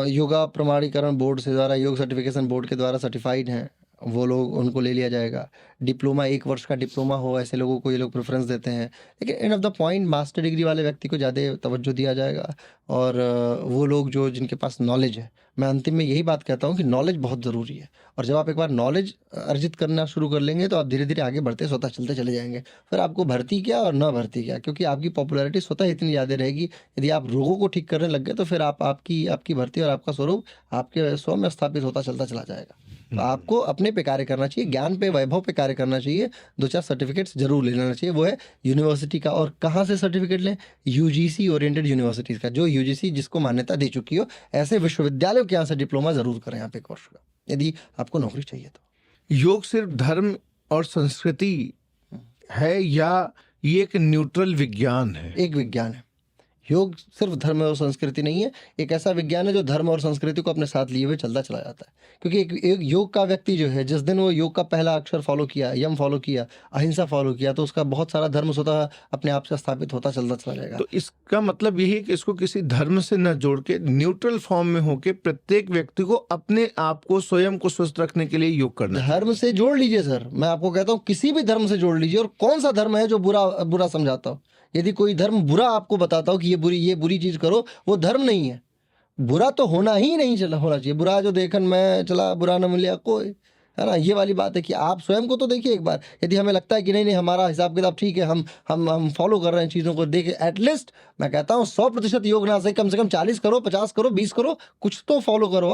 S1: योगा प्रमाणीकरण बोर्ड से द्वारा, योग सर्टिफिकेशन बोर्ड के द्वारा सर्टिफाइड हैं, वो लोग, उनको ले लिया जाएगा। डिप्लोमा, 1 वर्ष का डिप्लोमा हो, ऐसे लोगों को ये लोग प्रेफरेंस देते हैं। लेकिन end of the point master degree वाले व्यक्ति को ज़्यादा तवज्जो दिया जाएगा। और वो लोग जो जिनके पास नॉलेज है, मैं अंतिम में यही बात कहता हूँ कि नॉलेज बहुत ज़रूरी है। और जब आप एक बार नॉलेज अर्जित करना शुरू कर लेंगे तो आप धीरे धीरे आगे बढ़ते स्वतः चलते चले जाएंगे। फिर आपको भर्ती क्या और न भर्ती क्या, क्योंकि आपकी पॉपुलैरिटी स्वतः इतनी ज़्यादा रहेगी। यदि आप रोगों को ठीक करने लग गए तो फिर आपकी भर्ती और आपका स्वरूप आपके स्व में स्थापित होता चलता चला जाएगा। तो आपको अपने पे कार्य करना चाहिए, ज्ञान पे, वैभव पे कार्य करना चाहिए। 2-4 सर्टिफिकेट्स जरूर ले लेना चाहिए। वो है यूनिवर्सिटी का। और कहाँ से सर्टिफिकेट लें? यूजीसी ओरिएंटेड यूनिवर्सिटीज़ का, जो यूजीसी जिसको मान्यता दे चुकी हो, ऐसे विश्वविद्यालयों के यहाँ से डिप्लोमा जरूर करें आप 1 वर्ष का, यदि आपको नौकरी चाहिए तो।
S2: योग सिर्फ धर्म और संस्कृति है या ये एक न्यूट्रल विज्ञान है?
S1: एक विज्ञान है। योग सिर्फ धर्म और संस्कृति नहीं है, एक ऐसा विज्ञान है जो धर्म और संस्कृति को अपने साथ लिए हुए चलता चला जाता है। क्योंकि एक योग का व्यक्ति जो है, जिस दिन वो योग का पहला अक्षर फॉलो किया, यम फॉलो किया, अहिंसा फॉलो किया, तो उसका बहुत सारा धर्म स्वतः अपने आप से स्थापित होता चलता चला जाएगा।
S2: तो इसका मतलब यही है कि इसको किसी धर्म से न जोड़ के न्यूट्रल फॉर्म में होके प्रत्येक व्यक्ति को अपने आप को, स्वयं को स्वस्थ रखने के लिए योग करना है।
S1: धर्म से जोड़ लीजिए सर, मैं आपको कहता हूँ किसी भी धर्म से जोड़ लीजिए। और कौन सा धर्म है जो बुरा समझाता हो? यदि कोई धर्म बुरा आपको बताता हो कि ये बुरी चीज करो, वो धर्म नहीं है। बुरा तो होना ही नहीं होना चाहिए। बुरा जो देखन मैं चला, बुरा न मिले कोई, है ना। ये वाली बात है कि आप स्वयं को तो देखिए एक बार। यदि हमें लगता है कि नहीं हमारा हिसाब किताब ठीक है, हम फॉलो कर रहे हैं चीज़ों को, देखे एटलीस्ट मैं कहता हूँ 100% योग ना सही, कम से कम 40 करो, 50 करो, 20 करो, कुछ तो फॉलो करो।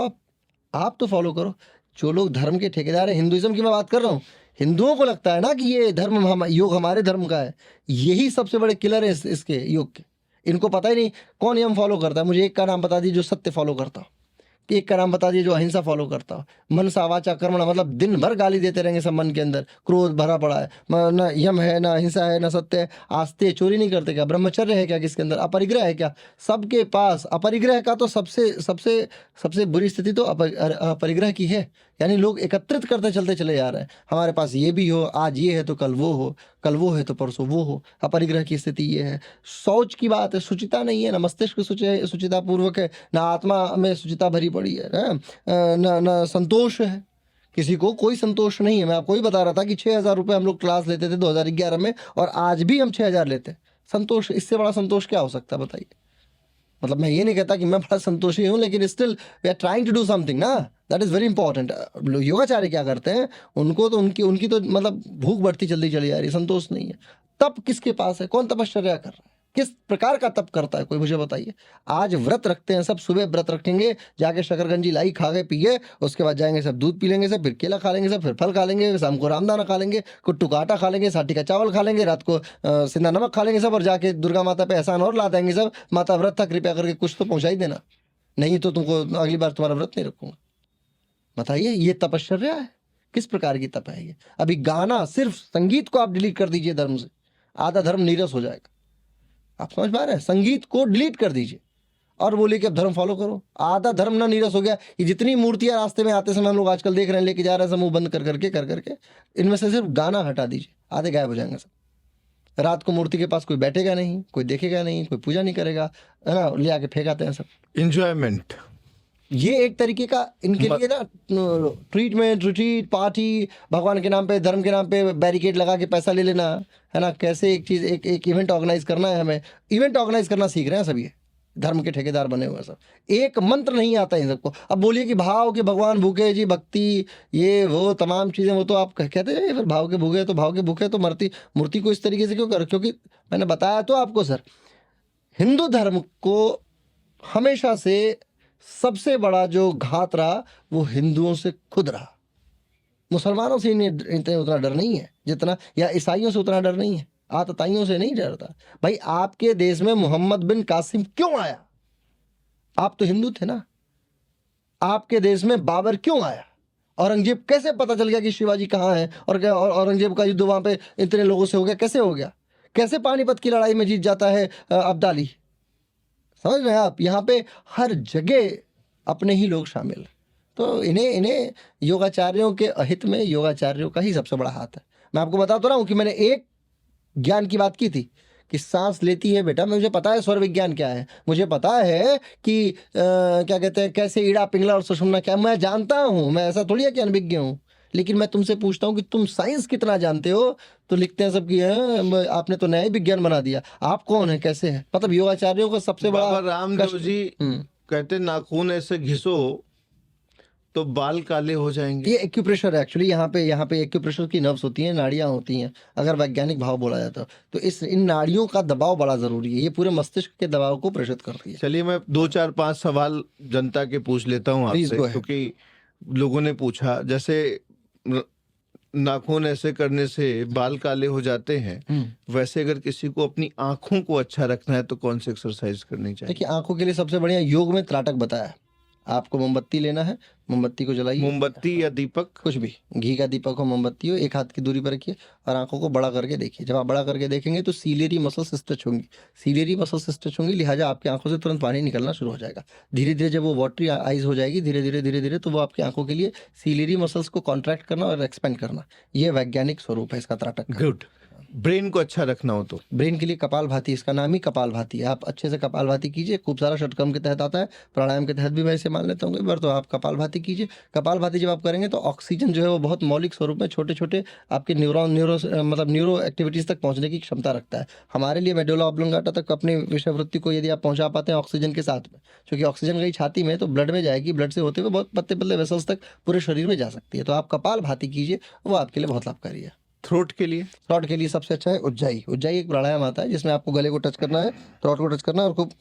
S1: आप तो फॉलो करो। जो लोग धर्म के ठेकेदार हैं, हिंदुइज्म की मैं बात कर रहा हूँ, हिंदुओं को लगता है ना कि ये धर्म योग हमारे धर्म का है, यही सबसे बड़े किलर है इसके योग के। इनको पता ही नहीं कौन नियम फॉलो करता है। मुझे एक का नाम बता दीजिए जो सत्य फॉलो करता हो, एक का नाम बता दीजिए जो अहिंसा फॉलो करता हो। मन सा वाचा कर्मणा, मतलब दिन भर गाली देते रहेंगे सब, मन के अंदर क्रोध भरा पड़ा है, ना यम है, ना अहिंसा है, ना सत्य है। आस्ते चोरी नहीं करते क्या? ब्रह्मचर्य है क्या किसके अंदर? अपरिग्रह है क्या? सबके पास अपरिग्रह का तो सबसे सबसे सबसे बुरी स्थिति तो अपरिग्रह की है। यानी लोग एकत्रित करते चलते चले जा रहे हैं, हमारे पास ये भी हो, आज ये है तो कल वो हो, कल वो है तो परसों वो हो। अपरिग्रह की स्थिति ये है। शौच की बात है, शुचिता नहीं है ना, मस्तिष्क शुचिता पूर्वक है ना, आत्मा में शुचिता भरी पड़ी है ना, ना संतोष है। किसी को कोई संतोष नहीं है। मैं आपको ही बता रहा था कि 6,000 रुपये हम लोग क्लास लेते थे 2011 में, और आज भी हम 6,000 लेते हैं। संतोष, इससे बड़ा संतोष क्या हो सकता है बताइए? मतलब मैं ये नहीं कहता कि मैं बड़ा संतोषी हूँ, लेकिन still we are trying to do something ना, दैट इज़ वेरी इंपॉर्टेंट। योगाचार्य क्या करते हैं, उनको तो उनकी तो मतलब भूख बढ़ती जल्दी चली जा रही है, संतोष नहीं है। तप किसके पास है? कौन तपश्चर्या कर रहा है? किस प्रकार का तप करता है कोई मुझे बताइए। आज व्रत रखते हैं सब, सुबह व्रत रखेंगे, जाके शकरगंजी लाई खा के पिए, उसके बाद जाएंगे सब दूध पी लेंगे सब, फिर केला खा लेंगे सब, फिर फल खा लेंगे, शाम को रामदाना खा लेंगे, कुट्टू का आटा खा लेंगे, साटी का चावल खा लेंगे, रात को सिंधा नमक खा लेंगे सब, और जाके दुर्गा माता पे एहसान और ला देंगे सब, माता व्रत था कृपया करके कुछ तो पहुंचा ही देना, नहीं तो तुमको अगली बार तुम्हारा व्रत नहीं रखूंगा। बताइए ये तपश्चर्या है? किस प्रकार की तप है ये? अभी गाना, सिर्फ संगीत को आप डिलीट कर दीजिए धर्म से, आधा धर्म नीरस हो जाएगा। आप समझ पा रहे हैं? संगीत को डिलीट कर दीजिए और बोलिए कि अब धर्म फॉलो करो, आधा धर्म ना नीरस हो गया। ये जितनी मूर्तियां रास्ते में आते समय हम लोग आजकल देख रहे हैं लेके जा रहे हैं, समूह बंद कर करके इनमें से सिर्फ गाना हटा दीजिए, आधे गायब हो जाएंगे सब। रात को मूर्ति के पास कोई बैठेगा नहीं, कोई देखेगा नहीं, कोई पूजा नहीं करेगा, है ना, ले आके फेंक आते हैं सब।
S2: इंजॉयमेंट,
S1: ये एक तरीके का इनके लिए ना ट्रीटमेंट, रिट्रीट, पार्टी, भगवान के नाम पे, धर्म के नाम पे बैरिकेड लगा के पैसा ले लेना, है ना। कैसे एक चीज़, एक इवेंट ऑर्गेनाइज करना है, हमें इवेंट ऑर्गेनाइज करना सीख रहे हैं सब, ये धर्म के ठेकेदार बने हुए सब। एक मंत्र नहीं आता इन सबको। अब बोलिए कि भाव के भगवान भूखे जी, भक्ति ये वो तमाम चीज़ें, वो तो आप कहते हैं फिर भाव के भूखे, तो भाव के भूखे तो मूर्ति को इस तरीके से क्यों कर? क्योंकि मैंने बताया तो आपको सर, हिंदू धर्म को हमेशा से सबसे बड़ा जो घात रहा वो हिंदुओं से खुद रहा। मुसलमानों से इन्हें उतना डर नहीं है जितना, या ईसाइयों से उतना डर नहीं है, आतताइयों से नहीं डरता। भाई आपके देश में मोहम्मद बिन कासिम क्यों आया? आप तो हिंदू थे ना। आपके देश में बाबर क्यों आया? औरंगजेब कैसे पता चल गया कि शिवाजी कहाँ है? और औरंगजेब का युद्ध वहां पे इतने लोगों से हो गया, कैसे हो गया? कैसे पानीपत की लड़ाई में जीत जाता है अब्दाली? समझ रहे हैं आप? यहाँ पे हर जगह अपने ही लोग शामिल। तो इन्हें योगाचार्यों के अहित में योगाचार्यों का ही सबसे बड़ा हाथ है। मैं आपको बता तो रहा हूँ कि मैंने एक ज्ञान की बात की थी कि सांस लेती है बेटा, मुझे पता है स्वर विज्ञान क्या है, मुझे पता है कि क्या कहते हैं, कैसे ईड़ा पिंगला और सुषुम्ना क्या, मैं जानता हूँ। मैं ऐसा थोड़ी है कि अनभिज्ञ हूँ। लेकिन मैं तुमसे पूछता हूँ कि तुम साइंस कितना जानते हो? तो लिखते हैं सब कि आपने तो नया ही विज्ञान बना दिया। आप कौन है, कैसे है? मतलब योगाचार्यों का सबसे बड़ा
S2: रामदेव जी कहते नाखून ऐसे घिसो तो बाल काले हो जाएंगे।
S1: ये एक्यूप्रेशर है एक्चुअली। यहाँ पे एक्यूप्रेशर की नर्व्स होती हैं, नाड़ियाँ होती हैं, अगर वैज्ञानिक भाव बोला जाता तो इन नाड़ियों का दबाव बड़ा जरूरी है। ये पूरे मस्तिष्क के दबाव को प्रेषित करती है।
S2: चलिए मैं 2-4-5 सवाल जनता के पूछ लेता हूँ आपसे, क्योंकि लोगों ने पूछा। जैसे नाखून ऐसे करने से बाल काले हो जाते हैं, वैसे अगर किसी को अपनी आंखों को अच्छा रखना है तो कौन सी एक्सरसाइज करनी चाहिए?
S1: देखिए आंखों के लिए सबसे बढ़िया योग में त्राटक बताया। आपको मोमबत्ती लेना है, मोमबत्ती को जलाइए,
S2: मोमबत्ती या दीपक,
S1: कुछ भी, घी का दीपक हो, मोमबत्ती हो, एक हाथ की दूरी पर रखिए और आंखों को बड़ा करके देखिए। जब आप बड़ा करके देखेंगे तो सीलियरी मसल्स स्ट्रेच होंगी, सीलियरी मसल्स स्ट्रेच होंगी, लिहाजा आपकी आंखों से तुरंत पानी निकलना शुरू हो जाएगा। धीरे धीरे जब वो वाटरी आइज हो जाएगी, धीरे धीरे तो वो आपकी आंखों के लिए सीलियरी मसल्स को कॉन्ट्रैक्ट करना और एक्सपेंड करना, ये वैज्ञानिक स्वरूप है इसका त्राटक का।
S2: गुड। ब्रेन को अच्छा रखना हो तो
S1: ब्रेन के लिए कपालभाति, इसका नाम ही कपालभाति है। आप अच्छे से कपालभाति कीजिए, खूब सारा षटकर्म के तहत आता है, प्राणायाम के तहत भी मैं इसे मान लेता हूँ कई बार। तो आप कपालभाति कीजिए। कपालभाति जब आप करेंगे तो ऑक्सीजन जो है वो बहुत मौलिक स्वरूप में छोटे छोटे आपके न्यूरो एक्टिविटीज़ तक पहुँचने की क्षमता रखता है। हमारे लिए मेडुला ऑब्लोंगाटा तक अपनी विषयवृत्ति को यदि आप पहुँचा पाते हैं ऑक्सीजन के साथ में, क्योंकि ऑक्सीजन गई छाती में तो ब्लड में जाएगी, ब्लड से होते हुए बहुत पतले पतले वेसल्स तक पूरे शरीर में जा सकती है। तो आप कपालभाति कीजिए, वो आपके लिए बहुत लाभकारी है।
S2: थ्रोट के लिए
S1: सबसे अच्छा है उज्जाई एक प्राणायाम आता है जिसमें आपको गले को टच करना है, थ्रोट को टच करना है और खूब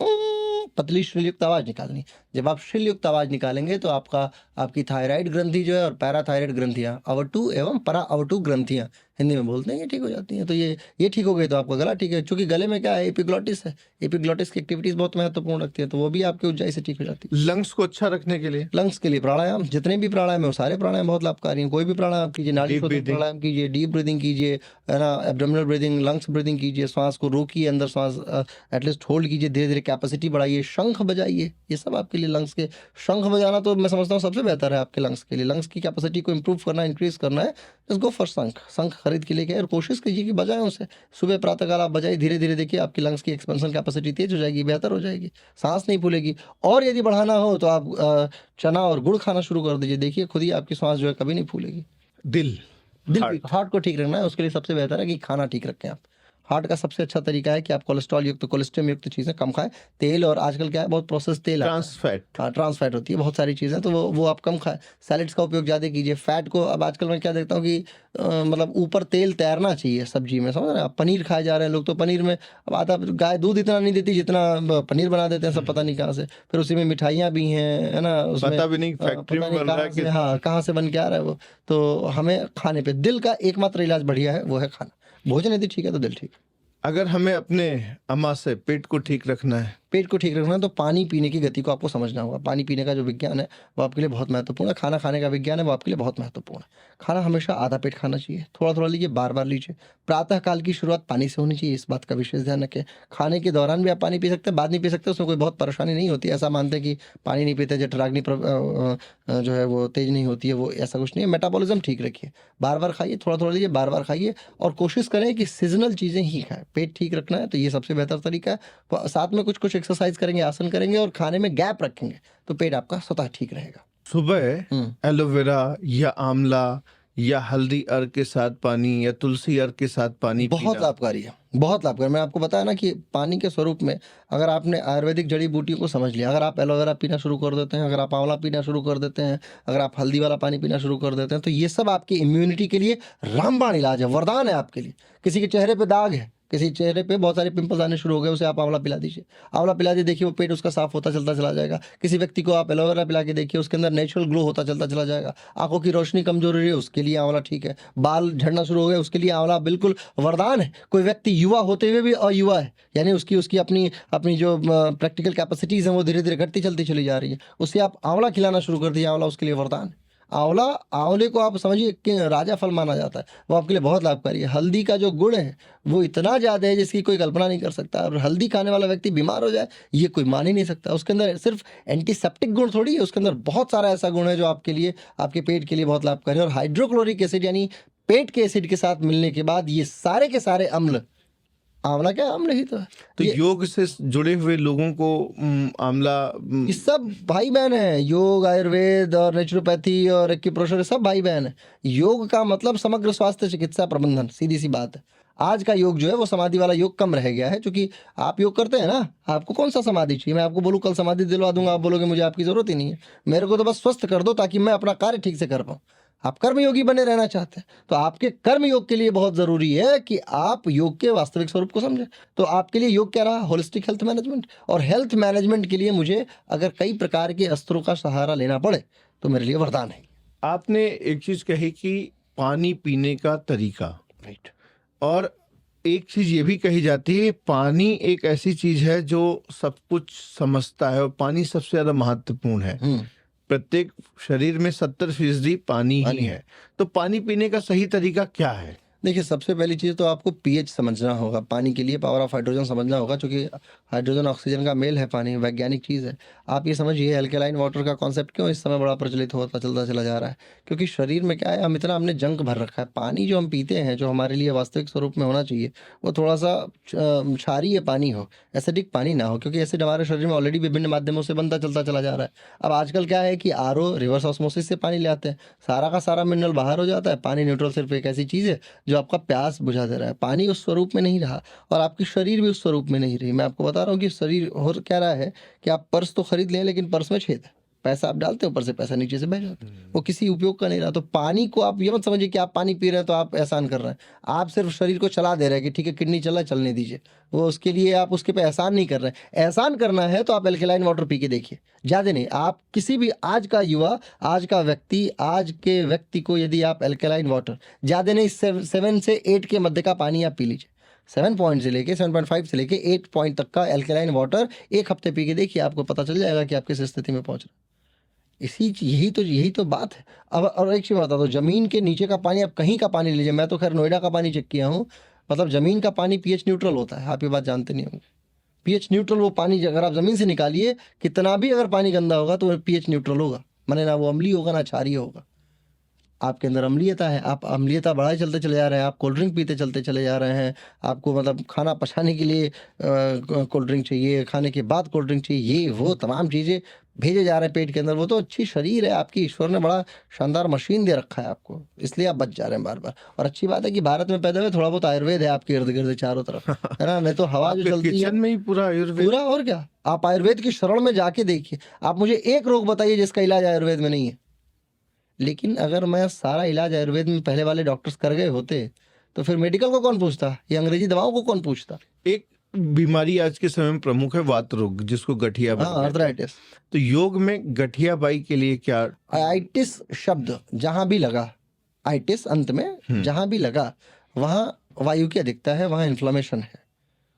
S1: पतली श्रीयुक्त आवाज निकालनी। जब आप श्रिल युक्त आवाज निकालेंगे तो आपकी थायराइड ग्रंथि जो है और पैराथायराइड ग्रंथियां, अवटु एवं परा अवटु ग्रंथियां हिंदी में बोलते हैं, ये ठीक हो जाती हैं। तो ये ठीक हो गई तो आपका गला ठीक है। क्योंकि गले में क्या है, एपिग्लॉटिस है, एपिग्लॉटिस की एक्टिविटीज बहुत महत्वपूर्ण रखती है, तो वो भी आपकी ऊंचाई से ठीक हो जाती है।
S2: लंग्स को अच्छा रखने के लिए
S1: लंग्स के लिए प्राणायाम, जितने भी प्राणायाम है वो सारे प्राणायाम बहुत लाभकारी हैं। कोई भी प्राणायाम कीजिए, नाड़ी
S2: Deep
S1: शोधक
S2: breathing.
S1: प्राणायाम कीजिए, डीप ब्रीदिंग कीजिए, है ना, एब्डोमिनल ब्रीदिंग, लंग्स ब्रीदिंग कीजिए, श्वास को रोकिए, अंदर श्वास एटलीस्ट होल्ड कीजिए, धीरे धीरे कैपेसिटी बढ़ाइए, शंख बजाइए, ये सब आपके लिए लंग्स के, शंख बजाना तो मैं समझता हूँ सबसे बेहतर है आपके लंग्स के लिए। लंग्स की कैपेसिटी को इंप्रूव करना, इंक्रीज करना है, जस्ट गो फॉर शंख। शंख खरीद के लेके और कोशिश कीजिए कि बजाएं उसे। सुबह प्रातःकाल आप बजाइए, धीरे धीरे देखिए आपकी लंग्स की एक्सपेंशन कैपेसिटी तेज हो जाएगी, बेहतर हो जाएगी, सांस नहीं फूलेगी। और यदि बढ़ाना हो तो आप चना और गुड़ खाना शुरू कर दीजिए, देखिए खुद ही आपकी सांस जो है कभी नहीं फूलेगी।
S2: दिल
S1: हार्ट को ठीक रखना है, उसके लिए सबसे बेहतर है कि खाना ठीक रखें आप। हार्ट का सबसे अच्छा तरीका है कि आप कोलेस्ट्रॉल युक्त, कोलेस्ट्रम युक्त चीज़ें कम खाएं। तेल, और आजकल क्या है बहुत प्रोसेस तेल आता है,
S2: ट्रांस फैट,
S1: हाँ ट्रांस फैट होती है, बहुत सारी चीज़ें, तो वो आप कम खाएं। सैलेड्स का उपयोग ज़्यादा कीजिए। फैट को अब आजकल मैं क्या देखता हूँ कि मतलब ऊपर तेल तैरना चाहिए सब्जी में, समझ रहे हैं आप। पनीर खाए जा रहे हैं लोग, तो पनीर में अब आधा गाय दूध इतना नहीं देती जितना पनीर बना देते हैं सब, पता नहीं कहाँ से। फिर उसी में मिठाइयाँ भी हैं, है ना, उसमें
S2: पता भी नहीं फैक्ट्री में बन रहा है कि
S1: हाँ कहाँ से बन के आ रहा है वो। तो हमें खाने पे, दिल का एकमात्र इलाज बढ़िया है वो है खाना। भोजन यदि ठीक है तो दिल ठीक है।
S2: अगर हमें अपने अम्मा से पेट को ठीक रखना है,
S1: पेट को ठीक रखना है तो पानी पीने की गति को आपको समझना होगा। पानी पीने का जो विज्ञान है वो आपके लिए बहुत महत्वपूर्ण है। खाना खाने का विज्ञान है वो आपके लिए बहुत महत्वपूर्ण है। खाना हमेशा आधा पेट खाना चाहिए, थोड़ा थोड़ा लीजिए, बार बार लीजिए। प्रातः काल की शुरुआत पानी से होनी चाहिए, इस बात का विशेष ध्यान रखें। खाने के दौरान भी आप पानी पी सकते हैं, बाद में पी सकते हैं, उसमें कोई बहुत परेशानी नहीं होती। ऐसा मानते हैं कि पानी नहीं पीते जठराग्नि जो है वो तेज नहीं होती है, वो ऐसा कुछ नहीं है। मेटाबॉलिज्म ठीक रखिए, बार बार खाइए, थोड़ा थोड़ा लीजिए, बार बार खाइए, और कोशिश करें कि सीजनल चीज़ें ही खाएं। पेट ठीक रखना है तो ये सबसे बेहतर तरीका है। साथ में कुछ कुछ एक्सरसाइज करेंगे, आसन करेंगे, और खाने में गैप रखेंगे तो पेट आपका स्वतः ठीक रहेगा।
S2: सुबह एलोवेरा या आंवला या हल्दी अर्क के साथ पानी या तुलसी अर्क के साथ पानी
S1: बहुत
S2: पीना
S1: लाभकारी है, बहुत लाभकारी। मैं आपको बताया ना कि पानी के स्वरूप में अगर आपने आयुर्वेदिक जड़ी बूटियों को समझ लिया, अगर आप एलोवेरा पीना शुरू कर देते हैं, अगर आप आंवला पीना शुरू कर देते हैं, अगर आप हल्दी वाला पानी पीना शुरू कर देते हैं, तो ये सब आपकी इम्यूनिटी के लिए रामबाण इलाज है, वरदान है आपके लिए। किसी के चेहरे पे दाग है, किसी चेहरे पे बहुत सारे पिंपल्स आने शुरू हो गए, उसे आप आंवला पिला दीजिए। आंवला पिला दीजिए, देखिए वो पेट उसका साफ होता चलता चला जाएगा। किसी व्यक्ति को आप एलोवेरा पिला के देखिए, उसके अंदर नेचुरल ग्लो होता चलता चला जाएगा। आंखों की रोशनी कमजोर हो रही है, उसके लिए आंवला ठीक है। बाल झड़ना शुरू हो गए, उसके लिए आंवला बिल्कुल वरदान है। कोई व्यक्ति युवा होते हुए भी अयुवा है, यानी उसकी उसकी अपनी अपनी जो प्रैक्टिकल कैपेसिटीज़ हैं वो धीरे धीरे घटती चलती चली जा रही है, उसे आप आंवला खिलाना शुरू कर दीजिए, आंवला उसके लिए वरदान है। आंवले को आप समझिए कि राजा फल माना जाता है, वो आपके लिए बहुत लाभकारी है। हल्दी का जो गुण है वो इतना ज़्यादा है जिसकी कोई कल्पना नहीं कर सकता। और हल्दी खाने वाला व्यक्ति बीमार हो जाए ये कोई मान ही नहीं सकता। उसके अंदर सिर्फ एंटीसेप्टिक गुण थोड़ी है, उसके अंदर बहुत सारा ऐसा गुण है जो आपके लिए, आपके पेट के लिए बहुत लाभकारी है। और हाइड्रोक्लोरिक एसिड यानी पेट के एसिड के साथ मिलने के बाद ये सारे के सारे अम्ल, आंवला क्या अम्ल ही तो है।
S2: तो योग से जुड़े हुए लोगों को आंवला
S1: ये सब भाई बहन है। योग, आयुर्वेद और नेचुरोपैथी और एक्यूप्रेशर सब भाई बहन है। योग का मतलब समग्र स्वास्थ्य चिकित्सा प्रबंधन, सीधी सी बात है। आज का योग जो है वो समाधि वाला योग कम रह गया है, क्योंकि आप योग करते हैं ना, आपको कौन सा समाधि चाहिए? मैं आपको बोलूँ कल समाधि दिलवा दूंगा, आप बोलोगे मुझे आपकी जरूरत ही नहीं है, मेरे को तो बस स्वस्थ कर दो ताकि मैं अपना कार्य ठीक से कर पाऊँ। आप कर्मयोगी बने रहना चाहते हैं तो आपके कर्मयोग के लिए बहुत ज़रूरी है कि आप योग के वास्तविक स्वरूप को समझें। तो आपके लिए योग क्या रहा? Holistic health management. और हेल्थ मैनेजमेंट के लिए मुझे अगर कई प्रकार के अस्त्रों का सहारा लेना पड़े तो मेरे लिए वरदान है।
S2: आपने एक चीज कही कि पानी पीने का तरीका,
S1: राइट।
S2: और एक चीज ये भी कही जाती है पानी एक ऐसी चीज है जो सब कुछ समझता है, और पानी सबसे ज्यादा महत्वपूर्ण है। प्रत्येक शरीर में 70% पानी ही है। तो पानी पीने का सही तरीका क्या है?
S1: देखिए, सबसे पहली चीज़ तो आपको पीएच समझना होगा। पानी के लिए पावर ऑफ हाइड्रोजन समझना होगा, क्योंकि हाइड्रोजन ऑक्सीजन का मेल है पानी, वैज्ञानिक चीज़ है। आप ये समझिए अल्कलाइन वाटर का कॉन्सेप्ट क्यों इस समय बड़ा प्रचलित होता चलता चला जा रहा है, क्योंकि शरीर में क्या है, हमने जंक भर रखा है। पानी जो हम पीते हैं, जो हमारे लिए वास्तविक स्वरूप में होना चाहिए, वो थोड़ा सा क्षारीय पानी हो, एसिडिक पानी ना हो, क्योंकि एसिड हमारे शरीर में ऑलरेडी विभिन्न माध्यमों से बनता चलता चला जा रहा है। अब आजकल क्या है कि आरओ, रिवर्स ऑस्मोसिस से पानी ले आते हैं, सारा का सारा मिनरल बाहर हो जाता है। पानी न्यूट्रल सिर्फ एक ऐसी चीज़ है जो आपका प्यास बुझा दे रहा है। पानी उस स्वरूप में नहीं रहा, और आपकी शरीर भी उस स्वरूप में नहीं रही। मैं आपको बता रहा हूँ कि शरीर हो क्या रहा है कि आप पर्स तो खरीद लें, लेकिन पर्स में छेद है, पैसा आप डालते हैं, ऊपर से पैसा नीचे से बह जाता है, वो किसी उपयोग का नहीं रहा। तो पानी को आप ये मत समझिए कि आप पानी पी रहे हैं तो आप एहसान कर रहे हैं, आप सिर्फ शरीर को चला दे रहे हैं कि ठीक है किडनी चला चलने दीजिए, वो उसके लिए आप उसके पे एहसान नहीं कर रहे हैं। एहसान करना है तो आप एल्कलाइन वाटर पी के देखिए, ज़्यादा नहीं। आप किसी भी आज का युवा, आज का व्यक्ति, आज के व्यक्ति को यदि आप एल्कलाइन वाटर ज़्यादा नहीं 7 से 8 के मध्य का पानी आप पी लीजिए, 7 पॉइंट से लेके 7.5 से लेके 8 पॉइंट तक का एल्कलाइन वाटर एक हफ्ते पी के देखिए, आपको पता चल जाएगा कि आप किस स्थिति में पहुंच रहे हैं। यही तो बात है। अब और एक चीज़ बता दो, ज़मीन के नीचे का पानी आप कहीं का पानी लीजिए, मैं तो खैर नोएडा का पानी चेक किया हूँ, मतलब ज़मीन का पानी पीएच न्यूट्रल होता है, आप ये बात जानते नहीं होंगे। पीएच न्यूट्रल वो पानी अगर आप ज़मीन से निकालिए, कितना भी अगर पानी गंदा होगा तो पीएच न्यूट्रल होगा, माने ना वो अम्लीय होगा ना क्षारीय होगा। आपके अंदर अम्लीयता है, आप अम्लीयता बढ़ाए चलते चले जा रहे हैं, आप कोल्ड ड्रिंक पीते चलते चले जा रहे हैं, आपको मतलब खाना पचाने के लिए कोल्ड ड्रिंक चाहिए, खाने के बाद कोल्ड ड्रिंक चाहिए, ये वो तमाम चीज़ें भेजे जा रहे हैं पेट के अंदर। वो तो अच्छी शरीर है आपकी, ईश्वर ने बड़ा शानदार मशीन दे रखा है आपको, इसलिए आप बच जा रहे हैं बार बार। और अच्छी बात है कि भारत में पैदा हुए, थोड़ा बहुत आयुर्वेद है आपके इर्द गिर्द चारों तरफ, है ना, नहीं तो हवा जो
S2: आपके
S1: चलती है
S2: किचन में ही पूरा आयुर्वेद।
S1: पूरा। और क्या, आप आयुर्वेद की शरण में जाके देखिए, आप मुझे एक रोग बताइए जिसका इलाज आयुर्वेद में नहीं है। लेकिन अगर मैं सारा इलाज आयुर्वेद में पहले वाले डॉक्टर्स कर गए होते तो फिर मेडिकल को कौन पूछता, ये अंग्रेजी दवाओं को कौन पूछता।
S2: एक बीमारी आज के समय में प्रमुख है वात रोग, जिसको गठिया बाई
S1: हाँ,
S2: कहते हैं।
S1: आर्थराइटिस।
S2: तो योग में गठिया बाई के लिए क्या?
S1: आइटिस शब्द जहां भी लगा, आइटिस अंत में जहां भी लगा वहां वायु की अधिकता है, वहां इन्फ्लामेशन है।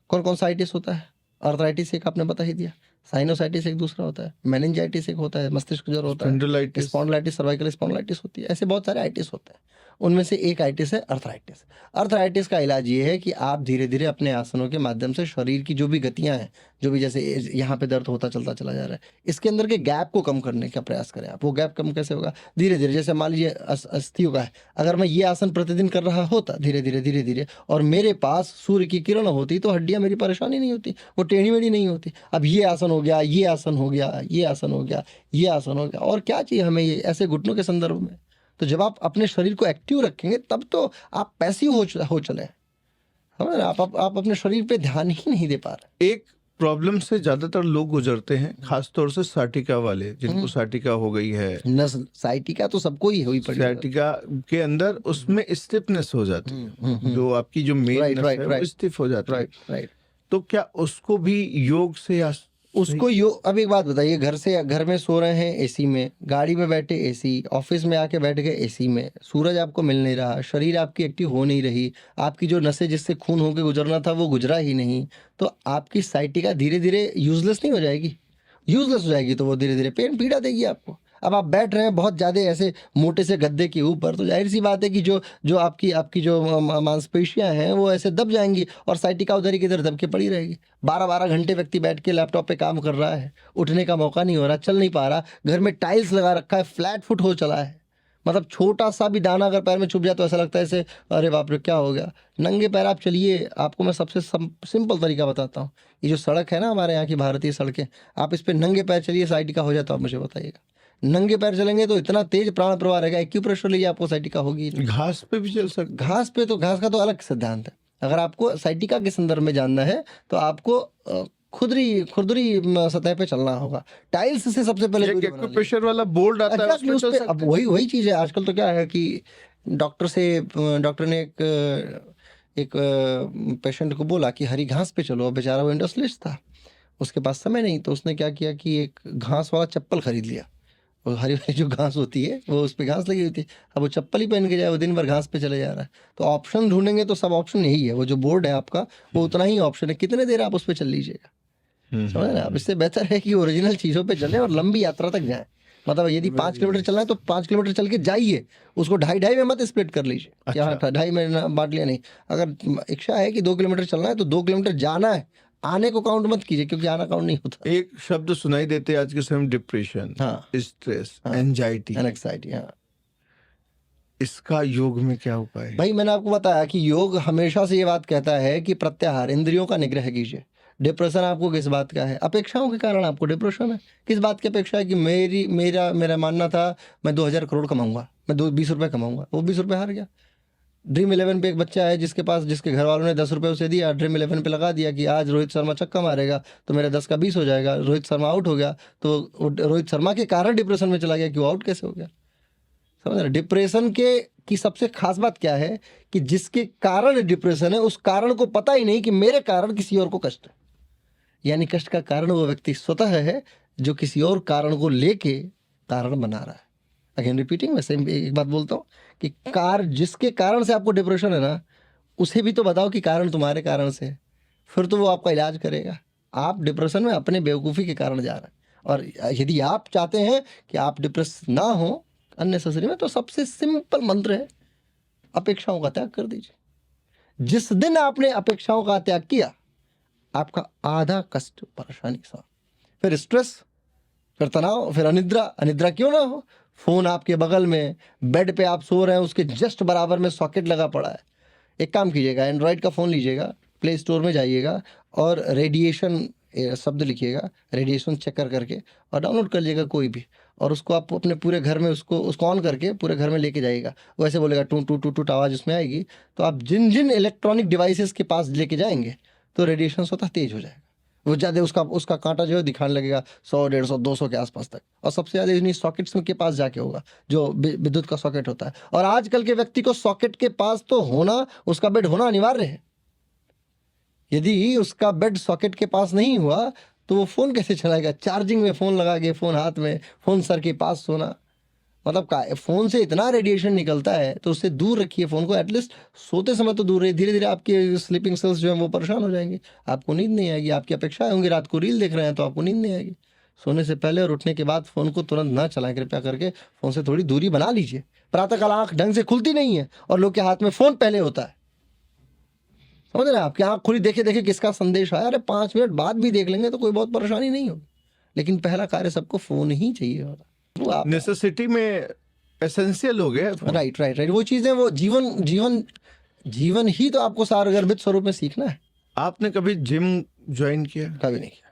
S1: कौन कौन सा आइटिस होता है? आर्थराइटिस एक आपने बता ही दिया, साइनोसाइटिस एक दूसरा होता है, मेनिंजाइटिस एक होता है, मस्तिष्क ज्वर होता है,
S2: स्पॉन्डिलाइटिस।
S1: स्पॉन्डिलाइटिस, सर्वाइकल स्पॉन्डिलाइटिस होती है, ऐसे बहुत सारे आइटिस होते हैं। उनमें से एक आइटिस है अर्थराइटिस। अर्थराइटिस का इलाज ये है कि आप धीरे धीरे अपने आसनों के माध्यम से शरीर की जो भी गतियां हैं, जो भी जैसे यहाँ पे दर्द होता चलता चला जा रहा है, इसके अंदर के गैप को कम करने का प्रयास करें आप। वो गैप कम कैसे होगा? धीरे धीरे, जैसे मान लीजिए अस्थियों का है, अगर मैं ये आसन प्रतिदिन कर रहा होता धीरे धीरे धीरे धीरे, और मेरे पास सूर्य की किरण होती, तो हड्डियां मेरी परेशानी नहीं होती, वो टेढ़ी मेढ़ी नहीं होती। अब ये आसन हो गया, ये आसन हो गया, ये आसन हो गया, ये आसन हो गया, और क्या चाहिए हमें ये ऐसे घुटनों के संदर्भ में। तो जब आप अपने शरीर को एक्टिव रखेंगे तब तो आप पैसिव हो चले, समझ रहे? आप अपने शरीर पे ध्यान ही नहीं दे पा रहे।
S2: एक प्रॉब्लम से ज्यादातर लोग गुजरते हैं, खासतौर से साटिका वाले, जिनको साटिका हो गई है।
S1: नस्ल साइटिका तो सबको ही हुई पड़ी है।
S2: साटिका के अंदर उसमें स्टिफनेस हो जाती है, जो आपकी जो मेन
S1: Right,
S2: नस
S1: right,
S2: है वो
S1: right.
S2: स्टिफ हो जाती है।
S1: Right right.
S2: तो क्या उसको भी योग से या
S1: उसको अब एक बात बताइए, घर में सो रहे हैं एसी में, गाड़ी में बैठे एसी, ऑफिस में आके बैठ गए एसी में, सूरज आपको मिल नहीं रहा, शरीर आपकी एक्टिव हो नहीं रही, आपकी जो नसें जिससे खून होके गुजरना था वो गुजरा ही नहीं, तो आपकी साइटिका धीरे धीरे यूजलेस नहीं हो जाएगी? यूजलेस हो जाएगी तो वो धीरे धीरे पेन पीड़ा देगी आपको। अब आप बैठ रहे हैं बहुत ज़्यादा ऐसे मोटे से गद्दे के ऊपर, तो जाहिर सी बात है कि जो आपकी जो मांसपेशियां हैं वो ऐसे दब जाएंगी, और साइटिका उधर ही किधर दब के पड़ी रहेगी। 12-12 घंटे व्यक्ति बैठ के लैपटॉप पे काम कर रहा है, उठने का मौका नहीं हो रहा, चल नहीं पा रहा, घर में टाइल्स लगा रखा है, फ्लैट फुट हो चला है, मतलब छोटा सा भी दाना अगर पैर में चुभ जाए तो ऐसा लगता है ऐसे अरे बाप रे क्या हो गया। नंगे पैर आप चलिए, आपको मैं सबसे सिंपल तरीका बताता हूँ। ये जो सड़क है ना हमारे यहाँ की भारतीय सड़कें, आप इस पे नंगे पैर चलिए, साइटिका हो जाता है, आप मुझे बताइएगा। नंगे पैर चलेंगे तो इतना तेज प्राण प्रवाह रहेगा, एक्यूप्रेशर लीजिए, आपको साइटिका होगी।
S2: घास पे भी चल सकते?
S1: घास पे तो, घास का तो अलग सिद्धांत है। अगर आपको साइटिका के संदर्भ में जानना है तो आपको खुरदुरी सतह पे चलना होगा। टाइल्स से सबसे पहले
S2: प्रेशर वाला बोर्ड आता है
S1: उस पे। अब वही चीज है, आजकल तो क्या है कि डॉक्टर ने एक पेशेंट को बोला कि हरी घास पे चलो। अब बेचारा वो इंडस्ट्रियलिस्ट था, उसके पास समय नहीं, तो उसने क्या किया कि एक घास वाला चप्पल खरीद लिया। और हरी भरी जो घास होती है वो उस पर घास लगी हुई थी, अब वो चप्पल ही पहन के जाए, वो दिन भर घास पे चले जा रहा है। तो ऑप्शन ढूंढेंगे तो सब ऑप्शन यही है, वो जो बोर्ड है आपका वो उतना ही ऑप्शन है, कितने देर आप उस पर चल लीजिएगा, समझ रहे हैं आप? इससे बेहतर है कि ओरिजिनल चीज़ों पे चलें और लंबी यात्रा तक जाएं। मतलब यदि 5 किलोमीटर चलना है तो 5 किलोमीटर चल के जाइए, उसको 2.5 में मत स्प्लिट कर लीजिए।
S2: अच्छा।
S1: 2.5 में बांट लिया नहीं। अगर इच्छा है कि 2 किलोमीटर चलना है तो 2 किलोमीटर जाना है, आने को काउंट मत कीजिए, क्योंकि आना काउंट नहीं होता।
S2: एक शब्द सुनाई देते आज के समय, डिप्रेशन, स्ट्रेस, एंजाइटी,
S1: एंग्जाइटी। हाँ,
S2: इसका योग में क्या उपाय है?
S1: भाई मैंने आपको बताया कि योग हमेशा से ये बात कहता है कि प्रत्याहार, इंद्रियों का निग्रह कीजिए। डिप्रेशन आपको किस बात का है? अपेक्षाओं के कारण आपको डिप्रेशन है। किस बात की अपेक्षा है कि मेरा मानना था मैं 2000 करोड़ कमाऊंगा, मैं 20 रुपये कमाऊंगा, वो 20 रुपये हार गया। ड्रीम 11 पे एक बच्चा है जिसके घर वालों ने 10 रुपये उसे दिया, ड्रीम 11 पे लगा दिया कि आज रोहित शर्मा छक्का मारेगा तो मेरा 10 का 20 हो जाएगा। रोहित शर्मा आउट हो गया तो रोहित शर्मा के कारण डिप्रेशन में चला गया कि वो आउट कैसे हो गया। समझ रहे? डिप्रेशन के की सबसे खास बात क्या है कि जिसके कारण डिप्रेशन है उस कारण को पता ही नहीं कि मेरे कारण किसी और को कष्ट है, यानी कष्ट का कारण वो व्यक्ति स्वतः है जो किसी और कारण को लेके कारण बना रहा है। अगेन रिपीटिंग, मैं सेम एक बात बोलता हूँ कि जिसके कारण से आपको डिप्रेशन है ना, उसे भी तो बताओ कि कारण तुम्हारे कारण से है, फिर तो वो आपका इलाज करेगा। आप डिप्रेशन में अपने बेवकूफ़ी के कारण जा रहे हैं, और यदि आप चाहते हैं कि आप डिप्रेस ना हो अननेसेसरी में, तो सबसे सिंपल मंत्र है अपेक्षाओं का त्याग कर दीजिए। जिस दिन आपने अपेक्षाओं का त्याग किया, आपका आधा कष्ट परेशानी सा, फिर स्ट्रेस, फिर तनाव, फिर अनिद्रा। अनिद्रा क्यों ना हो? फ़ोन आपके बगल में, बेड पे आप सो रहे हैं, उसके जस्ट बराबर में सॉकेट लगा पड़ा है। एक काम कीजिएगा, एंड्रॉयड का फ़ोन लीजिएगा, प्ले स्टोर में जाइएगा और रेडिएशन शब्द लिखिएगा, रेडिएशन चेक करके और डाउनलोड कर लीजिएगा कोई भी, और उसको आप अपने पूरे घर में उसको ऑन करके पूरे घर में लेके जाइएगा। वैसे बोलेगा टू टू टू टू आवाज़ उसमें आएगी, तो आप जिन जिन इलेक्ट्रॉनिक डिवाइसेस के पास लेके जाएंगे तो रेडिएशन स्वतः तेज हो जाएगा। वो ज़्यादा उसका कांटा जो है दिखाने लगेगा 100, 150, 200 के आसपास तक, और सबसे ज़्यादा इन्हीं सॉकेट्स के पास जाके होगा जो विद्युत का सॉकेट होता है। और आजकल के व्यक्ति को सॉकेट के पास तो होना, उसका बेड होना अनिवार्य है। यदि उसका बेड सॉकेट के पास नहीं हुआ तो वो फ़ोन कैसे चलाएगा? चार्जिंग में फ़ोन लगा के, फ़ोन हाथ में, फ़ोन सर के पास सोना, मतलब का फ़ोन से इतना रेडिएशन निकलता है, तो उससे दूर रखिए फ़ोन को। एटलीस्ट सोते समय तो दूर रहिए। धीरे धीरे आपके स्लीपिंग सेल्स जो हैं वो परेशान हो जाएंगे, आपको नींद नहीं आएगी। आपकी अपेक्षाएं होंगी, रात को रील देख रहे हैं तो आपको नींद नहीं आएगी। सोने से पहले और उठने के बाद फ़ोन को तुरंत ना चलाएं, कृपया करके फ़ोन से थोड़ी दूरी बना लीजिए। प्रातःकाल आँख ढंग से खुलती नहीं है और लोग के हाथ में फ़ोन पहले होता है। समझ रहे हैं? आपकी आँख खुली, देखे देखे किसका संदेश आया, अरे 5 मिनट बाद भी देख लेंगे तो कोई बहुत परेशानी नहीं होगी, लेकिन पहला कार्य सबको फ़ोन ही चाहिए होता। वो आप
S2: नेसेसिटी में एसेंशियल हो गया।
S1: राइट वो चीज़ें, वो जीवन ही तो आपको सारगर्भित स्वरूप में सीखना है।
S2: आपने कभी जिम ज्वाइन किया?
S1: कभी नहीं किया।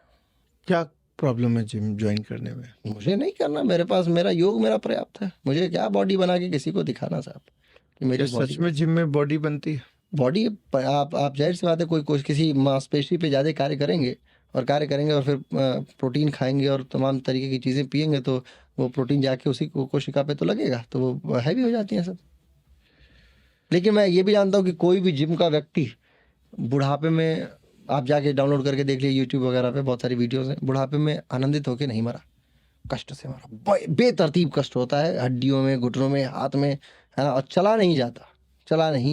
S2: क्या प्रॉब्लम है जिम ज्वाइन करने में?
S1: मुझे नहीं करना, मेरे पास मेरा योग मेरा पर्याप्त है। मुझे क्या बॉडी बना के किसी को दिखाना साहब कि मेरी
S2: क्या सच में जिम में बॉडी बनती है?
S1: बॉडी आप जाहिर सी बात है, कोई किसी मांसपेशी पे ज़्यादा कार्य करेंगे और फिर प्रोटीन खाएंगे और तमाम तरीके की चीज़ें पिएंगे तो वो प्रोटीन जाके उसी कोशिका पे तो लगेगा, तो वो हैवी हो जाती हैं सब। लेकिन मैं ये भी जानता हूँ कि कोई भी जिम का व्यक्ति बुढ़ापे में, आप जाके डाउनलोड करके देख लीजिए यूट्यूब वगैरह पे, बहुत सारी वीडियोज़ हैं, बुढ़ापे में आनंदित होकर नहीं मरा, कष्ट से मरा। बेतरतीब कष्ट होता है, हड्डियों में, घुटनों में, हाथ में, है ना, और चला नहीं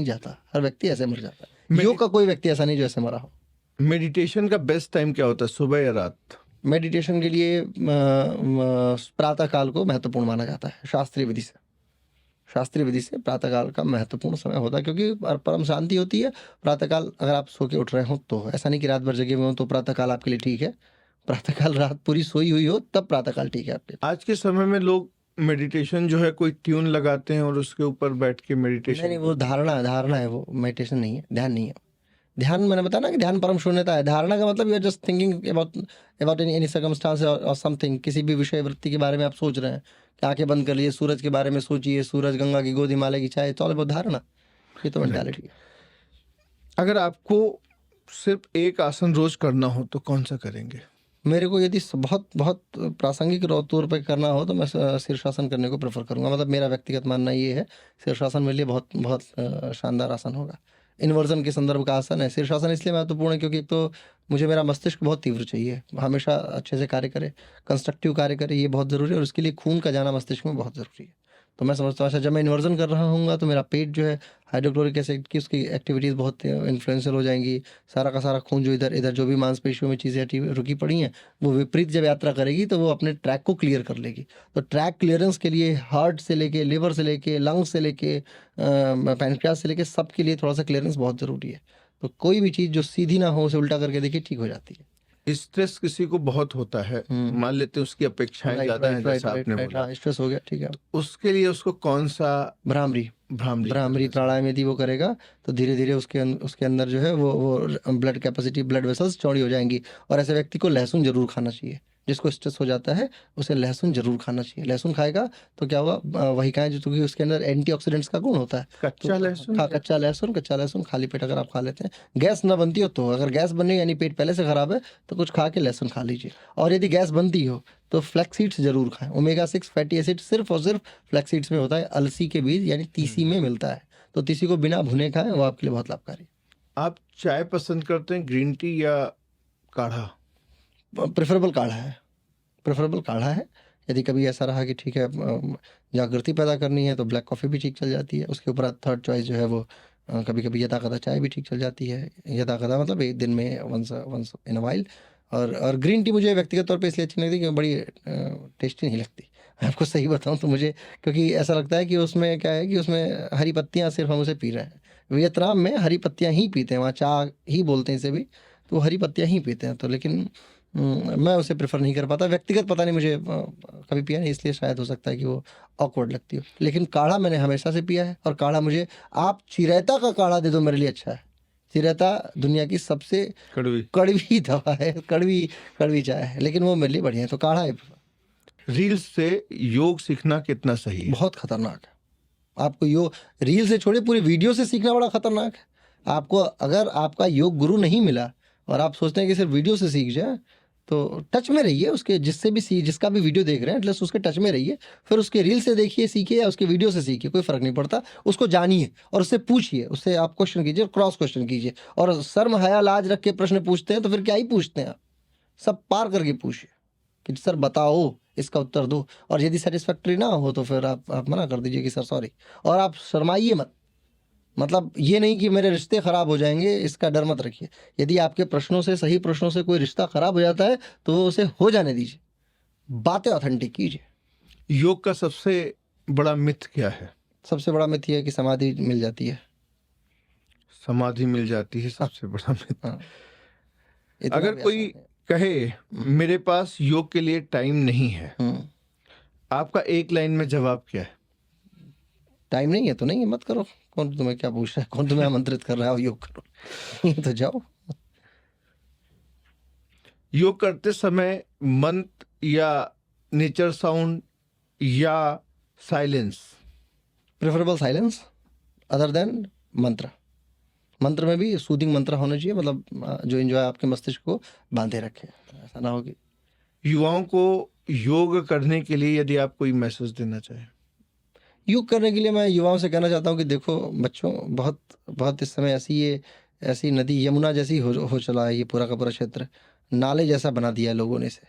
S1: जाता। हर व्यक्ति ऐसे मर जाता है। योग का कोई व्यक्ति ऐसा नहीं जो ऐसे मरा हो।
S2: मेडिटेशन का बेस्ट टाइम क्या होता है, सुबह या रात?
S1: मेडिटेशन के लिए प्रातः काल को महत्वपूर्ण माना जाता है। शास्त्रीय विधि से प्रातः काल का महत्वपूर्ण समय होता है, क्योंकि परम शांति होती है प्रातःकाल। अगर आप सो के उठ रहे हो तो ऐसा नहीं कि रात भर जगे हुए हो तो प्रातःकाल आपके लिए ठीक है। प्रातःकाल रात पूरी सोई हुई हो तब प्रातःकाल ठीक है आपके।
S2: आज के समय में लोग मेडिटेशन जो है कोई ट्यून लगाते हैं और उसके ऊपर बैठ के मेडिटेशन।
S1: नहीं, वो धारणा है, वो मेडिटेशन नहीं है, ध्यान नहीं है। ध्यान, मैंने बताया ना कि ध्यान परम शून्यता है। धारणा का मतलब you are just thinking about any circumstance और समथिंग। किसी भी विषय वृत्ति के बारे में आप सोच रहे हैं कि आंखें बंद कर लीजिए, सूरज के बारे में सोचिए, सूरज, गंगा की गोद, हिमालय की चाय, तो बहुत धारणा, ये तो मेंटालिटी है।
S2: अगर आपको सिर्फ एक आसन रोज करना हो तो कौन सा करेंगे?
S1: मेरे को यदि बहुत प्रासंगिक तौर पर करना हो तो मैं शीर्षासन करने को प्रेफर करूंगा। मतलब मेरा व्यक्तिगत मानना ये है, शीर्षासन मेरे लिए बहुत शानदार आसन होगा। इन्वर्जन के संदर्भ का आसन है। शीर्षासन इसलिए महत्वपूर्ण है क्योंकि एक तो मुझे मेरा मस्तिष्क बहुत तीव्र चाहिए, हमेशा अच्छे से कार्य करे, कंस्ट्रक्टिव कार्य करे, ये बहुत ज़रूरी है, और उसके लिए खून का जाना मस्तिष्क में बहुत ज़रूरी है। तो मैं समझता हूँ अच्छा, जब मैं इन्वर्जन कर रहा हूँ तो मेरा पेट जो है हाइड्रोक्लोरिक एसिड की उसकी एक्टिविटीज़ बहुत इन्फ्लुएंशियल हो जाएंगी। सारा का सारा खून जो इधर जो भी मांसपेशियों में चीज़ें रुकी पड़ी हैं वो विपरीत जब यात्रा करेगी तो वो अपने ट्रैक को क्लियर कर लेगी। तो ट्रैक क्लियरेंस के लिए हार्ट से लेके, लिवर से लेके, लंग्स से लेके, पैनक्रियास से लेके, सब के लिए थोड़ा सा क्लियरेंस बहुत ज़रूरी है। तो कोई भी चीज़ जो सीधी ना हो उसे उल्टा करके देखिए, ठीक हो जाती है।
S2: स्ट्रेस किसी को बहुत होता है, मान लेते हैं उसकी अपेक्षाएं ज्यादा हैं, जैसा आपने बोला,
S1: स्ट्रेस हो गया, ठीक है,
S2: तो उसके लिए उसको कौन सा भ्रामरी
S1: प्राणायाम यदि वो करेगा तो धीरे धीरे उसके अंदर जो है वो ब्लड कैपेसिटी, ब्लड वेसल्स चौड़ी हो जाएंगी। और ऐसे व्यक्ति को लहसुन जरूर खाना चाहिए, जिसको स्ट्रेस हो जाता है उसे लहसुन जरूर खाना चाहिए। लहसुन खाएगा तो क्या होगा, वही खाएं जो, क्योंकि उसके अंदर एंटीऑक्सीडेंट्स का गुण होता है।
S2: कच्चा लहसुन
S1: हाँ,
S2: क्या?
S1: कच्चा लहसुन खाली पेट अगर आप खा लेते हैं, गैस ना बनती हो तो, अगर गैस बनने यानी पेट पहले से खराब है तो कुछ खा के लहसुन खा लीजिए। और यदि गैस बनती हो तो फ्लैक्स सीड्स जरूर खाएं। ओमेगा 6 फैटी एसिड सिर्फ और सिर्फ फ्लैक्स सीड्स में होता है, अलसी के बीज यानी तीसी में मिलता है। तो तीसी को बिना भुने खाएं, वो आपके लिए बहुत लाभकारी।
S2: आप चाय पसंद करते हैं, ग्रीन टी या काढ़ा?
S1: प्रेफरेबल काढ़ा है, प्रेफरेबल काढ़ा है। यदि कभी ऐसा रहा कि ठीक है जागृति पैदा करनी है तो ब्लैक कॉफ़ी भी ठीक चल जाती है। उसके ऊपर थर्ड चॉइस जो है वो कभी कभी यदा कदा चाय भी ठीक चल जाती है। यदा कदा मतलब एक दिन में वंस इन अ वाइल। और ग्रीन टी मुझे व्यक्तिगत तौर पे इसलिए अच्छी नहीं लगती कि बड़ी टेस्टी नहीं लगती। मैं आपको सही बताऊं तो मुझे, क्योंकि ऐसा लगता है कि उसमें क्या है कि उसमें हरी पत्तियां सिर्फ हम उसे पी रहे हैं। वियतनाम में हरी पत्तियां ही पीते हैं, वहाँ चाय ही बोलते हैं इसे भी, तो हरी पत्तियां ही पीते हैं। तो लेकिन मैं उसे प्रेफर नहीं कर पाता व्यक्तिगत, पता नहीं मुझे कभी पिया नहीं, इसलिए शायद हो सकता है कि वो ऑकवर्ड लगती हो। लेकिन काढ़ा मैंने हमेशा से पिया है, और काढ़ा मुझे, आप चिरैता का काढ़ा दे दो मेरे लिए अच्छा है। चिरैता दुनिया की सबसे
S2: कड़वी
S1: कड़वी दवा है, कड़वी चाय है, लेकिन वो मेरे लिए बढ़िया है, तो काढ़ा है।
S2: रील्स से योग सीखना कितना सही है?
S1: बहुत खतरनाक है। आपको रील से छोड़िए, पूरी वीडियो से सीखना बड़ा खतरनाक है। आपको अगर आपका योग गुरु नहीं मिला और आप सोचते हैं कि सिर्फ वीडियो से सीख जाए, तो टच में रहिए उसके, जिसका भी वीडियो देख रहे हैं एटलीस्ट उसके टच में रहिए। फिर उसके रील से देखिए, सीखिए, या उसके वीडियो से सीखिए, कोई फर्क नहीं पड़ता। उसको जानिए और उससे पूछिए, उससे आप क्वेश्चन कीजिए, क्रॉस क्वेश्चन कीजिए। और शर्म हया लाज रख के प्रश्न पूछते हैं तो फिर क्या ही पूछते हैं आप, सब पार करके पूछिए कि सर बताओ, इसका उत्तर दो। और यदि सेटिस्फैक्ट्री ना हो तो फिर आप मना कर दीजिए कि सर सॉरी। और आप शर्माइए मत, मतलब ये नहीं कि मेरे रिश्ते खराब हो जाएंगे, इसका डर मत रखिए। यदि आपके प्रश्नों से, सही प्रश्नों से कोई रिश्ता खराब हो जाता है तो वो उसे हो जाने दीजिए, बातें ऑथेंटिक कीजिए।
S2: योग का सबसे बड़ा मिथ क्या है?
S1: सबसे बड़ा मिथ ये है कि समाधि मिल जाती है।
S2: समाधि मिल जाती है सबसे बड़ा मिथ।
S1: हाँ, इतना
S2: अगर
S1: भी
S2: कोई
S1: आसान
S2: कहे मेरे पास योग के लिए टाइम नहीं है,
S1: है।
S2: आपका एक लाइन में जवाब क्या है?
S1: टाइम नहीं है तो नहीं है, मत करो। कौन तुम्हें क्या पूछ रहा है, कौन तुम्हें आमंत्रित कर रहा है योग करो? तो जाओ।
S2: योग करते समय मंत्र या नेचर साउंड या silence?
S1: Preferable silence other than मंत्र। मंत्र में भी सूदिंग मंत्र होना चाहिए, मतलब जो एंजॉय आपके मस्तिष्क को बांधे रखे। ऐसा ना हो कि
S2: युवाओं को योग करने के लिए यदि आप कोई मैसेज देना चाहें?
S1: योग करने के लिए मैं युवाओं से कहना चाहता हूँ कि देखो बच्चों, बहुत बहुत इस समय ऐसी नदी यमुना जैसी हो चला है ये पूरा का पूरा क्षेत्र, नाले जैसा बना दिया है लोगों ने इसे।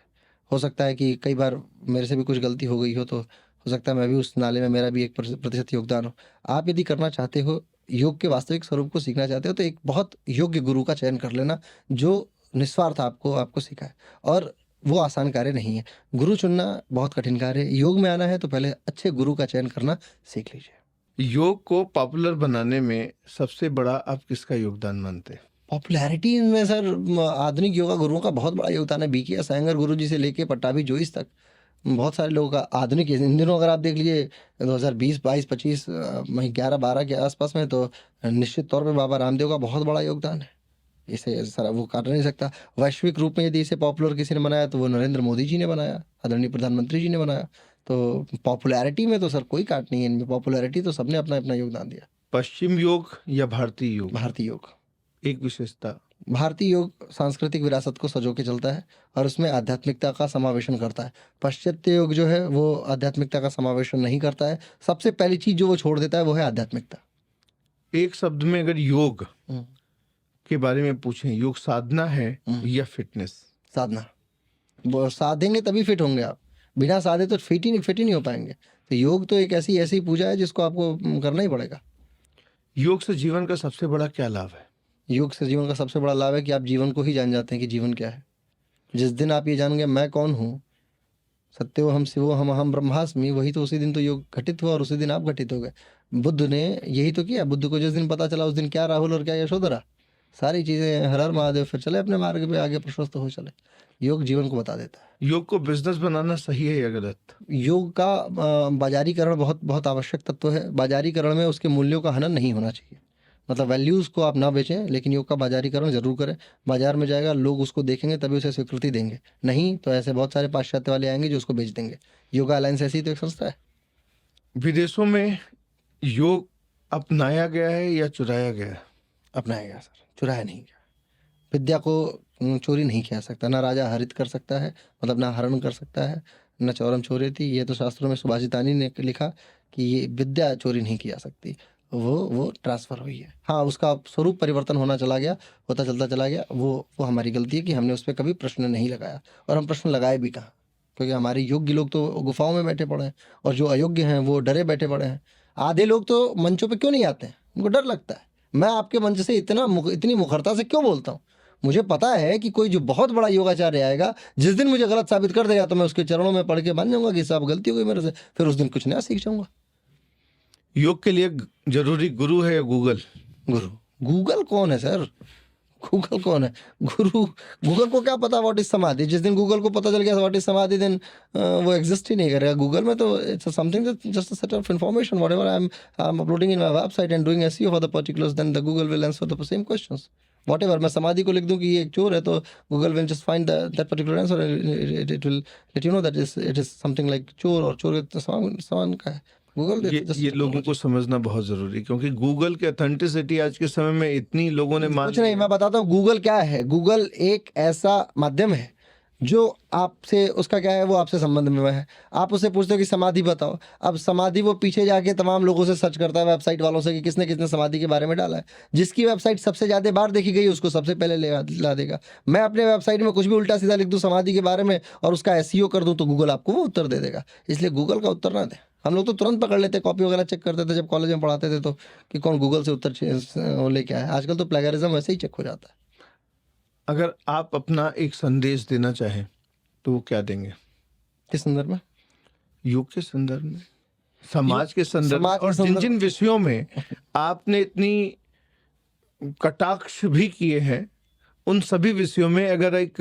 S1: हो सकता है कि कई बार मेरे से भी कुछ गलती हो गई हो, तो हो सकता है मैं भी उस नाले में, मेरा भी 1% योगदान हो। आप यदि करना चाहते हो, योग के वास्तविक स्वरूप को सीखना चाहते हो, तो एक बहुत योग्य गुरु का चयन कर लेना जो निस्वार्थ आपको सिखाए। और वो आसान कार्य नहीं है, गुरु चुनना बहुत कठिन कार्य है। योग में आना है तो पहले अच्छे गुरु का चयन करना सीख लीजिए।
S2: योग को पॉपुलर बनाने में सबसे बड़ा आप किसका योगदान मानते हैं?
S1: पॉपुलैरिटी में सर आधुनिक योगा गुरुओं का बहुत बड़ा योगदान है। बीके अयंगर गुरु जी से लेके पट्टाभी जोइस तक बहुत सारे लोगों का आधुनिक, इन दिनों अगर आप देख लीजिए 2020, 22, 25, 11, 12 के आसपास में, तो निश्चित तौर पे बाबा रामदेव का बहुत बड़ा योगदान है। इसे सर वो काट नहीं सकता। वैश्विक रूप में यदि इसे पॉपुलर किसी ने बनाया तो वो नरेंद्र मोदी जी ने बनाया, आदरणीय प्रधानमंत्री जी ने बनाया। तो पॉपुलैरिटी में तो सर कोई काट नहीं है इनमें, पॉपुलैरिटी तो सबने अपना अपना योगदान दिया।
S2: पश्चिम योग या भारतीय योग?
S1: भारतीय योग।
S2: एक विशेषता?
S1: भारतीय योग सांस्कृतिक विरासत को सजो के चलता है और उसमें आध्यात्मिकता का समावेशन करता है। पाश्चात्य योग जो है वो आध्यात्मिकता का समावेशन नहीं करता है। सबसे पहली चीज जो वो छोड़ देता है वो है आध्यात्मिकता।
S2: एक शब्द में अगर योग के बारे में पूछें, योग साधना है या फिटनेस?
S1: साधना। वो साधेंगे तभी फिट होंगे आप, बिना साधे तो फिट ही नहीं हो पाएंगे। तो योग तो एक ऐसी पूजा है जिसको आपको करना ही पड़ेगा।
S2: योग से जीवन का सबसे बड़ा क्या लाभ है?
S1: योग से जीवन का सबसे बड़ा लाभ है कि आप जीवन को ही जान जाते हैं कि जीवन क्या है। जिस दिन आप ये जानेंगे मैं कौन हूँ, सत्यो हम शिवो हम अहम ब्रह्मास्मि, वही तो उसी दिन तो योग घटित हुआ और उसी दिन आप घटित हो गए। बुद्ध ने यही तो किया। बुद्ध को जिस दिन पता चला उस दिन क्या राहुल और क्या यशोधरा, सारी चीजें हर हर महादेव, फिर चले अपने मार्ग पे आगे प्रशस्त हो चले। योग जीवन को बता देता है।
S2: योग को बिजनेस बनाना सही है या गलत?
S1: योग का बाजारीकरण बहुत बहुत आवश्यक तत्व है। बाजारीकरण में उसके मूल्यों का हनन नहीं होना चाहिए। मतलब वैल्यूज़ को आप ना बेचें, लेकिन योग का बाजारीकरण जरूर करें। बाजार में जाएगा, लोग उसको देखेंगे तभी उसे स्वीकृति देंगे, नहीं तो ऐसे बहुत सारे पाश्चात्य वाले आएंगे जो उसको बेच देंगे। योगा अलायंस ऐसी तो एक संस्था है।
S2: विदेशों में योग अपनाया गया है या चुराया गया है?
S1: अपनाया गया सर, चुराया नहीं गया। विद्या को चोरी नहीं किया सकता, ना राजा हरित कर सकता है, मतलब ना हरण कर सकता है, न चौरम चोरी थी। ये तो शास्त्रों में सुभाषितानी ने लिखा कि ये विद्या चोरी नहीं की जा सकती, वो ट्रांसफर हुई है। हाँ, उसका स्वरूप परिवर्तन होना चला गया, होता चलता चला गया, वो हमारी गलती है कि हमने उस पर कभी प्रश्न नहीं लगाया, और हम प्रश्न लगाए भी कहाँ, क्योंकि हमारे योग्य लोग तो गुफाओं में बैठे पड़े हैं, और जो अयोग्य हैं वो डरे बैठे पड़े हैं। आधे लोग तो मंचों पे क्यों नहीं आते हैं, उनको डर लगता है। मैं आपके मंच से इतनी मुखरता से क्यों बोलता हूँ? मुझे पता है कि कोई जो बहुत बड़ा योगाचार्य आएगा, जिस दिन मुझे गलत साबित कर देगा तो मैं उसके चरणों में पढ़ के मान जाऊंगा कि साहब गलती हो गई मेरे से, फिर उस दिन कुछ नया सीख जाऊंगा।
S2: योग के लिए जरूरी गुरु है या गूगल?
S1: गुरु? गूगल कौन है सर? गूगल कौन है? गूगल को क्या पता व्हाट इज समाधि? जिस दिन गूगल को पता चल गया व्हाट इज समाधि, दिन वो एग्जिस्ट ही नहीं करेगा। गूगल में तो it's something just a set of information, whatever I am uploading in my website and doing SEO for the particulars, then the Google will answer the same questions. Whatever मैं समाधि को लिख दूं कि ये एक चोर है, तो Google will just find that particular answer, it will let you know that it is something like चोर, और चोर के समान का है गूगल।
S2: ये लोगों को समझना बहुत जरूरी है, क्योंकि गूगल की ऑथेंटिसिटी आज के समय में इतनी लोगों ने मान
S1: कुछ नहीं, मैं बताता हूँ गूगल क्या है। गूगल एक ऐसा माध्यम है जो आपसे, उसका क्या है, वो आपसे संबंध में है। आप उससे पूछते हो कि समाधि बताओ, अब समाधि वो पीछे जाके तमाम लोगों से सर्च करता है, वेबसाइट वालों से, कि किसने किसने समाधि के बारे में डाला है। जिसकी वेबसाइट सबसे ज़्यादा बार देखी गई उसको सबसे पहले ला देगा। मैं अपने वेबसाइट में कुछ भी उल्टा सीधा लिख दूँ समाधि के बारे में और उसका एसईओ कर दूँ, तो गूगल आपको वो उत्तर दे देगा। इसलिए गूगल का उत्तर ना दें। हम लोग तो तुरंत पकड़ लेते, कॉपी वगैरह चेक करते थे जब कॉलेज में पढ़ाते थे, तो कि कौन गूगल से उत्तर लेके आया। आजकल तो प्लेगरिज्म वैसे ही चेक हो जाता है।
S2: अगर आप अपना एक संदेश देना चाहें तो वो क्या देंगे?
S1: किस संदर्भ में?
S2: योग के संदर्भ में, समाज के संदर्भ में,
S1: समाज के
S2: और जिन
S1: संदर्भ-
S2: जिन विषयों में आपने इतनी कटाक्ष भी किए हैं, उन सभी विषयों में अगर एक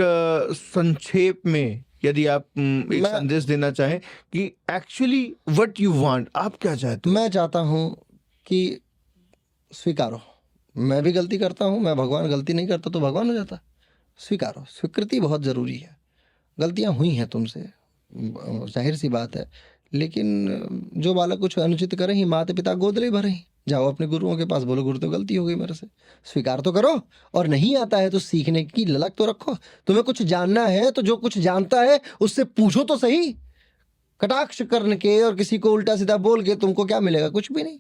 S2: संक्षेप में यदि आप एक
S1: मैं-
S2: संदेश देना चाहें कि एक्चुअली व्हाट यू वांट, आप क्या चाहते हो?
S1: मैं चाहता हूँ कि स्वीकारो, मैं भी गलती करता हूँ, मैं भगवान गलती नहीं करता तो भगवान हो जाता। स्वीकारो, स्वीकृति बहुत ज़रूरी है। गलतियाँ हुई हैं तुमसे, जाहिर सी बात है, लेकिन जो बालक कुछ अनुचित करे ही माता पिता गोद ले भरे ही। जाओ अपने गुरुओं के पास, बोलो गुरु तो गलती हो गई मेरे से। स्वीकार तो करो, और नहीं आता है तो सीखने की ललक तो रखो। तुम्हें कुछ जानना है तो जो कुछ जानता है उससे पूछो तो सही। कटाक्ष करने के और किसी को उल्टा सीधा बोल के तुमको क्या मिलेगा? कुछ भी नहीं।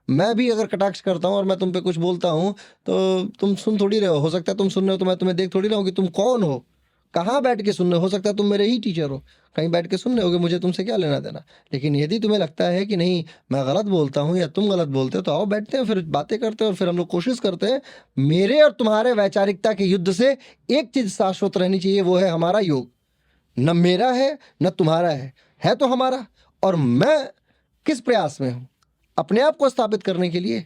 S1: मैं भी अगर कटाक्ष करता हूँ और मैं तुम पे कुछ बोलता हूँ तो तुम सुन थोड़ी रहे हो सकता है तुम सुन रहे हो तो मैं तुम्हें देख थोड़ी रहा हूँ कि तुम कौन हो, कहाँ बैठ के सुन रहे हो सकता है तुम मेरे ही टीचर हो, कहीं बैठ के सुन रहे होगे, मुझे तुमसे क्या लेना देना। लेकिन यदि तुम्हें लगता है कि नहीं मैं गलत बोलता हूँ या तुम गलत बोलते हो, तो आओ बैठते हैं, फिर बातें करते हैं, और फिर हम लोग कोशिश करते हैं मेरे और तुम्हारे वैचारिकता के युद्ध से एक चीज़ शाश्वत रहनी चाहिए, वो है हमारा योग। न मेरा है न तुम्हारा है तो हमारा। और मैं किस प्रयास में हूँ? अपने आप को स्थापित करने के लिए।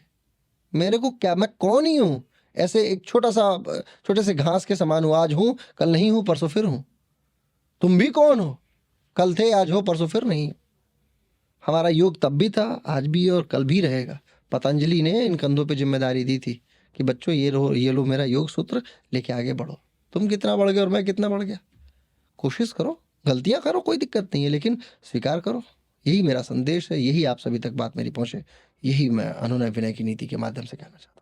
S1: मेरे को क्या, मैं कौन ही हूँ? ऐसे एक छोटे से घास के समान हूँ। आज हूँ, कल नहीं हूँ, परसों फिर हूँ। तुम भी कौन हो? कल थे, आज हो, परसों फिर नहीं। हमारा योग तब भी था, आज भी और कल भी रहेगा। पतंजलि ने इन कंधों पे जिम्मेदारी दी थी कि बच्चों ये लो मेरा योग सूत्र, लेके आगे बढ़ो। तुम कितना बढ़ गए और मैं कितना बढ़ गया? कोशिश करो, गलतियां करो, कोई दिक्कत नहीं है, लेकिन स्वीकार करो। यही मेरा संदेश है, यही आप सभी तक बात मेरी पहुंचे, यही मैं अनुनय विनय की नीति के माध्यम से कहना चाहता हूँ।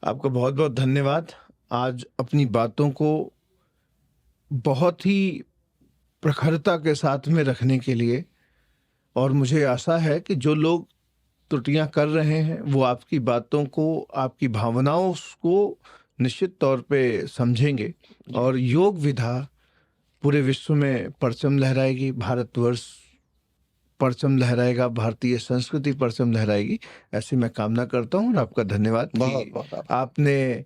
S2: आपका बहुत बहुत धन्यवाद आज अपनी बातों को बहुत ही प्रखरता के साथ में रखने के लिए। और मुझे आशा है कि जो लोग त्रुटियां कर रहे हैं वो आपकी बातों को, आपकी भावनाओं को निश्चित तौर पे समझेंगे, और योग विधा पूरे विश्व में परचम लहराएगी, भारतवर्ष परचम लहराएगा, भारतीय संस्कृति परचम लहराएगी, ऐसी मैं कामना करता हूँ। और आपका धन्यवाद कि आपने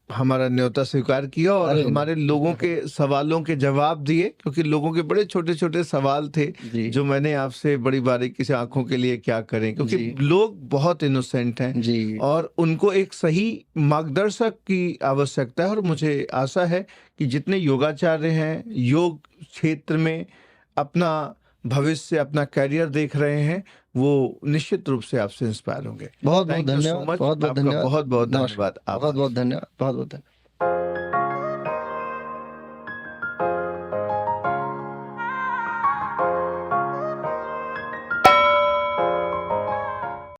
S2: हमारा न्योता स्वीकार किया और हमारे लोगों के सवालों के जवाब दिए, क्योंकि लोगों के बड़े छोटे छोटे सवाल थे जो मैंने आपसे बड़ी बारीकी से, आंखों के लिए क्या करें, क्योंकि लोग बहुत इनोसेंट हैं और उनको एक सही मार्गदर्शक की आवश्यकता है। और मुझे आशा है कि जितने योगाचार्य हैं, योग क्षेत्र में अपना भविष्य अपना करियर देख रहे हैं वो निश्चित रूप से आपसे इंस्पायर होंगे।
S1: बहुत बहुत
S2: Thank you so
S1: धन्यवाद,
S2: much।
S1: बहुत बहुत
S2: आपका
S1: धन्यवाद,
S2: बहुत बहुत
S1: नमस्कार,
S2: धन्यवाद।
S1: बहुत बहुत धन्यवाद, बहुत बहुत धन्यवाद।